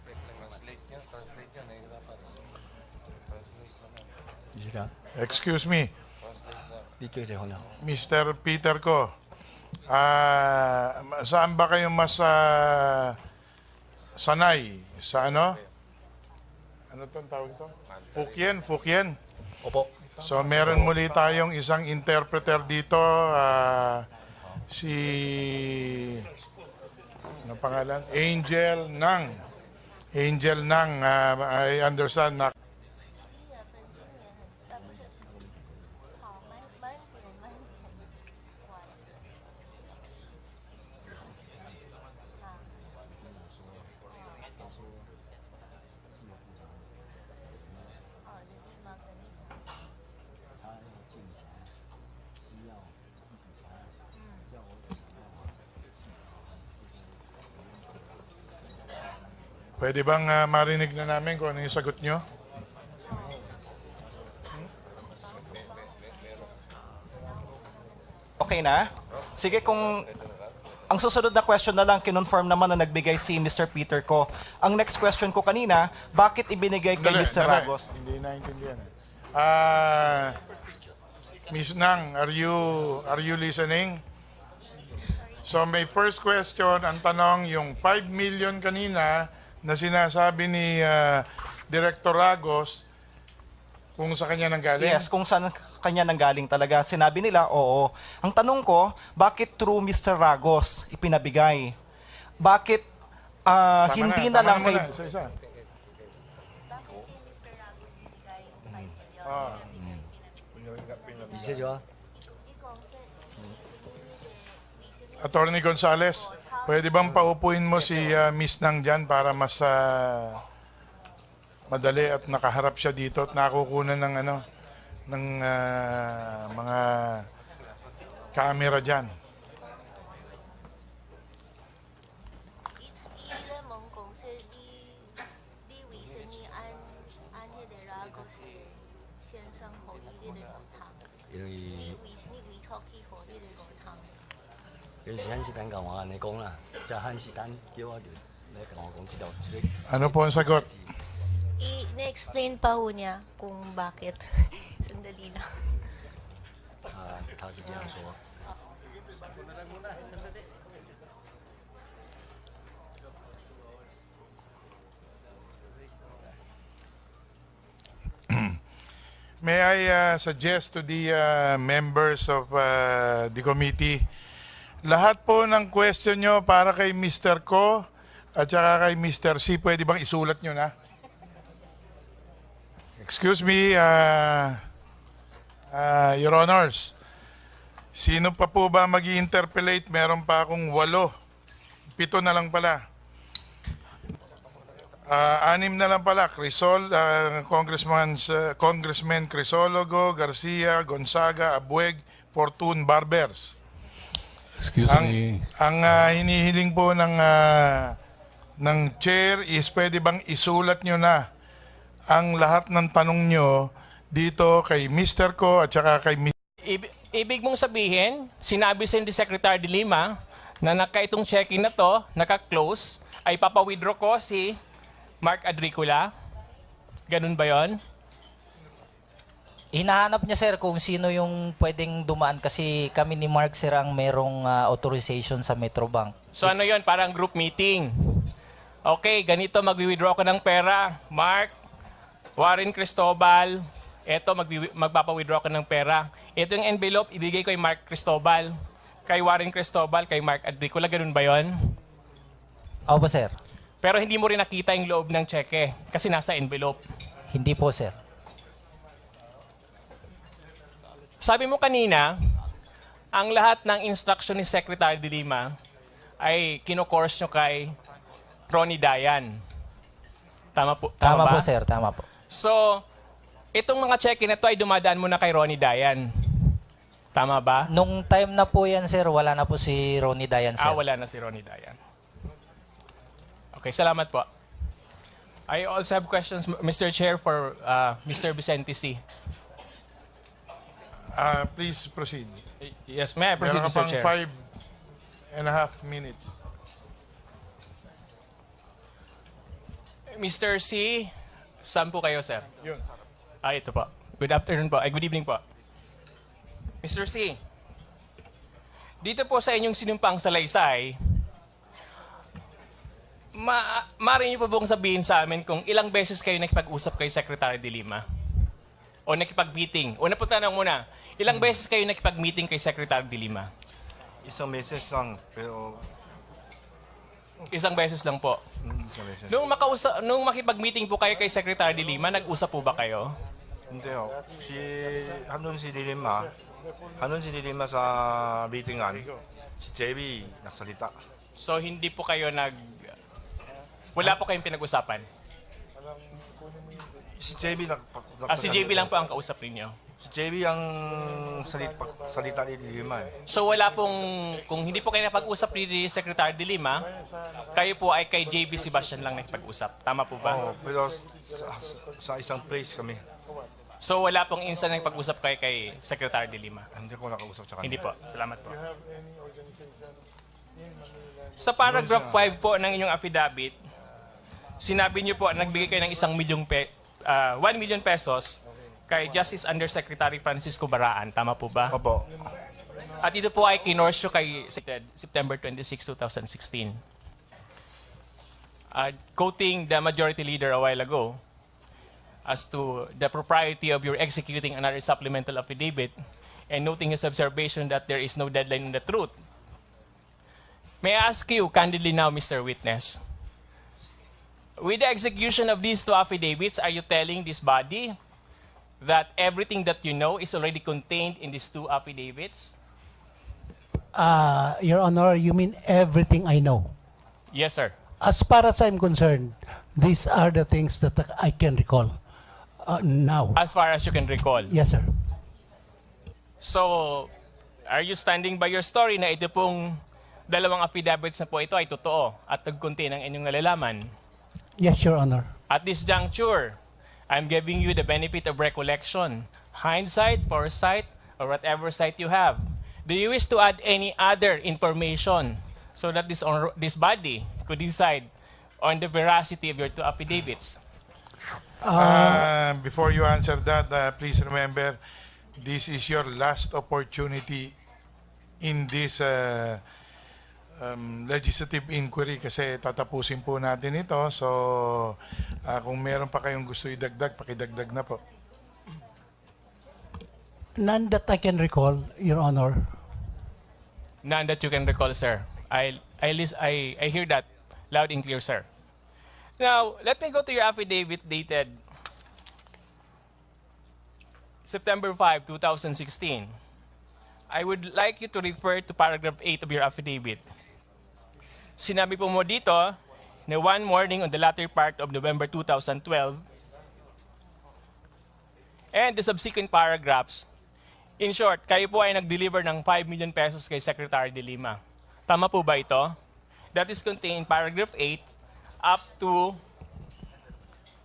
C: Excuse me.
F: Dito
C: Mr. Peter ko, saan ba kayo mas sanay? Sa ano? Ano itong tawag ito? Fukien?
F: Opo.
C: So meron muli tayong isang interpreter dito, si ano pangalan? Angel Nang. I understand na pwede bang marinig na namin kung ano yung sagot nyo?
B: Okay na? Sige, kung ang susunod na question na lang, kinonfirm naman na nagbigay si Mr. Peter ko. Ang next question ko kanina, bakit ibinigay kay Mr. Ragos?
C: Hindi naintindihan. Miss Nang, are you listening? So may first question, ang tanong, yung 5 million kanina na sinasabi ni Director Ragos, kung sa kanya nanggaling?
B: Yes, kung saan kanya nanggaling talaga. Sinabi nila, oo. Ang tanong ko, bakit through Mr. Ragos ipinabigay? Bakit hindi na lang kay...
C: Attorney Gonzales, pwede bang paupuin mo si Miss Nang dyan para mas madali at nakaharap siya dito at nakukunan ng ng mga camera dyan. Ano po ang sagot?
A: I-explain pa ho niya kung bakit. Sandali lang.
C: May I suggest to the members of the committee, lahat po ng question nyo para kay Mr. Ko at saka kay Mr. C, pwede bang isulat nyo na? Excuse me, Your Honors. Sino pa po ba mag-i-interpellate? Meron pa akong 8. 7 na lang pala. 6 na lang pala. Congressman Crisologo, Garcia, Gonzaga, Abueg, Fortun, Barbers.
V: Excuse me.
C: Ang hinihiling po ng chair is pwede bang isulat nyo na ang lahat ng tanong nyo dito kay Mr. Ko at saka kay Mr.
W: Ibig mong sabihin, sinabi sa ni Secretary de Lima na itong check-in na to, naka-close, ay papa-withdraw ko si Mark Adricula? Ganun ba yon?
X: Hinahanap niya, sir, kung sino yung pwedeng dumaan kasi kami ni Mark, sir, ang merong authorization sa Metrobank.
W: So ano yon? Parang group meeting. Okay, ganito, mag-withdraw ko ng pera. Mark, Warren Cristobal, eto, magpapa-withdraw ko ng pera. Ito yung envelope, ibigay ko kay Mark Cristobal. Kay Warren Cristobal, kay Mark Adricula, ganun ba yon?
X: Opo, sir.
W: Pero hindi mo rin nakita yung loob ng cheque kasi nasa envelope.
X: Hindi po, sir.
W: Sabi mo kanina, ang lahat ng instruction ni Secretary de Lima ay kino-course nyo kay Ronnie Dayan. Tama po?
X: Tama
W: ba?
X: po, sir. Tama po.
W: So, itong mga cheque na to ay dumadaan mo na kay Ronnie Dayan. Tama ba?
X: Nung time na po yan, sir, wala na po si Ronnie Dayan, sir.
W: Wala na si Ronnie Dayan. Okay, salamat po. I also have questions, Mr. Chair, for Mr. Vicente C.
C: Please proceed.
W: Yes, may I proceed,
C: Meron
W: Mr.
C: ka
W: Chair?
C: pang 5.5 minutes.
W: Mr. C, saan po kayo, sir?
C: Yun.
W: Ito po. Good afternoon po. Ay, good evening po. Mr. C, dito po sa inyong sinumpang salaysay, maaari niyo po bang sabihin sa amin kung ilang beses kayo nakipag-usap kay Secretary de Lima? O nakipag-meeting? Una po tanong muna, ilang beses kayo nakipag-meeting kay Secretary de Lima?
D: Isang beses lang, pero...
W: Isang beses lang po.
D: Isang beses.
W: Nung makipag-meeting po kayo kay Secretary de Lima, nag-usap po ba kayo?
D: Hindi ho. Handun si Dilima sa meetingan. Si JB nagsalita.
W: So hindi po kayo wala po kayong pinag-usapan?
D: Si JB
W: si JB lang po ang kausap ninyo?
D: Si JB ang salita ni Dilima eh.
W: So wala kung hindi po kayo napag-usap ni Secretary de Lima, kayo po ay kay JB Sebastian lang nakipag-usap. Tama po ba?
D: Oo, pero sa isang place kami.
W: So wala pong instant na pag-usap kayo kay Secretary de Lima?
D: Hindi ko nakausap sa kanya.
W: Hindi po. Salamat po. Sa paragraph 5 po ng inyong affidavit, sinabi niyo po nagbigay kayo ng 1 million pesos kay Justice Undersecretary Francisco Baraan. Tama po ba?
D: Opo.
W: At ito po ay kinorsyo kay September 26, 2016. Quoting the majority leader a while ago, as to the propriety of your executing another supplemental affidavit and noting his observation that there is no deadline in the truth. May I ask you candidly now, Mr. Witness, with the execution of these 2 affidavits, are you telling this body that everything that you know is already contained in these two affidavits?
G: Your Honor, you mean everything I know?
W: Yes, sir.
G: As far as I'm concerned, these are the things that I can recall now.
W: As far as you can recall.
G: Yes, sir.
W: So, are you standing by your story na ito pong dalawang affidavits na po ito ay totoo at nag-contain ang inyong nalalaman?
G: Yes, Your Honor.
W: At this juncture, I'm giving you the benefit of recollection, hindsight, foresight, or whatever sight you have. Do you wish to add any other information so that this body could decide on the veracity of your two affidavits?
C: Before you answer that, please remember, this is your last opportunity in this legislative inquiry kasi tatapusin po natin ito. So, kung meron pa kayong gusto idagdag, pakidagdag na po.
G: None that I can recall, Your Honor.
W: None that you can recall, sir. I hear that loud and clear, sir. Now, let me go to your affidavit dated September 5, 2016. I would like you to refer to paragraph 8 of your affidavit. Sinabi po mo dito na one morning on the latter part of November 2012 and the subsequent paragraphs, in short, kayo po ay nag-deliver ng 5 million pesos kay Secretary de Lima. Tama po ba ito? That is contained in paragraph 8 up to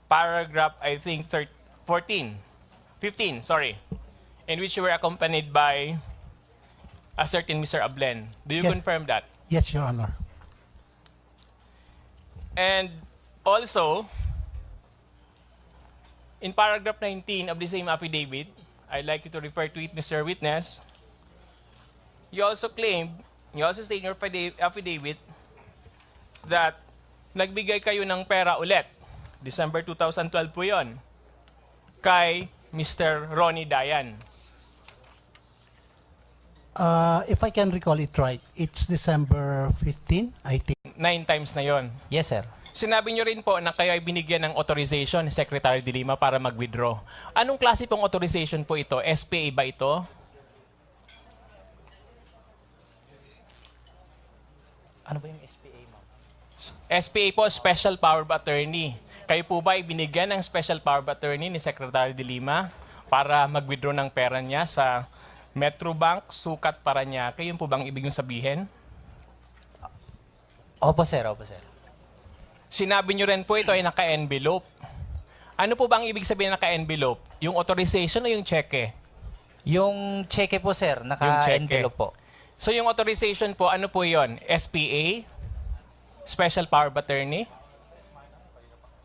W: paragraph, I think, 15, sorry, in which you were accompanied by a certain Mr. Ablen. Do you confirm that?
G: Yes, Your Honor.
W: And also, in paragraph 19 of the same affidavit, I'd like you to refer to it, Mr. Witness. You also state in your affidavit that nagbigay kayo ng pera ulit. December 2012 po yon kay Mr. Ronnie Dayan.
G: If I can recall it right, it's December 15, I think.
W: 9 times na yon.
X: Yes, sir.
W: Sinabi nyo rin po na kayo ay binigyan ng authorization ni Secretary de Lima para mag-withdraw. Anong klase pong authorization po ito? SPA ba ito?
X: Ano ba yung SPA, ma'am?
W: SPA po, Special Power of Attorney. Kayo po ba ay binigyan ng Special Power of Attorney ni Secretary de Lima para mag-withdraw ng pera niya sa Metrobank, Sukat, Parañaque? Yun po bang ibig sabihin?
X: Opo, sir. Opo, sir.
W: Sinabi nyo rin po ito ay naka-envelope. Ano po bang ibig sabihin naka-envelope? Yung authorization o yung cheque?
X: Yung cheque po, sir. Naka-envelope po.
W: So yung authorization po, ano po yon? SPA? Special Power of Attorney?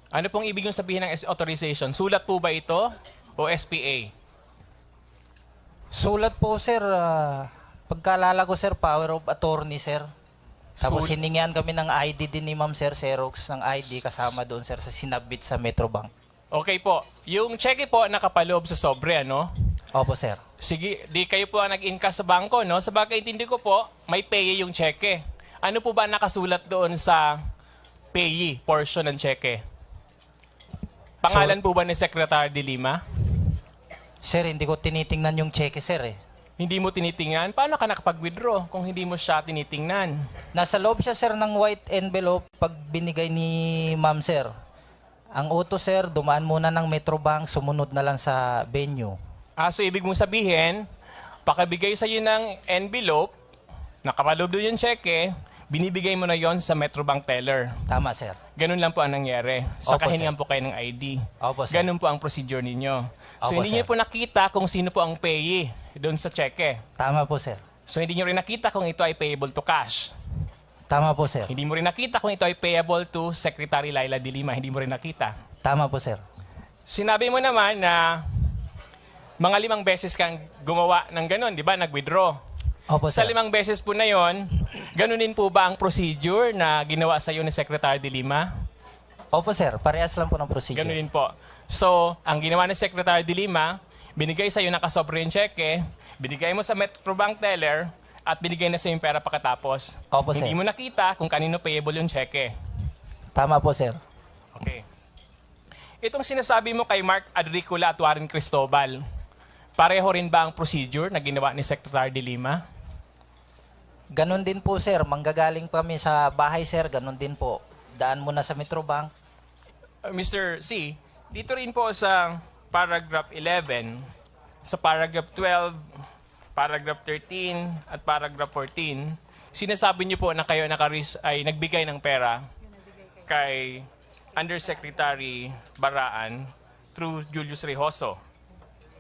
W: Ano pong ibig sabihin ng authorization? Sulat po ba ito o SPA?
X: Sulat po, sir. Pagkaalala ko, sir, Power of Attorney, sir. Tapos hiningihan kami ng ID din ni Ma'am Sir Xerox ng ID kasama doon, sir, sa sinabit sa Metrobank.
W: Okay po. Yung cheque po nakapaloob sa sobre, ano?
X: Opo, sir.
W: Sige, di kayo po ang nag-inkas sa bangko, no? Sa bagay, intindi ko po, may payee yung cheque. Ano po ba nakasulat doon sa payee portion ng cheque? Pangalan po ba ni Secretary de Lima?
X: Sir, hindi ko tinitingnan yung cheque, sir, eh.
W: Hindi mo tinitingnan? Paano ka nakapag-withdraw kung hindi mo siya tinitingnan?
X: Nasa loob siya, sir, ng white envelope pag binigay ni Ma'am, sir. Ang utos, sir, dumaan muna ng Metrobank, sumunod na lang sa venue.
W: So ibig mong sabihin, pakabigay sa iyo ng envelope, nakapaloob doon yung cheque, binibigay mo na yon sa Metrobank teller.
X: Tama, sir.
W: Ganun lang po ang nangyari. Sa
X: Opo,
W: kahiningan
X: sir.
W: po kayo ng ID.
X: Opo, sir.
W: Ganun po ang procedure ninyo. So
X: Opo,
W: hindi
X: sir.
W: niyo po nakita kung sino po ang payee doon sa cheque.
X: Tama po, sir.
W: So hindi niyo rin nakita kung ito ay payable to cash.
X: Tama po, sir.
W: Hindi mo rin nakita kung ito ay payable to Secretary Laila de Lima. Hindi mo rin nakita.
X: Tama po, sir.
W: Sinabi mo naman na mga 5 beses kang gumawa ng ganun, di ba? Nag-withdraw.
X: Opo,
W: Sa
X: sir.
W: 5 beses po na yon, ganunin po ba ang procedure na ginawa sa iyo ni Secretary de Lima?
X: Opo, sir. Parehas lang po ng procedure.
W: Ganunin po. So, ang ginawa ni Secretary de Lima, binigay sa iyo nakasobre yung cheque, binigay mo sa Metrobank teller, at binigay na sa yung pera pagkatapos.
X: Opo, sir.
W: Hindi mo nakita kung kanino payable yung cheque.
X: Tama po, sir.
W: Okay. Itong sinasabi mo kay Mark Adricula at Warren Cristobal, pareho rin ba ang procedure na ginawa ni Secretary de Lima?
X: Ganon din po, sir. Manggagaling kami sa bahay, sir. Ganon din po. Daan muna sa Metrobank.
W: Mr. C, dito rin po sa paragraph 11, sa paragraph 12, paragraph 13, at paragraph 14, sinasabi niyo po na kayo ay nagbigay ng pera kay Undersecretary Baraan through Julius Rehoso.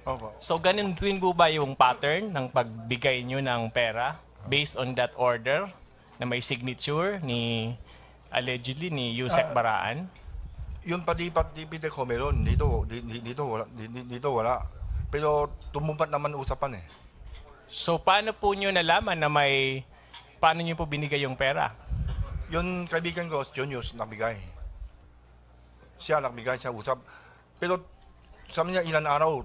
B: Opo.
W: So, ganun din po ba yung pattern ng pagbigay nyo ng pera based on that order na may signature ni allegedly ni Yusek Baraan?
D: Yun padipat ko meron. Dito wala. Pero tumumpat naman usapan eh.
W: So, paano po nyo nalaman na paano nyo po binigay yung pera?
D: Yun kaibigan ko, Junius, nagbigay. Siya usap. Pero sabi niya ilan araw,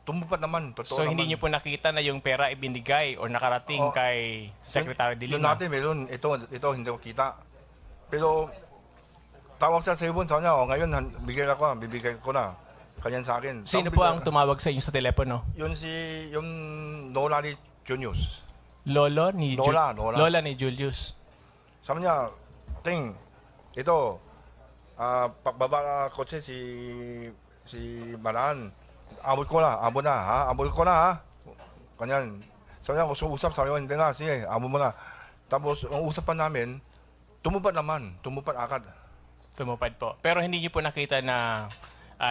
D: tumupad naman. Totoo
W: So, hindi
D: naman.
W: nyo po nakita na yung pera ibinigay o nakarating kay Secretary de
D: Yun
W: Lima?
D: natin meron. Ito hindi ko kita. Pero tawag sa cellphone, sabi niya, ngayon bibigay ko na. Kanyan sa akin.
W: Sino po ang tumawag sa inyo sa telepono?
D: Yung Lola ni Junius.
W: Lola ni
D: Julius. Sabi niya, Ting, ito, pagbaba kotse si Baraan, abot ko na, ha? Kanyan. Sabi niya, usap, sabi niya, hindi nga, sige, abot mo na. Tapos, ang usapan namin, tumupad agad.
W: Tumupad po. Pero hindi niyo po nakita na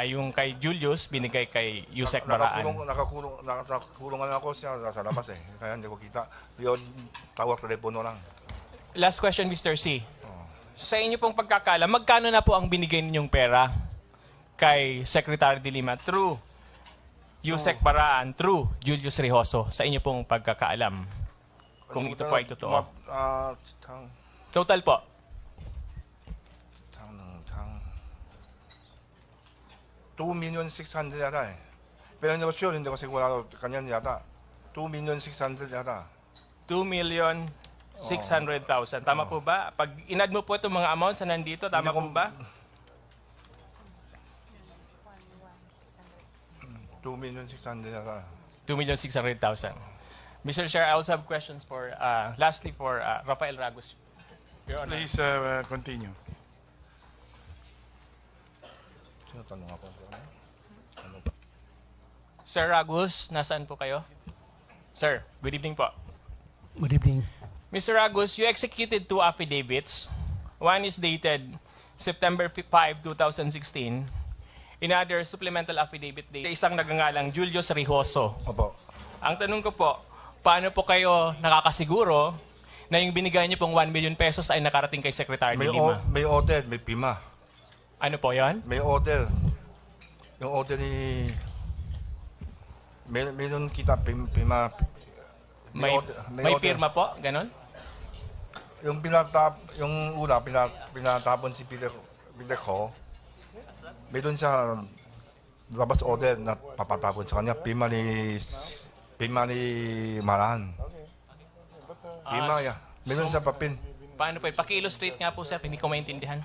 W: yung kay Julius binigay kay Yusek Baraan.
D: Nakakulungan ako siya sa labas eh. Kaya hindi ko kita. Yun, tawag telepono lang.
W: Last question, Mr. C. Sa inyo pong pagkakaalam, magkano na po ang binigay ninyong pera kay Secretary de Lima through Yusek Baraan, through Julius Rehoso? Sa inyo pong pagkakaalam. Kung ito po ay totoo. Total po.
D: 2,600,000 yata eh. Pero hindi ko sure, hindi ko sigurado kanyan yata. 2,600,000 yata.
W: 2,600,000. Tama po ba? Pag inad mo po itong mga amounts na nandito, tama po ba?
D: 2,600,000 yata.
W: 2,600,000. Mr. Chair, I also have questions for, lastly for Rafael Ragos. Your Honor.
C: Please continue.
D: Tanong ako.
W: Sir Ragos, nasaan po kayo? Sir, good evening po.
G: Good evening.
W: Mr. Ragos, you executed 2 affidavits. One is dated September 5, 2016. Another supplemental affidavit dated isang nagangalang Julius Rehoso.
D: Opo.
W: Ang tanong ko po, paano po kayo nakakasiguro na yung binigay niyo pong 1 million pesos ay nakarating kay Secretary de Lima?
D: May order, may pima.
W: Ano po yan?
D: May order. Yung order ni... Meron kita pima.
W: May pirma po? Ganon?
D: Yung una, pinatapon si Peter ko. Meron siya labas order na papatapon sa kanya. Pima ni Maran. Pima ya. Meron siya papin.
W: Paano po? Paki-illustrate nga po, sir. Hindi ko maintindihan.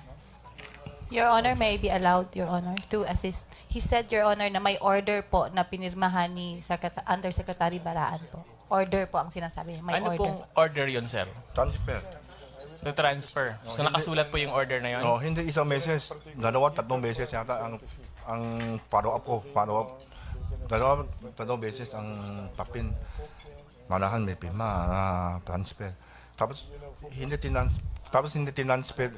E: Your Honor, may I be allowed, Your Honor, to assist? He said, Your Honor, na may order po na pinirmahan ni Undersecretary Baraan po. Order po ang sinasabi niya. May
W: Ano
E: order.
W: pong order yun, sir?
D: Transfer.
W: To transfer. So nakasulat po yung order na yun?
D: No, hindi isang beses. 2-3 beses yata ang follow-up ko. Follow-up. 2-3 beses ang papin. Manahan may pima na transfer. Tapos hindi tinransfer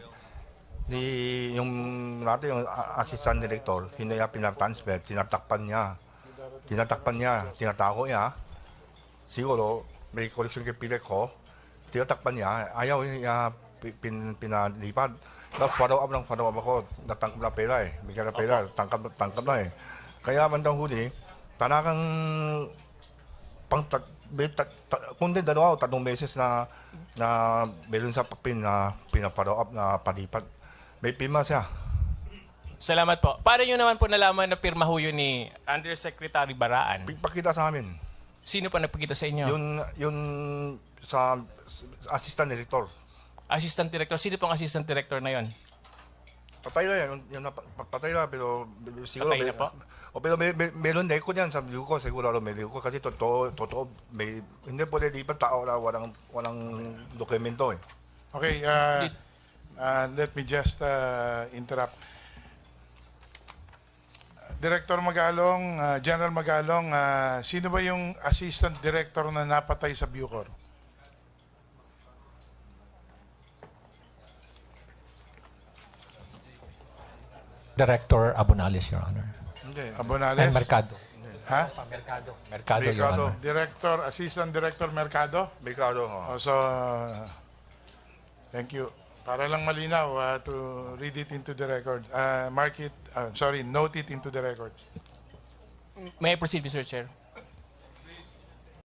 D: ni yung assistant director, hindi niya pinatransfer, tinatakpan niya, tinatako niya. Siguro, may koleksyon kay Pilek ko, tinatakpan niya, ayaw niya pinalipad. Tapos follow up ako, natangkap na pera eh, bigyan na pera, tangkap na eh. Kaya bandang huli, talagang kundi 2-3 beses na meron sa papin na pina-follow up na palipat. May pima siya.
W: Salamat po. Paano nyo naman po nalaman na pirma ho yun ni Undersecretary Baraan?
D: Pakita sa amin.
W: Sino pa nagpakita sa inyo?
D: Yun sa assistant director.
W: Assistant director? Sino pong assistant director na yon?
D: Patay na yan. Patay na, pero siguro...
W: Patay na po?
D: Pero meron na ko yan sa view ko, siguro may view ko. Kasi totoo, hindi pwede lipat tao na walang dokumento eh.
C: Okay, let me just interrupt. Director Magalong, General Magalong, sino ba yung assistant director na napatay sa Bucor?
H: Director Abonales, Your Honor.
C: Abonales?
H: And Mercado.
C: Ha?
H: Mercado, Your Honor.
C: Director, Assistant Director Mercado?
D: Mercado.
C: So, thank you. Para lang malinaw, to read it into the record. Note it into the record.
W: May I proceed, Mr. Chair?